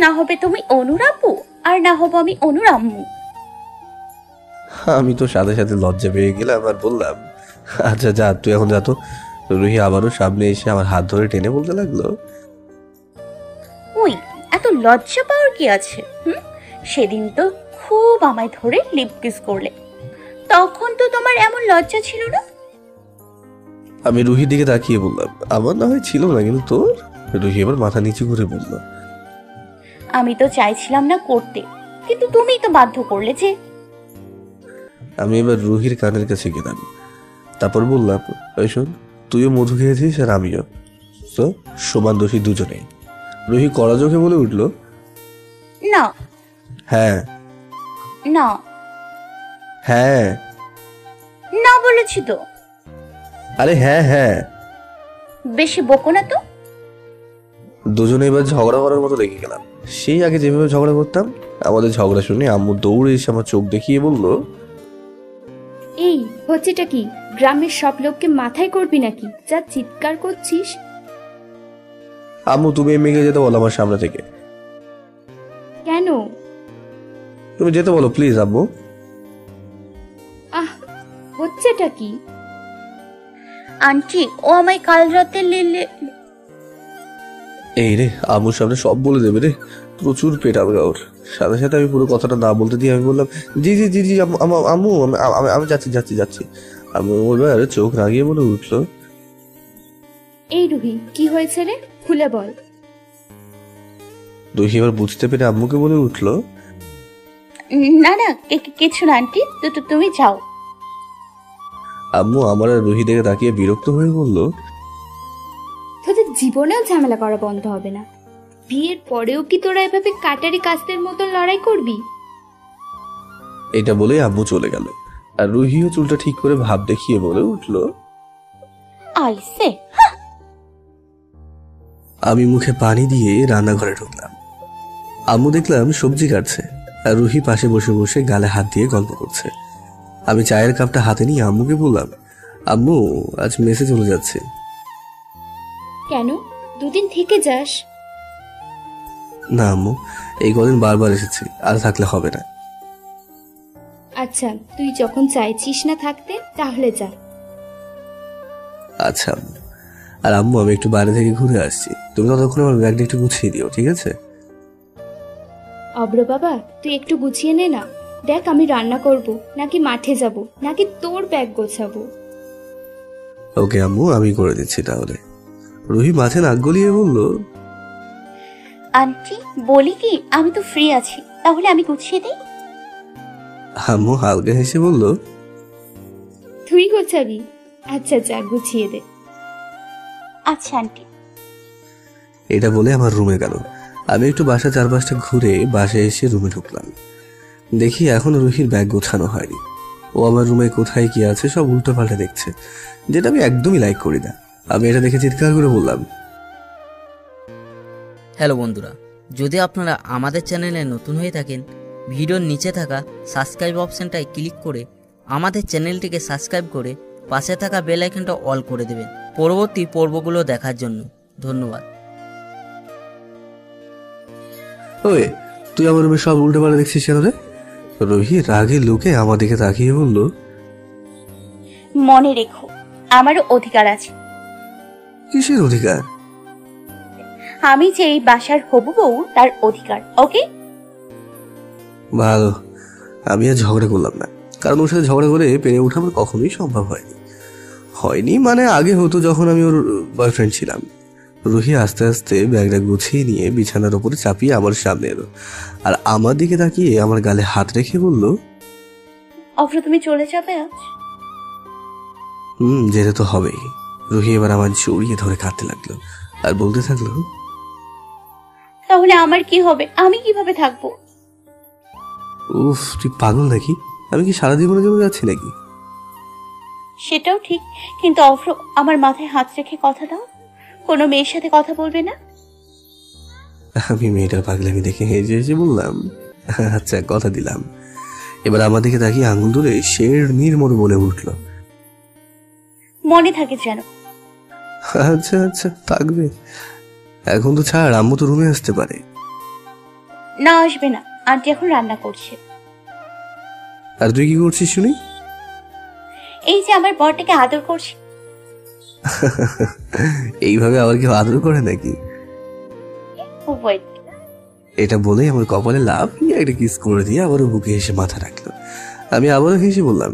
না হবে তুমি অনুর আপু, আর না হবো আমি অনুর আম্মু। আমি তো সাথে সাথে লজ্জা পেয়ে গেলাম আর বললাম, আচ্ছা যা, তুই এখন যা তো। রুহি আবারও সামনে এসে আমার হাত ধরে টেনে বলতে লাগলো, ওই এত লজ্জা পাওয়ার কি আছে? সেদিন তো খুব আমায় ধরে লিপ কিস করলে, তখন তো তোমার এমন লজ্জা ছিল না। আমি রুহির দিকে তাকিয়ে বললাম, আমার না হয় ছিল না, কিন্তু তোর? রুহি এবার মাথা নিচু করে বলল, আমি তো চাইছিলাম না করতে, কিন্তু তুমিই তো বাধ্য করলে যে। আমি এবার রুহির কানের কাছে গেলাম, তারপর বললাম, ওই শোন, তুইও মধু খেয়েছিস আর আমিও, তো সমান দোষী দুজনেই। রুহি কড়া চোখে বলে উঠল, না হ্যাঁ না হ্যাঁ। না বলেছি তো। আরে হ্যাঁ হ্যাঁ। বেশি বকো না তো। দুজনে এবার ঝগড়া করার মতো লেগে গেলাম। সেই আগে যেভাবে ঝগড়া করতাম, আমাদের ঝগড়া শুনে আম্মু দৌড়ে এসে আমার চোখ দেখিয়ে বলল, এই হচ্ছেটা কি? গ্রামের সব লোককে মাথায় করবি নাকি? যা চিৎকার করছিস। আম্মু তুমি এই মেয়েকে যেতে বলো আমার সামনে থেকে। কেন? তুমি যেতে বলো প্লিজ আম্মু। আহ, হচ্ছেটা কি? আন্টি, ও আমায় কাল রাতে এই রে, আম্মুর সামনে সব বলে দেবে রে, প্রচুর পেট আলগা ওর। সাথে সাথে আমি পুরো কথাটা না বলতে দিয়ে আমি বললাম, জি জি জি জি আম্মু, আমি যাচ্ছি যাচ্ছি যাচ্ছি। আম্মু এবার চোখ রাগিয়ে বলে উঠলো, এই রুহি, কি হয়েছে রে? খুলে বল। রুহি এবার বুঝতে পেরে আম্মুকে বলে উঠলো, না না, কিছু না আন্টি, তুমি যাও। আম্মু আমার আর রুহি দিকে তাকিয়ে বিরক্ত হয়ে বলল, তোদের জীবনেও ঝামেলা করা বন্ধ হবে না। বিয়ের পরেও কি তোরা এভাবে কাটারি কাস্তের মতন লড়াই করবি? এটা বলে আম্মু চলে গেল। আর রুহিও চুলটা ঠিক করে ভাব দেখিয়ে বলে উঠল, আইসে আমি মুখে পানি দিয়ে রান্নাঘরে ঢুকলাম। আম্মু দেখলাম সবজি কাটছে, আর রুহি পাশে বসে বসে গালে হাত দিয়ে গল্প করছে। আমি চায়ের কাপটা হাতে নিয়ে আম্মুকে বললাম, আম্মু আজ মেসে চলে যাচ্ছে। কেন, দুদিন থেকে যাস? না আম্মু, এই কদিন বারবার এসেছি, আর থাকলে হবে না। আচ্ছা, তুই যখন চাইছিস না থাকতে তাহলে যা। আচ্ছা আম্মু। আর আম্মু আমি একটু বাইরে থেকে ঘুরে আসছি, তুমি ততক্ষণ আমার ব্যাগটা একটু গুছিয়ে দিও, ঠিক আছে? অব্র বাবা, তুই একটু গুছিয়ে নে না। দেখ আমি রান্না করব নাকি মাঠে যাব নাকি তোর ব্যাগ গোছাবো। ওকে আম্মু, আমি করে দিচ্ছি তাহলে। রুহি মাথে নাক গলিয়ে বলল, আন্টি বলি কি, আমি তো ফ্রি আছি, তাহলে আমি গুছিয়ে দিই। আম্মু হালকা হেসে বলল, তুই গোছাবি? আচ্ছা যা, গুছিয়ে দে। আচ্ছা আন্টি। এটা বলে আমার রুমে গেল। আমি একটু বাসা চারপাশটা ঘুরে বাসায় এসে রুমে ঢুকলাম। দেখি এখনো রুহির ব্যাগ গোছানো হয়নি। ও আমার রুমে কোথায় কি আছে সব উল্টো পাল্টে দেখছে, যেটা আমি একদমই লাইক করি না। আমি এটা দেখে চিৎকার করে বললাম, হ্যালো বন্ধুরা, যদি আপনারা আমাদের চ্যানেলে নতুন হয়ে থাকেন, ভিডিওর নিচে থাকা সাবস্ক্রাইব অপশানটায় ক্লিক করে আমাদের চ্যানেলটিকে সাবস্ক্রাইব করে পাশে থাকা বেল আইকনটা অল করে দেবেন পরবর্তী পর্বগুলো দেখার জন্য। ধন্যবাদ। ওই তুই আমার রুমে সব উল্টো পাল্টে দেখছিস কেন রে? রুহি রাগে লুকে আমার দিকে তাকিয়ে বলল, মনে রেখো, আমারও অধিকার আছে। কিসের অধিকার? আমি যে এই বাসার হবু বউ, তার অধিকার। ওকে ভালো, আমি আর ঝগড়া করলাম না, কারণ ওর সাথে ঝগড়া করে পেরে ওঠা আমার কখনোই সম্ভব হয়নি মানে আগে হতো যখন আমি ওর বয়ফ্রেন্ড ছিলাম। রুহি আস্তে আস্তে ব্যাগটা গুছিয়ে নিয়ে বিছানার উপরে চাপিয়ে আমার সামনে এলো, আর আমার দিকে তাকিয়ে আমার গালে হাত রেখে বলল, অফ্র তুমি চলে যাবে আজ? যেতে তো হবেই। রুহি এবার আমার জড়িয়ে ধরে কাঁদতে লাগলো আর বলতে থাকলো, তাহলে আমার কি হবে? আমি কিভাবে থাকবো? উফ, তুই পাগল নাকি? আমি কি সারা জীবনের জন্য যাচ্ছি নাকি? সেটাও ঠিক, কিন্তু অফ্র আমার মাথায় হাত রেখে কথা দাও, কোনো মেয়ের সাথে কথা বলবে না। আমি মেয়েটার পাগলামি দেখে হেসে হেসে বললাম, আচ্ছা কথা দিলাম। এবার আমার দিকে তাকিয়ে আঙুল ধরে শের নির্মল বলে উঠল, মনে থাকে যেন। আচ্ছা আচ্ছা থাকবে, এখন তো ছাড়, আম্মু তো রুমে আসতে পারে। না আসবে না, আন্টি এখন রান্না করছে। আর তুই কি করছিস শুনি? এই যে আমার বরটাকে আদর করছি। এইভাবে আবার কেউ আদর করে নাকি? ওয়েট, এটা বলে আমার কপালে লাফিয়ে একটা কিস করে দিয়ে আবারও বুকে এসে মাথা রাখলো। আমি আবারও হেসে বললাম,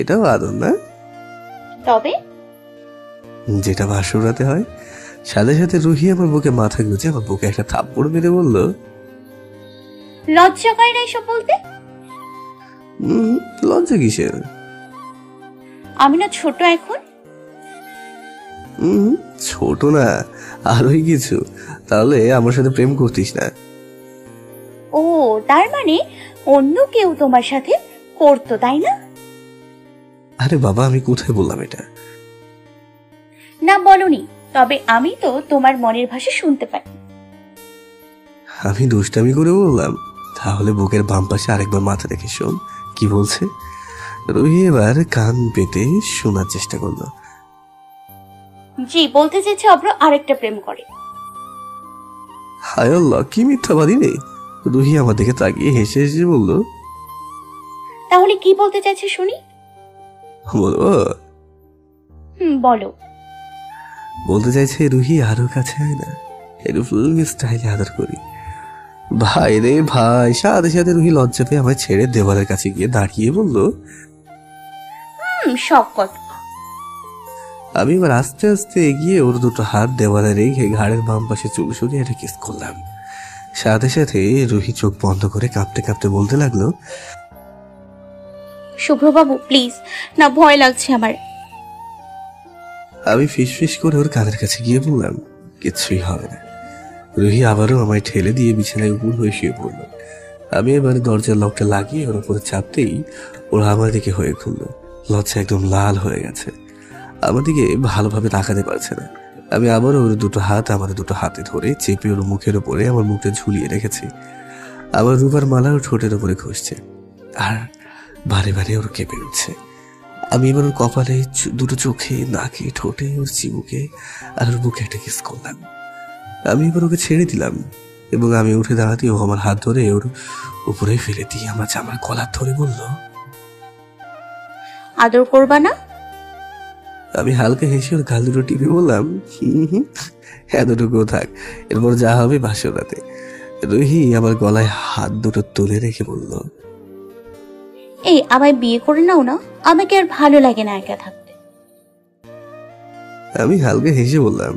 এটাও আদর না? তবে যেটা ভাসুর রাতে হয়। সাথে সাথে রুহি আমার বুকে মাথা গুঁজে আমার বুকে একটা থাপ্পড় মেরে বলল, লজ্জা করে না এসব বলতে? লজ্জা কিসের? আমি না ছোট এখন? ছোট না, আরোই কিছু। তাহলে আমার সাথে প্রেম করতিস না? ও, তার মানে অন্য কেউ তোমার সাথে করতো, তাই না? আরে বাবা, আমি কোথায় বললাম এটা? না বলনি, তবে আমি তো তোমার মনের ভাষা শুনতে পাই। আমি দুষ্টামি করে বললাম, তাহলে বুকের বাম পাশে আরেকবার মাথা রেখে শোন কি বলছে। রুহি এবার কান পেতে শোনার চেষ্টা করলো। জি, বলতে চাইছে অব্র আরেকটা প্রেম করে। হায় আল্লাহ, কি মিথ্যাবাদী রে! রুহি আমার দিকে তাকিয়ে হেসে হেসে বলল, তাহলে কি বলতে চাইছে শুনি? বলবো? বলো। বলতে চাইছে রুহি আরো কাছে আয় না, একটু ফিল্মি স্টাইলে আদর করি। ভাই রে ভাই! সাথে সাথে রুহি লজ্জা পেয়ে আমায় ছেড়ে দেওয়ালের কাছে গিয়ে দাঁড়িয়ে বলল, সব কথা। আমি এবার আস্তে আস্তে এগিয়ে ওর দুটো হাত দেওয়ালে রেখে ঘাড়ের বাম পাশে চুল সরিয়ে একটা কিস করলাম। সাথে সাথে রুহি চোখ বন্ধ করে কাঁপতে কাঁপতে বলতে লাগলো, শুভ্রবাবু প্লিজ, না ভয় লাগছে আমার, আমি ফিসফিস করে ওর কানের কাছে গিয়ে বললাম, কিচ্ছুই হবে না। রুহি আবারও আমায় ঠেলে দিয়ে বিছানায় উপর হয়ে শুয়ে পড়ল। আমি এবারে দরজার লকটা লাগিয়ে ওর উপরে চাপতেই ওরা আমার দিকে হয়ে খুলল। লজ্জা একদম লাল হয়ে গেছে, আমার দিকে ভালোভাবে তাকাতে পারছে না। আমি আবারও ওর দুটো হাত আমার দুটো হাতে ধরে চেপে ওর মুখের উপরে আমার মুখটা ঝুলিয়ে রেখেছি। আমার রূপার মালা ওর ঠোঁটের উপরে ঘষছে আর বারে বারে ওর কেঁপে উঠছে। আমি এবার ওর কপালে, দুটো চোখে, নাকে, ঠোঁটে, ওর চিবুকে আর ওর বুকে একটা কিস করলাম। আমি এবার ওকে ছেড়ে দিলাম এবং আমি উঠে দাঁড়াতে ও আমার হাত ধরে ওর উপরে ফেলে দিয়ে আমার জামার কলার ধরে বলল, আদর করবা না? আমি হালকা হেসে ওর গাল দুটো টিপে বললাম, এতটুকুও থাক, এরপর যা হবে বাসর রাতে। রুহি আমার গলায় হাত দুটো তুলে রেখে বলল, এই আমায় বিয়ে করে নাও না, আমাকে আর ভালো লাগে না একা থাকতে। আমি হালকা হেসে বললাম,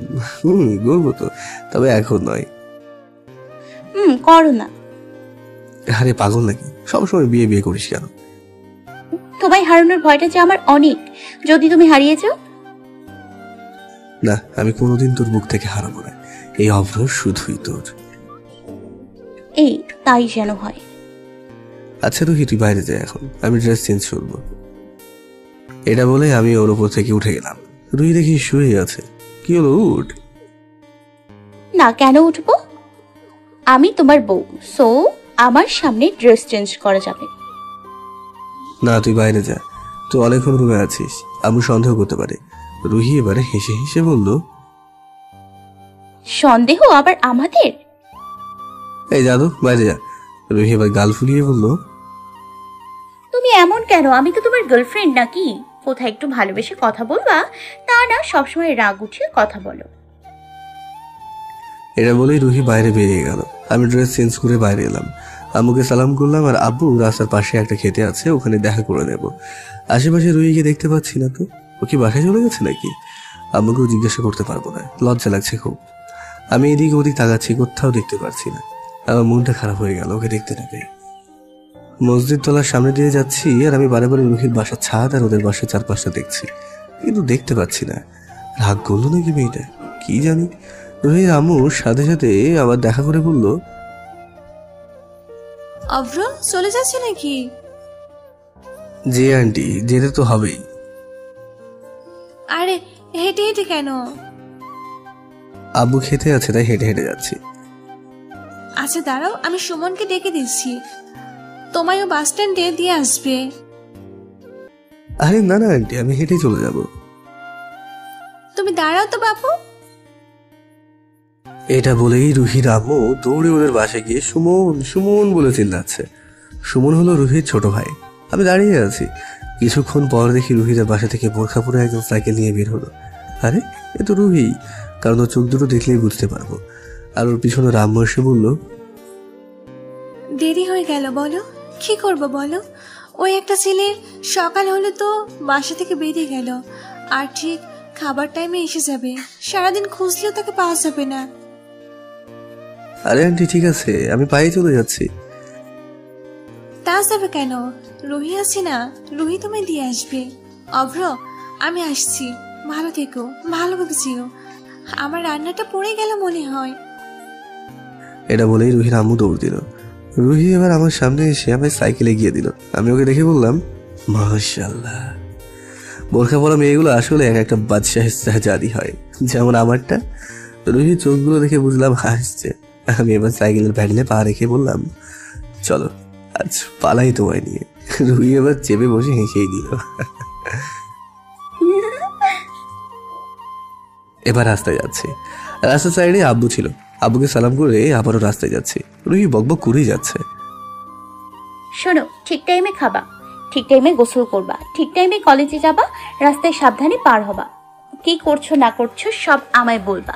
করবো তো, তবে এখন নয়। করো না। আরে পাগল নাকি, সবসময় বিয়ে বিয়ে করিস কেন? তোমায় হারানোর ভয়টা যে আমার অনেক, যদি তুমি হারিয়ে যাও। না, আমি কোনোদিন তোর বুক থেকে হারাবো না, এই অভ্র শুধুই তোর। এই তাই যেন হয়। আচ্ছা রুহি, তুই বাইরে যাই এখন, আমি ড্রেস চেঞ্জ করবো। এটা বলে আমি ওর উপর থেকে উঠে গেলাম। রুহি দেখি শুয়ে আছে। কি হলো, উঠ। না, কেন উঠবো? আমি তোমার বউ, সো আমার সামনে ড্রেস চেঞ্জ করা যাবে না, তুই বাইরে যা, তুই অনেকক্ষণ রুমে আছিস, আমি সন্দেহ করতে পারে। রুহি এবারে হেসে হেসে বলল, সন্দেহ আবার আমাদের? এই জাদু, বাইরে যা। রুহি এবার গাল ফুলিয়ে বলল, তুমি এমন কেন? আমি তো তোমার গার্লফ্রেন্ড নাকি? কোথায় একটু ভালোবেসে কথা বলবা, তা না সবসময় রাগ উঠিয়ে কথা বলো। এটা বলেই রুহি বাইরে বেরিয়ে গেল। আমি ড্রেস চেঞ্জ করে বাইরে এলাম, আম্মুকে সালাম করলাম আর আব্বু রাস্তার পাশে একটা খেতে আছে, ওখানে দেখা করে নেব। আশেপাশে রুহিকে দেখতে পাচ্ছি না তো, ও কি বাসায় চলে গেছে নাকি? আম্মুকেও জিজ্ঞাসা করতে পারবো না, লজ্জা লাগছে খুব। আমি এদিক ওদিক তাকাচ্ছি, কোথাও দেখতে পারছি না। আমার মনটা খারাপ হয়ে গেল ওকে দেখতে না পেয়ে। মসজিদ তলার সামনে দিয়ে যাচ্ছি আর আমি বারে বারে রুহির বাসার ছাদ আর ওদের বাসার চারপাশটা দেখছি, কিন্তু দেখতে পাচ্ছি না। রাগ করলো নাকি মেয়েটা, কি জানি। রুহির আম্মুর সাথে সাথে আবার দেখা করে বলল, অভ্র চলে যাচ্ছে নাকি? জি আন্টি, যেতে তো হবেই। আরে হেঁটে হেঁটে কেন? আব্বু খেতে আছে তাই হেঁটে হেঁটে যাচ্ছি। আচ্ছা দাঁড়াও, আমি সুমনকে ডেকে দিচ্ছি, তোমায়ও বাস স্ট্যান্ডে দিয়ে আসবে। আরে না না আন্টি, আমি হেঁটে চলে যাব। তুমি দাঁড়াও তো বাপু। এটা বলেই রুহির আম্মু দৌড়ে ওদের বাসায় গিয়ে সুমন সুমন বলে চিল্লাচ্ছে। সুমন হলো রুহির ছোট ভাই। আমি দাঁড়িয়ে আছি, কিছুক্ষণ পর দেখি রুহির বাসা থেকে বোরখা পরে একজন সাইকেল নিয়ে বের হলো। আরে এ তো রুহি, কারণ ওর চোখ দুটো দেখলেই বুঝতে পারবো। আর ওর পিছনে আম্মু এসে বলল, দেরি হয়ে গেল, বলো কি করবো বলো? ওই একটা ছেলে সকাল হলে তো বাসা থেকে বেরিয়ে গেল, আর ঠিক খাবার টাইমে এসে যাবে, সারাদিন খুঁজলেও তাকে পাওয়া যাবে না। আরে আন্টি ঠিক আছে, আমি পায়ে চলে যাচ্ছি। তা যাবে কেন? রুহি আছে না, রুহি তোমায় দিয়ে আসবে। অভ্র আমি আসছি, ভালো থেকো, ভালো মতো ছিল। আমার রান্নাটা পড়ে গেল মনে হয়। এটা বলেই রুহির আম্মু দৌড় দিল। রুহি এবার আমার সামনে এসে আমায় সাইকেলে গিয়ে দিল। আমি ওকে দেখে বললাম, মাশাআল্লাহ, বোরখা পরা মেয়েগুলো আসলে এক একটা বাদশাহের শাহজাদি হয়, যেমন আমারটা। রুহির চোখগুলো দেখে বুঝলাম হাসছে। আমি এবার সাইকেলের প্যাডেলে পা রেখে বললাম, চলো আজ পালাই তোমায় নিয়ে। রুহি এবার চেপে বসে হেসেই দিল। এবার রাস্তায় যাচ্ছি, রাস্তার সাইডে আব্বু ছিল। আব্বুকে সালাম করে আবারও রাস্তায় যাচ্ছি। রুহি বকবক করেই যাচ্ছে। শোনো, ঠিক টাইমে খাবা, ঠিক টাইমে গোসল করবা, ঠিক টাইমে কলেজে যাবা, রাস্তায় সাবধানে পার হবা, কি করছো না করছো সব আমায় বলবা।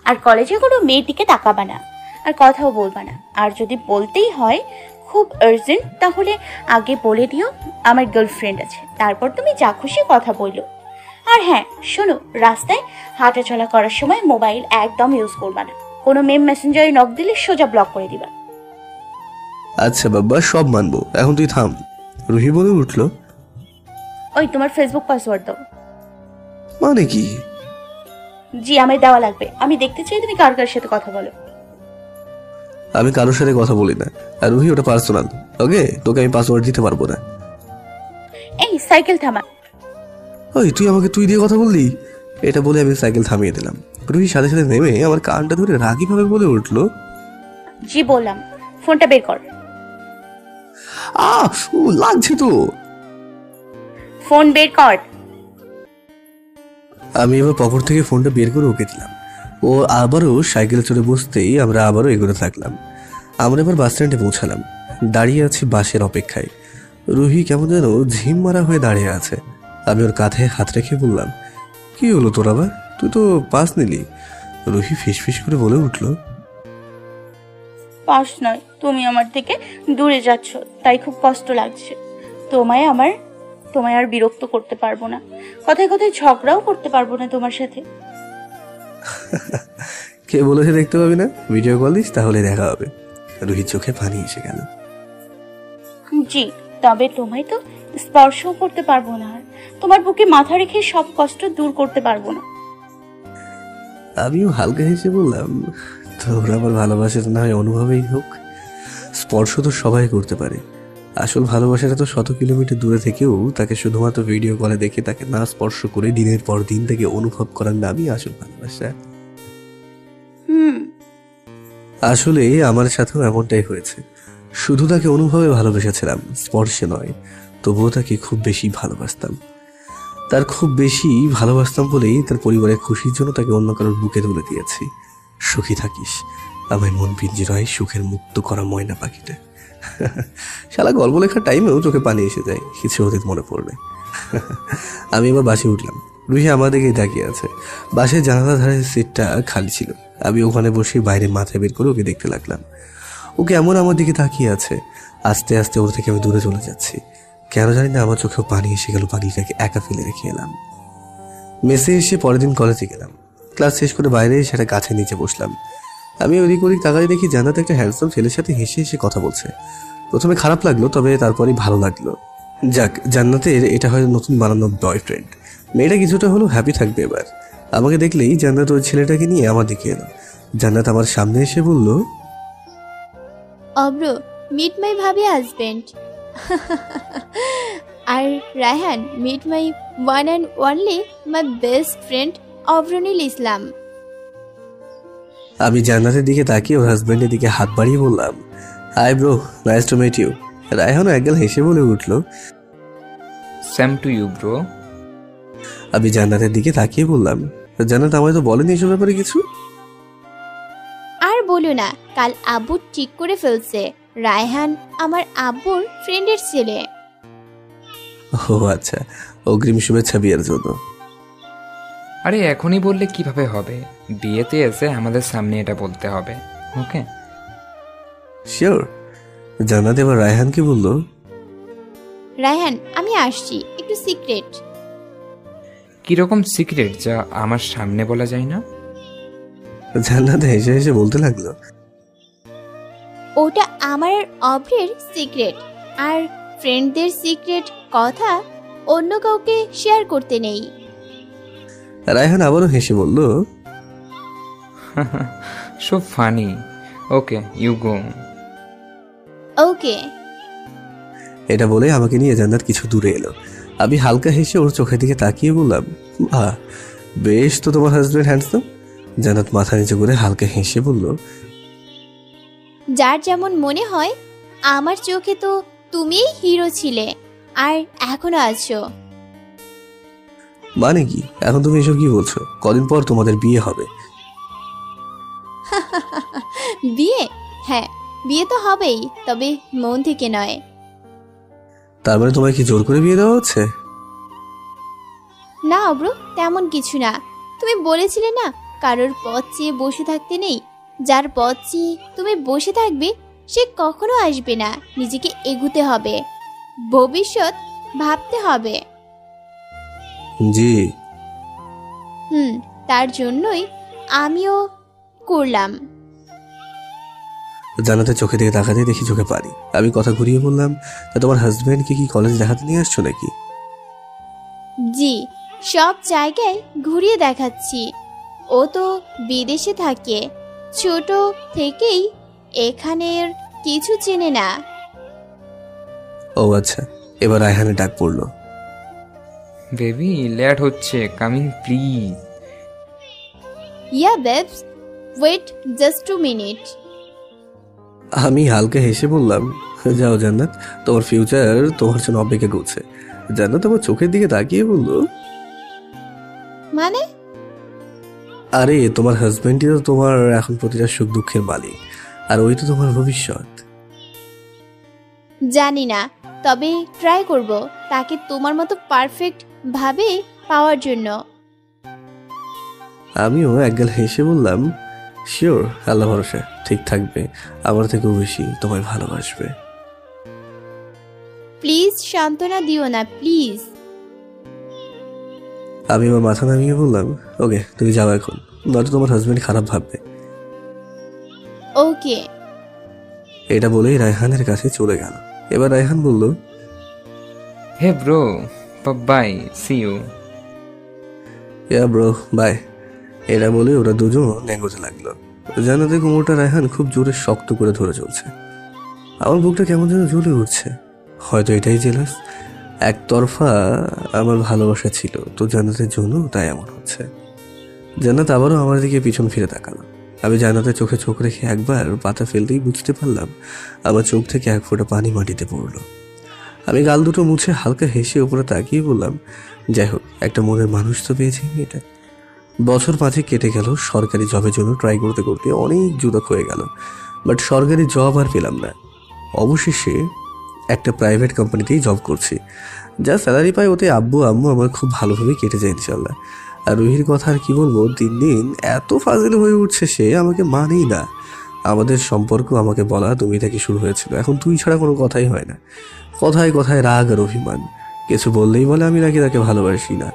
আর কলেজে কোনো মেয়েটিকে তাকাবা না, আর কথাও বলবা না। আর যদি বলতেই হয় খুব আর্জেন্ট, তাহলে আগে বলে দিও আমার গার্লফ্রেন্ড আছে, তারপর তুমি যা খুশি কথা বললো। আর হ্যাঁ শোনো, রাস্তায় হাঁটাচলা করার সময় মোবাইল একদম ইউজ করবা না। কোনো মেম মেসেঞ্জারে নক দিলে সোজা ব্লক করে দিবা। আচ্ছা বাবা, সব মানবো, এখন তুই থাম। রুহি বলে উঠলো, ওই তোমার ফেসবুক পাসওয়ার্ড দাও। মানে কি? জি আমায় দেওয়া লাগবে। আমি দেখতে চাই তুমি কার কার সাথে কথা বলো। আমি কারোর সাথে কথা বলি না। আর রুহি, ওটা পার্সোনাল। ওকে, তোকে আমি পাসওয়ার্ড দিতে পারবো না। এই সাইকেল থামা। ওই তুই আমাকে তুই দিয়ে কথা বললি? এটা বলে আমি সাইকেল থামিয়ে দিলাম। রুহি সাথে সাথে নেমে আমার কানটা ধরে রাগীভাবে বলে উঠলো, জি বললাম, ফোনটা বের কর। ও লাগছে তো। ফোন বের কর। আমি এবার পকেট থেকে ফোনটা বের করে ওকে দিলাম। ও আবারও সাইকেলে চড়ে বসতেই আমরা আবারও এগোতে থাকলাম। আমরা এবার বাস স্ট্যান্ডে পৌঁছালাম। দাঁড়িয়ে আছি বাসের অপেক্ষায়। রুহি কেমন যেন ঝিম মারা হয়ে দাঁড়িয়ে আছে। আমি ওর কাঁধে হাত রেখে বললাম, কি হলো তোর আবার? তুই তো পাস নিলি। রুহি ফিসফিস করে বলে উঠলো, পাস নয়, তুমি আমার থেকে দূরে যাচ্ছ, তাই খুব কষ্ট লাগছে। তোমায় আর বিরক্ত করতে পারবো না, কথায় কথায় ঝগড়াও করতে পারবো না তোমার সাথে। কে বলেছে দেখতে পাবি না? ভিডিও কল দিস, তাহলে দেখা হবে। রুহির চোখে পানি এসে গেল। জি, তবে তোমায় তো স্পর্শও করতে পারবো না, আর তোমার বুকে মাথা রেখে সব কষ্ট দূর করতে পারবো না। আমিও হালকা হেসে বললাম, তোর আমার ভালোবাসাটা না হয় অনুভবেই হোক। স্পর্শ তো সবাই করতে পারে। আসল ভালোবাসাটা তো 100 কিলোমিটার দূরে থেকেও তাকে শুধুমাত্র ভিডিও কলে দেখে তাকে না স্পর্শ করে দিনের পর দিন তাকে অনুভব করার নামই আসল ভালোবাসা। আসলে আমার সাথেও এমনটাই হয়েছে। শুধু তাকে অনুভবে ভালোবেসেছিলাম, স্পর্শে নয়। তবুও তাকে খুব বেশি ভালোবাসতাম। তার খুব বেশি ভালোবাসতাম বলেই তার পরিবারের খুশির জন্য তাকে অন্য কারোর বুকে তুলে দিয়েছি। সুখী থাকিস, আমার মন পিঞ্জিরায় সুখের মুক্ত করা ময়না পাখিটা। শালা গল্প লেখার টাইমেও চোখে পানি এসে যায় কিছু অতীত মনে পড়লে। আমি এবার বাসে উঠলাম। রুহি আমার দিকেই তাকিয়ে আছে। বাসের জানালার ধারে সিটটা খালি ছিল। আমি ওখানে বসে বাইরে মাথা বের করে ওকে দেখতে লাগলাম। ওকে এমন আমার দিকে তাকিয়ে আছে। আস্তে আস্তে ওর থেকে আমি দূরে চলে যাচ্ছি। কেন জানি না আমার চোখেও পানি এসে গেল। পাখিটাকে একা ফেলে রেখে এলাম। মেসে এসে পরের দিন কলেজে গেলাম। ক্লাস শেষ করে বাইরে সেটা গাছের নিচে বসলাম। আমি ওদিক ওদিক তাকাই দেখি জান্নাত একটা হ্যান্ডসাম ছেলের সাথে হেসে হেসে কথা বলছে। প্রথমে খারাপ লাগলো, তবে তারপরেই ভালো লাগলো। যাক, জান্নাতের এটা হয়তো নতুন বানানো বয়ফ্রেন্ড। মেয়েটা কিছুটা হলেও হ্যাপি থাকবে এবার। আমাকে দেখলেই জান্নাত ওই ছেলেটাকে নিয়ে আমার দিকে এলো। জান্নাত আমার সামনে এসে বলল, অব্র, মিট মাই ভাবি হাজবেন্ড। আর Raihan, meet my one and only my best friend Abhronil Islam. আমি জান্নাতের দিকে তাকিয়ে ওর হাজব্যান্ডের দিকে হাত বাড়িয়ে বললাম, hi bro, nice to meet you. রায়হানও একগাল হেসে বলে উঠল, সেম টু ইউ ব্রো। আমি জান্নাতের দিকে তাকিয়ে বললাম, জান্নাত আমায় তো বলেনি এসব ব্যাপারে কিছু। আর বলো না, কাল আব্বু ঠিক করে ফেলছে রায়হান আমার আব্বুর ফ্রেন্ডের ছেলে। ও আচ্ছা, অগ্রিম শুভেচ্ছা বিয়ের জন্য। আরে এখনই বললে কিভাবে হবে? বিয়েতে এসে আমাদের সামনে এটা বলতে হবে, ওকে? শিওর। জান্নাত এবার রায়হানকে বলল, রায়হান, আমি আসছি, একটু সিক্রেট। কিরকম সিক্রেট যা আমার সামনে বলা যায় না? জান্নাত হেসে হেসে বলতে লাগলো, ওটা আমার আর অভ্রের সিক্রেট, আর ফ্রেন্ডদের সিক্রেট কথা অন্য কাউকে শেয়ার করতে নেই। রায়হান আবারও হেসে বলল, so funny, okay you go. Okay. এটা বলে আমাকে নিয়ে জান্নাত কিছু দূরে এলো। আমি হালকা হেসে ওর চোখের দিকে তাকিয়ে বললাম, বাহ, বেশ তো তোমার হাজব্যান্ড হ্যান্ডসাম। জান্নাত মাথা নিচু করে হালকা হেসে বলল, যার যেমন মনে হয়, আমার চোখে তো তুমিই হিরো ছিলে, আর এখনো আছো। মানে কি? এখন তুমি এসব কি বলছো? কদিন পর তোমাদের বিয়ে হবে। বিয়ে? হ্যাঁ, বিয়ে তো হবেই, তবে মন থেকে নয়। তার মানে তোমায় কি জোর করে বিয়ে দেওয়া হচ্ছে? না অব্র, তেমন কিছু না। তুমি বলেছিলে না, কারোর পথ চেয়ে বসে থাকতে নেই। যার পথ চেয়ে তুমি বসে থাকবে, সে কখনো আসবে না। নিজেকে এগুতে হবে, ভবিষ্যৎ ভাবতে হবে। জি। তার জন্যই আমিও করলাম। জান্নাতের চোখে দিকে তাকাতে দেখি চোখে পারি। আমি কথা ঘুরিয়ে বললাম, তা তোমার হাজব্যান্ডকে কি কলেজ দেখাতে নিয়ে আসছো নাকি? জি, সব জায়গায় ঘুরিয়ে দেখাচ্ছি। ও তো বিদেশে থাকে, ছোট থেকেই এখানের কিছু চেনে না। ও আচ্ছা, এবার রায়হানের ডাক পড়লো। বেবি লেট হচ্ছে, coming please. Ya babes, wait just 2 minute. আমি হালকা হেসে বললাম, যাও জান্নাত, তোমার ফিউচার তোমার জন্য অপেক্ষা করছে। জান্নাত আমার চোখের দিকে তাকিয়ে বলল, মানে? আরে তোমার হাজবেন্ডই তো তোমার এখন প্রতিটা সুখ দুঃখের মালিক, আর ওই তো তোমার ভবিষ্যৎ। জানি না, তবে ট্রাই করব তাকে তোমার মতো পারফেক্ট ভাবে পাওয়ার জন্য। আমিও একগাল হেসে বললাম, শিওর, আল্লাহ ভরসা ঠিক থাকবে, আমার থেকেও বেশি তোমায় ভালোবাসবে। প্লিজ সান্ত্বনা দিও না, প্লিজ। আমি আমার মাথা নামিয়ে বললাম, ওকে তুমি যাও এখন, নয়তো তোমার হাজবেন্ড খারাপ ভাববে। ওকে। এটা বলেই রায়হানের কাছে চলে গেল। এবার রায়হান বলল, hey bro, bye, see you. Ya bro, bye. এটা বলে ওরা দুজন নেগোতে লাগলো। জানাতে কোমরটা রায়হান খুব জোরে শক্ত করে ধরে চলছে। আমার বুকটা কেমন যেন জ্বলে উঠছে। হয়তো এটাই জেলাস, একতরফা আমার ভালোবাসা ছিল তো জান্নাতের জন্য, তাই এমন হচ্ছে। জান্নাত আবারও আমার দিকে পিছন ফিরে তাকালো। আমি জান্নাতের চোখে চোখ রেখে একবার পাতা ফেলতেই বুঝতে পারলাম আমার চোখ থেকে এক ফোঁটা পানি মাটিতে পড়লো। আমি গাল দুটো মুছে হালকা হেসে উপরে তাকিয়ে বললাম, যাই হোক, একটা মনের মানুষ তো পেয়েছি এটা। বছর 5 কেটে গেল সরকারি জবের জন্য ট্রাই করতে করতে, অনেক জুদক হয়ে গেল, বাট সরকারি জব আর পেলাম না। অবশেষে একটা প্রাইভেট কোম্পানিতেই জব করছি, যা স্যালারি পাই ওতে আব্বু আম্মু আমার খুব ভালোভাবে কেটে যায় ইনশাল্লাহ। আর রুহির কথা আর কি বলবো, দিন দিন এত ফাজিল হয়ে উঠছে, সে আমাকে মানেই না। আমাদের সম্পর্ক আমাকে বলা তুমি থেকে শুরু হয়েছিল, এখন তুই ছাড়া কোনো কথাই হয় না। কথায় কথায় রাগ আর অভিমান, কিছু বললেই বলে আমি নাকি তাকে ভালোবাসি না।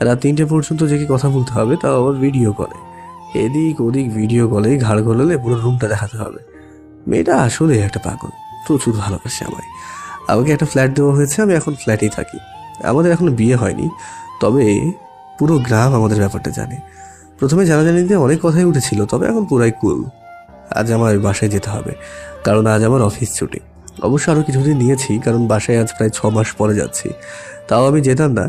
রাত 3টে পর্যন্ত যে কথা বলতে হবে, তাও আবার ভিডিও কলে। এদিক ওদিক ভিডিও কলে ঘাড় গলালে পুরো রুমটা দেখাতে হবে। মেয়েটা আসলে একটা পাগল, প্রচুর ভালোবাসে আমায়। আমাকে একটা ফ্ল্যাট দেওয়া হয়েছে, আমি এখন ফ্ল্যাটেই থাকি। আমাদের এখনো বিয়ে হয়নি, তবে পুরো গ্রাম আমাদের ব্যাপারটা জানে। প্রথমে জানাজানিতে অনেক কথাই উঠেছিল, তবে এখন পুরাই কুল। আজ আমার বাসায় যেতে হবে, কারণ আজ আমার অফিস ছুটি। অবশ্য আরও কিছুদিন নিয়েছি, কারণ বাসায় আজ প্রায় 6 মাস পরে যাচ্ছি। তাও আমি যেতাম না,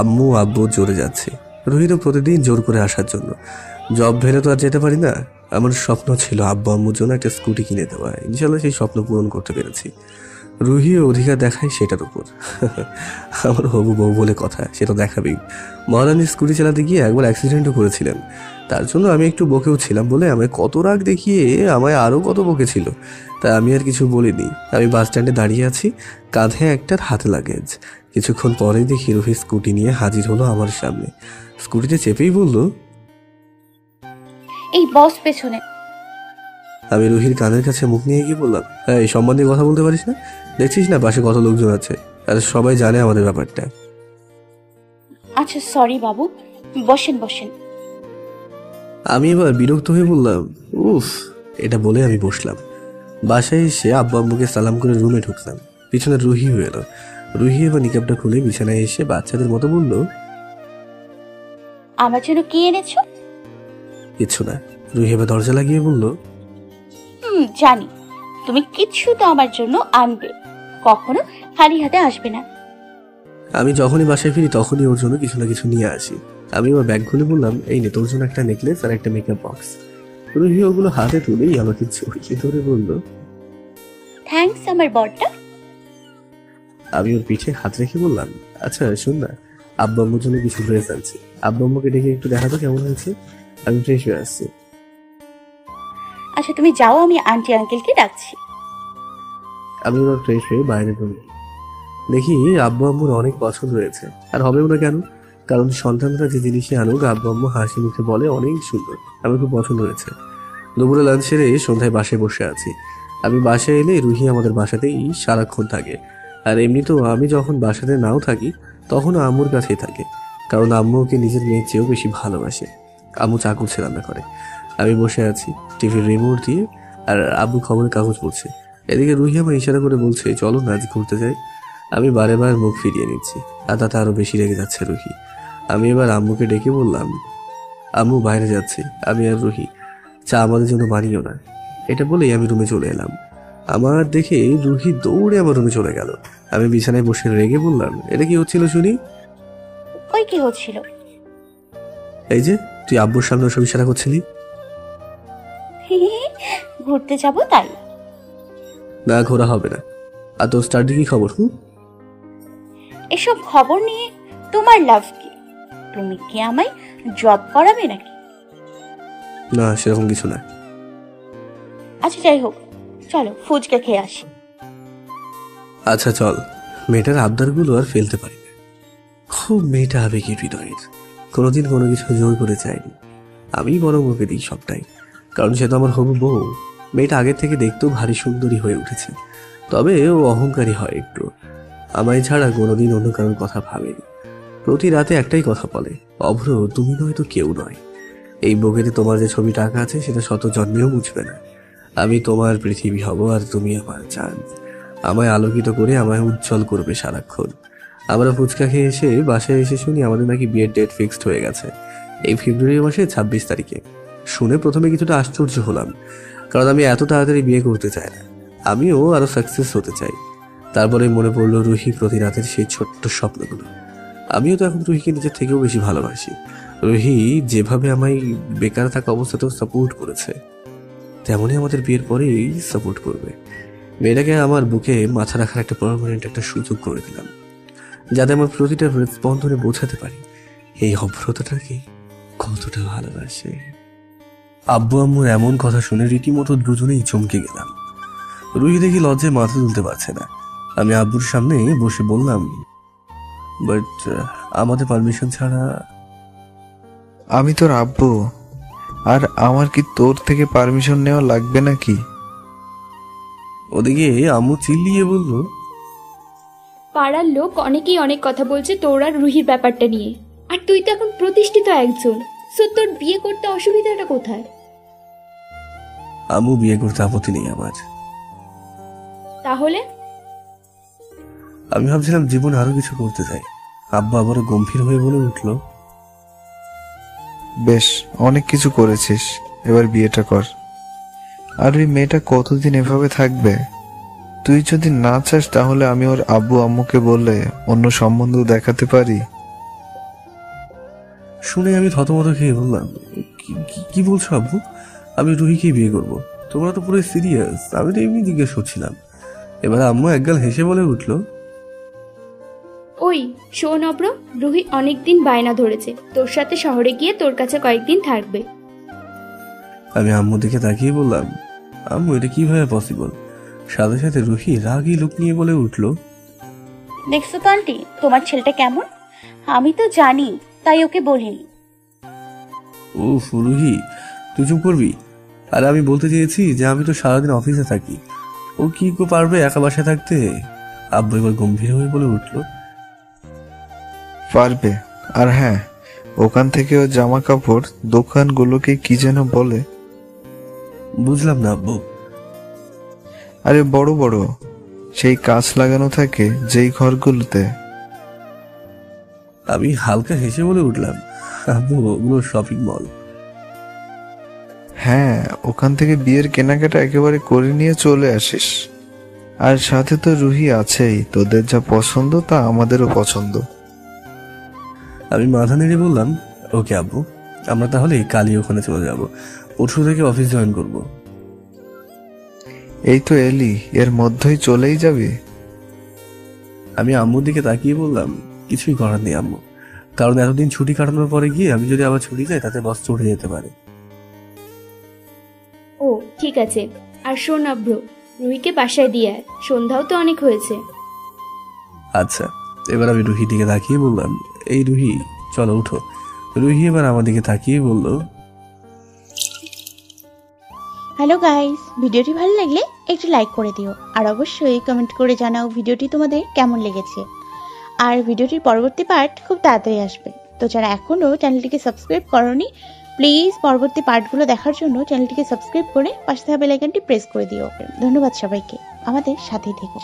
আম্মু আব্বু জোরে যাচ্ছে। রোহিত প্রতিদিন জোর করে আসার জন্য। জব ভেলে তো আর যেতে পারি না। আমার স্বপ্ন ছিল আব্বু আম্মুর জন্য একটা স্কুটি কিনে দেওয়া, ইনশাল্লাহ সেই স্বপ্ন পূরণ করতে পেরেছি। রুহিও অধিকার দেখায় সেটার উপর। আমার হবু বউ বলে কথা, সে তো দেখাবেই। মহারানীর স্কুটি চালাতে গিয়ে একবার অ্যাক্সিডেন্টও করেছিলেন, তার জন্য আমি একটু বকেও ছিলাম বলে আমায় কত রাগ দেখিয়ে আমায় আরও কত বকেছিল। তা আমি আর কিছু বলিনি। আমি বাস স্ট্যান্ডে দাঁড়িয়ে আছি, কাঁধে একটার হাতে লাগেজ। কিছুক্ষণ পরেই দেখি রুহি স্কুটি নিয়ে হাজির হলো আমার সামনে। স্কুটিতে চেপেই বলল, এই বস পেছনে। আমি রুহির কানের কাছে মুখ নিয়ে গিয়ে বললাম, হ্যাঁ, এই সম্বন্ধে কথা বলতে পারিস না? দেখছিস না পাশে কত লোকজন আছে, আর সবাই জানে আমাদের ব্যাপারটা। আচ্ছা সরি বাবু, বসেন বসেন। আমি এবার বিরক্ত হয়ে বললাম, উফ। এটা বলে আমি বসলাম। বাসায় এসে আব্বু আম্মুকে সালাম করে রুমে ঢুকলাম। পিছনে রুহি হয়ে এলো। রুহি এবার নিকাবটা খুলে বিছানায় এসে বাচ্চাদের মতো বলল, আমার জন্য কি এনেছো? কিছু না। রুহি এবার দরজা লাগিয়ে বলল, জানি তুমি কিছু তো আমার জন্য আনবে, কখনো খালি হাতে আসবে না। আমি যখনই বাসায় ফিরি তখনই ওর জন্য কিছু না কিছু নিয়ে আসি। আমি ওর ব্যাগ খুলে বললাম, এই নে তোর জন্য একটা নেকলেস আর একটা মেকআপ বক্স। রুহি ওগুলো হাতে তুলেই আমাকে জড়িয়ে ধরে বলল, থ্যাঙ্কস আমার বরটা। আমি ওর পিঠে হাত রেখে বললাম, আচ্ছা শোন না, আব্বু আম্মুর জন্য কিছু ড্রেস আনছি, আব্বু আম্মুকে ডেকে একটু দেখাতো কেমন হয়েছে। আমি ফ্রেশ হয়ে আসছি। আচ্ছা তুমি যাও, আমি আন্টি আঙ্কেলকে ডাকছি। আমি এবার ফ্রেশ হয়ে বাইরে বেরোই। দেখি আব্বু আম্মুর অনেক পছন্দ হয়েছে, আর হবেও না কেন, কারণ সন্তানরা যে জিনিসই আনুক আব্বু আম্মু হাসি মুখে বলে অনেক সুন্দর। আমার খুব পছন্দ হয়েছে। দুপুরে লাঞ্চ সেরে সন্ধ্যায় বাসায় বসে আছি। আমি বাসায় এলে রুহি আমাদের বাসাতেই সারাক্ষণ থাকে। আর এমনিতেও আমি যখন বাসাতে নাও থাকি তখনও আম্মুর কাছেই থাকে, কারণ আম্মু ওকে নিজের মেয়ের চেয়েও বেশি ভালোবাসে। আম্মু চা করছে, রান্না করে। আমি বসে আছি টিভির রিমোট দিয়ে, আর আব্বু খবরের কাগজ পড়ছে। এদিকে রুহি আমার ইশারা করে বলছে, চলো না আজ ঘুরতে যাই। আমি বারে বার মুখ ফিরিয়ে নিচ্ছি, আর তাতে আরও বেশি রেগে যাচ্ছে রুহি। আমি এবার আম্মুকে ডেকে বললাম, আম্মু বাইরে যাচ্ছি, আমি আর রুহি, চা আমাদের জন্য বানিও না। এটা বলেই আমি রুমে চলে এলাম। আমার দেখে রুহি দৌড়ে আমার রুমে চলে গেল। আমি বিছানায় বসে রেগে বললাম, এটা কি হচ্ছিল শুনি? ওই কি হচ্ছিল? এই যে তুই আব্বুর সামনে ওসব ইশারা করছিলি। ঘুরতে যাব তাই? না, ঘোরা হবে না। আর তোর স্টাডি কি খবর? এসব খবর নিয়ে তোমার লাভ কি? তুমি কি আমায় জব করাবে নাকি? না, সেরকম কিছু না। আচ্ছা যাই হোক, চলো ফুচকা খেয়ে আসি। আচ্ছা চল। মেয়েটার আবদারগুলো আর ফেলতে পারি না। খুব মেয়েটা আবেগী হৃদয়ের, কোনোদিন কোনো কিছু জোর করে চাইনি। আমি বরং ওকে দিই সবটাই, কারণ সে তো আমার হবু বউ। মেয়েটা আগের থেকে দেখতেও ভারী সুন্দরী হয়ে উঠেছে, তবে ও অহংকারী হয় একটু। আমায় ছাড়া কোনোদিন অন্য কারোর কথা ভাবেনি। প্রতি রাতে একটাই কথা বলে, অভ্র তুমি নয় তো কেউ নয়। এই বুকেতে তোমার যে ছবিটা আঁকা আছে সেটা শত জন্মেও মুছবে না। আমি তোমার পৃথিবী হব আর তুমি আমার চাঁদ। আমায় আলোকিত করে আমায় উজ্জ্বল করবে সারাক্ষণ। আমরা ফুচকা খেয়ে এসে বাসায় এসে শুনি আমাদের নাকি বিয়ের ডেট ফিক্সড হয়ে গেছে, এই ফেব্রুয়ারি মাসে 26 তারিখে। শুনে প্রথমে কিছুটা আশ্চর্য হলাম, কারণ আমি এত তাড়াতাড়ি বিয়ে করতে চাই না। আমিও আরো সাকসেস হতে চাই। তারপরে মনে পড়লো রুহি প্রতি রাতের সেই ছোট্ট স্বপ্নগুলো। আমিও তো এখন রুহিকে নিজের থেকেও বেশি ভালোবাসি। রুহি যেভাবে আমায় বেকার থাকা অবস্থাতেও সাপোর্ট করেছে, তেমনই আমাদের বিয়ের পরেই সাপোর্ট করবে। মেয়েটাকে আমার বুকে মাথা রাখার একটা পার্মানেন্ট একটা সুযোগ করে দিলাম, যাতে আমার প্রতিটা স্পন্দনে বোঝাতে পারি এই অভ্রতাটাকে কতটা ভালোবাসে। আব্বু আম্মুর এমন কথা শুনে রীতিমতো দুজনেই চমকে গেলাম। রুহি দেখি লজ্জায় মাথা তুলতে পারছে না। আমি আব্বুর সামনে বসে বললাম, বাট আমাদের পারমিশন ছাড়া। আমি তোর আব্বু, আর আমার কি তোর থেকে পারমিশন নেওয়া লাগবে নাকি? ওদিকে আম্মু চিল্লিয়ে বলল, পাড়ার লোক অনেকেই অনেক কথা বলছে তোর আর রুহির ব্যাপারটা নিয়ে, আর তুই তো এখন প্রতিষ্ঠিত একজন, সো তোর বিয়ে করতে অসুবিধাটা কোথায়? আম্মু বিয়ে করতে আপত্তি নেই আমার। তাহলে? আমি ভাবছিলাম জীবনে আরো কিছু করতে চাই। আব্বা আবার গম্ভীর হয়ে বলে উঠল, বেশ, অনেক কিছু করেছিস, এবার বিয়েটা কর। আর ওই মেয়েটা কতদিন এভাবে থাকবে? তুই যদি না চাস তাহলে আমি ওর আব্বু আম্মুকে বলে অন্য সম্বন্ধ দেখাতে পারি। শুনে আমি থতমত খেয়ে বললাম, কি বলছো আব্বু? আমি রুহিকে বিয়ে করব? তোমরা তো পুরো সিরিয়াস? আমি তো এমনি জিজ্ঞেস করছিলাম। এবার আম্মু একগাল হেসে বলে উঠল, ওই শোন অব্র, রুহি অনেকদিন বায়না ধরেছে তোর সাথে শহরে গিয়ে তোর কাছে কয়েকদিন থাকবে। আমি আম্মু দিকে তাকিয়ে বললাম, আম্মু এটা কিভাবে পসিবল? সাথে সাথে রুহি রাগি লুক নিয়ে বলে উঠল, দেখছো তো আন্টি তোমার ছেলেটা কেমন? আমি তো জানি, তাই ওকে বলিনি। উফ রুহি, তুই চুপ করবি? আর আমি বলতে চেয়েছি যে আমি তো সারাদিন অফিসে থাকি, ও কি পারবে একা বাসায় থাকতে? আব্বু এবার গম্ভীর হয়ে বলে উঠল, পারবে। আর হ্যাঁ, ওখান থেকে ও জামা কাপড় দোকানগুলোকে কি যেন বলে? বুঝলাম না আব্বু। আরে বড় বড় সেই কাঁচ লাগানো থাকে যেই ঘরগুলোতে। আমি হালকা হেসে বলে উঠলাম, আব্বু ওগুলো শপিং মল। হ্যাঁ, ওখান থেকে বিয়ের কেনাকাটা একেবারে করে নিয়ে চলে আসিস। আর সাথে তো রুহি আছেই, তোদের যা পছন্দ তা আমাদেরও পছন্দ। আমি মাথা নেড়ে বললাম, ওকে আব্বু, আমরা তাহলে কালই ওখানে চলে যাব। পরশু থেকে অফিস জয়েন করব। এই তো এলি, এর মধ্যেই চলেই যাবি? আমি আম্মুর দিকে তাকিয়ে বললাম, কিছুই করার নেই আম্মু, কারণ এতদিন ছুটি কাটানোর পরে গিয়ে আমি যদি আবার ছুটি যাই তাতে বস চড়ে যেতে পারে। ও ঠিক আছে। আর শোন অব্র, রুহিকে বাসায় দিয়ে আয়, সন্ধ্যাও তো অনেক হয়েছে। আচ্ছা। এবার আমি রুহির দিকে তাকিয়ে বললাম, এই রুহি চলো উঠো। রুহি এবার আমার দিকে তাকিয়ে বলল, হ্যালো গাইস, ভিডিওটি ভালো লাগলে একটু লাইক করে দিও, আর অবশ্যই কমেন্ট করে জানাও ভিডিওটি তোমাদের কেমন লেগেছে। আর ভিডিওটির পরবর্তী পার্ট খুব তাড়াতাড়ি আসবে, তো যারা এখনও চ্যানেলটিকে সাবস্ক্রাইব করোনি প্লিজ পরবর্তী পার্টগুলো দেখার জন্য চ্যানেলটিকে সাবস্ক্রাইব করে পাশে থাকা বেল আইকনটি প্রেস করে দিও। ধন্যবাদ সবাইকে, আমাদের সাথেই থেকো।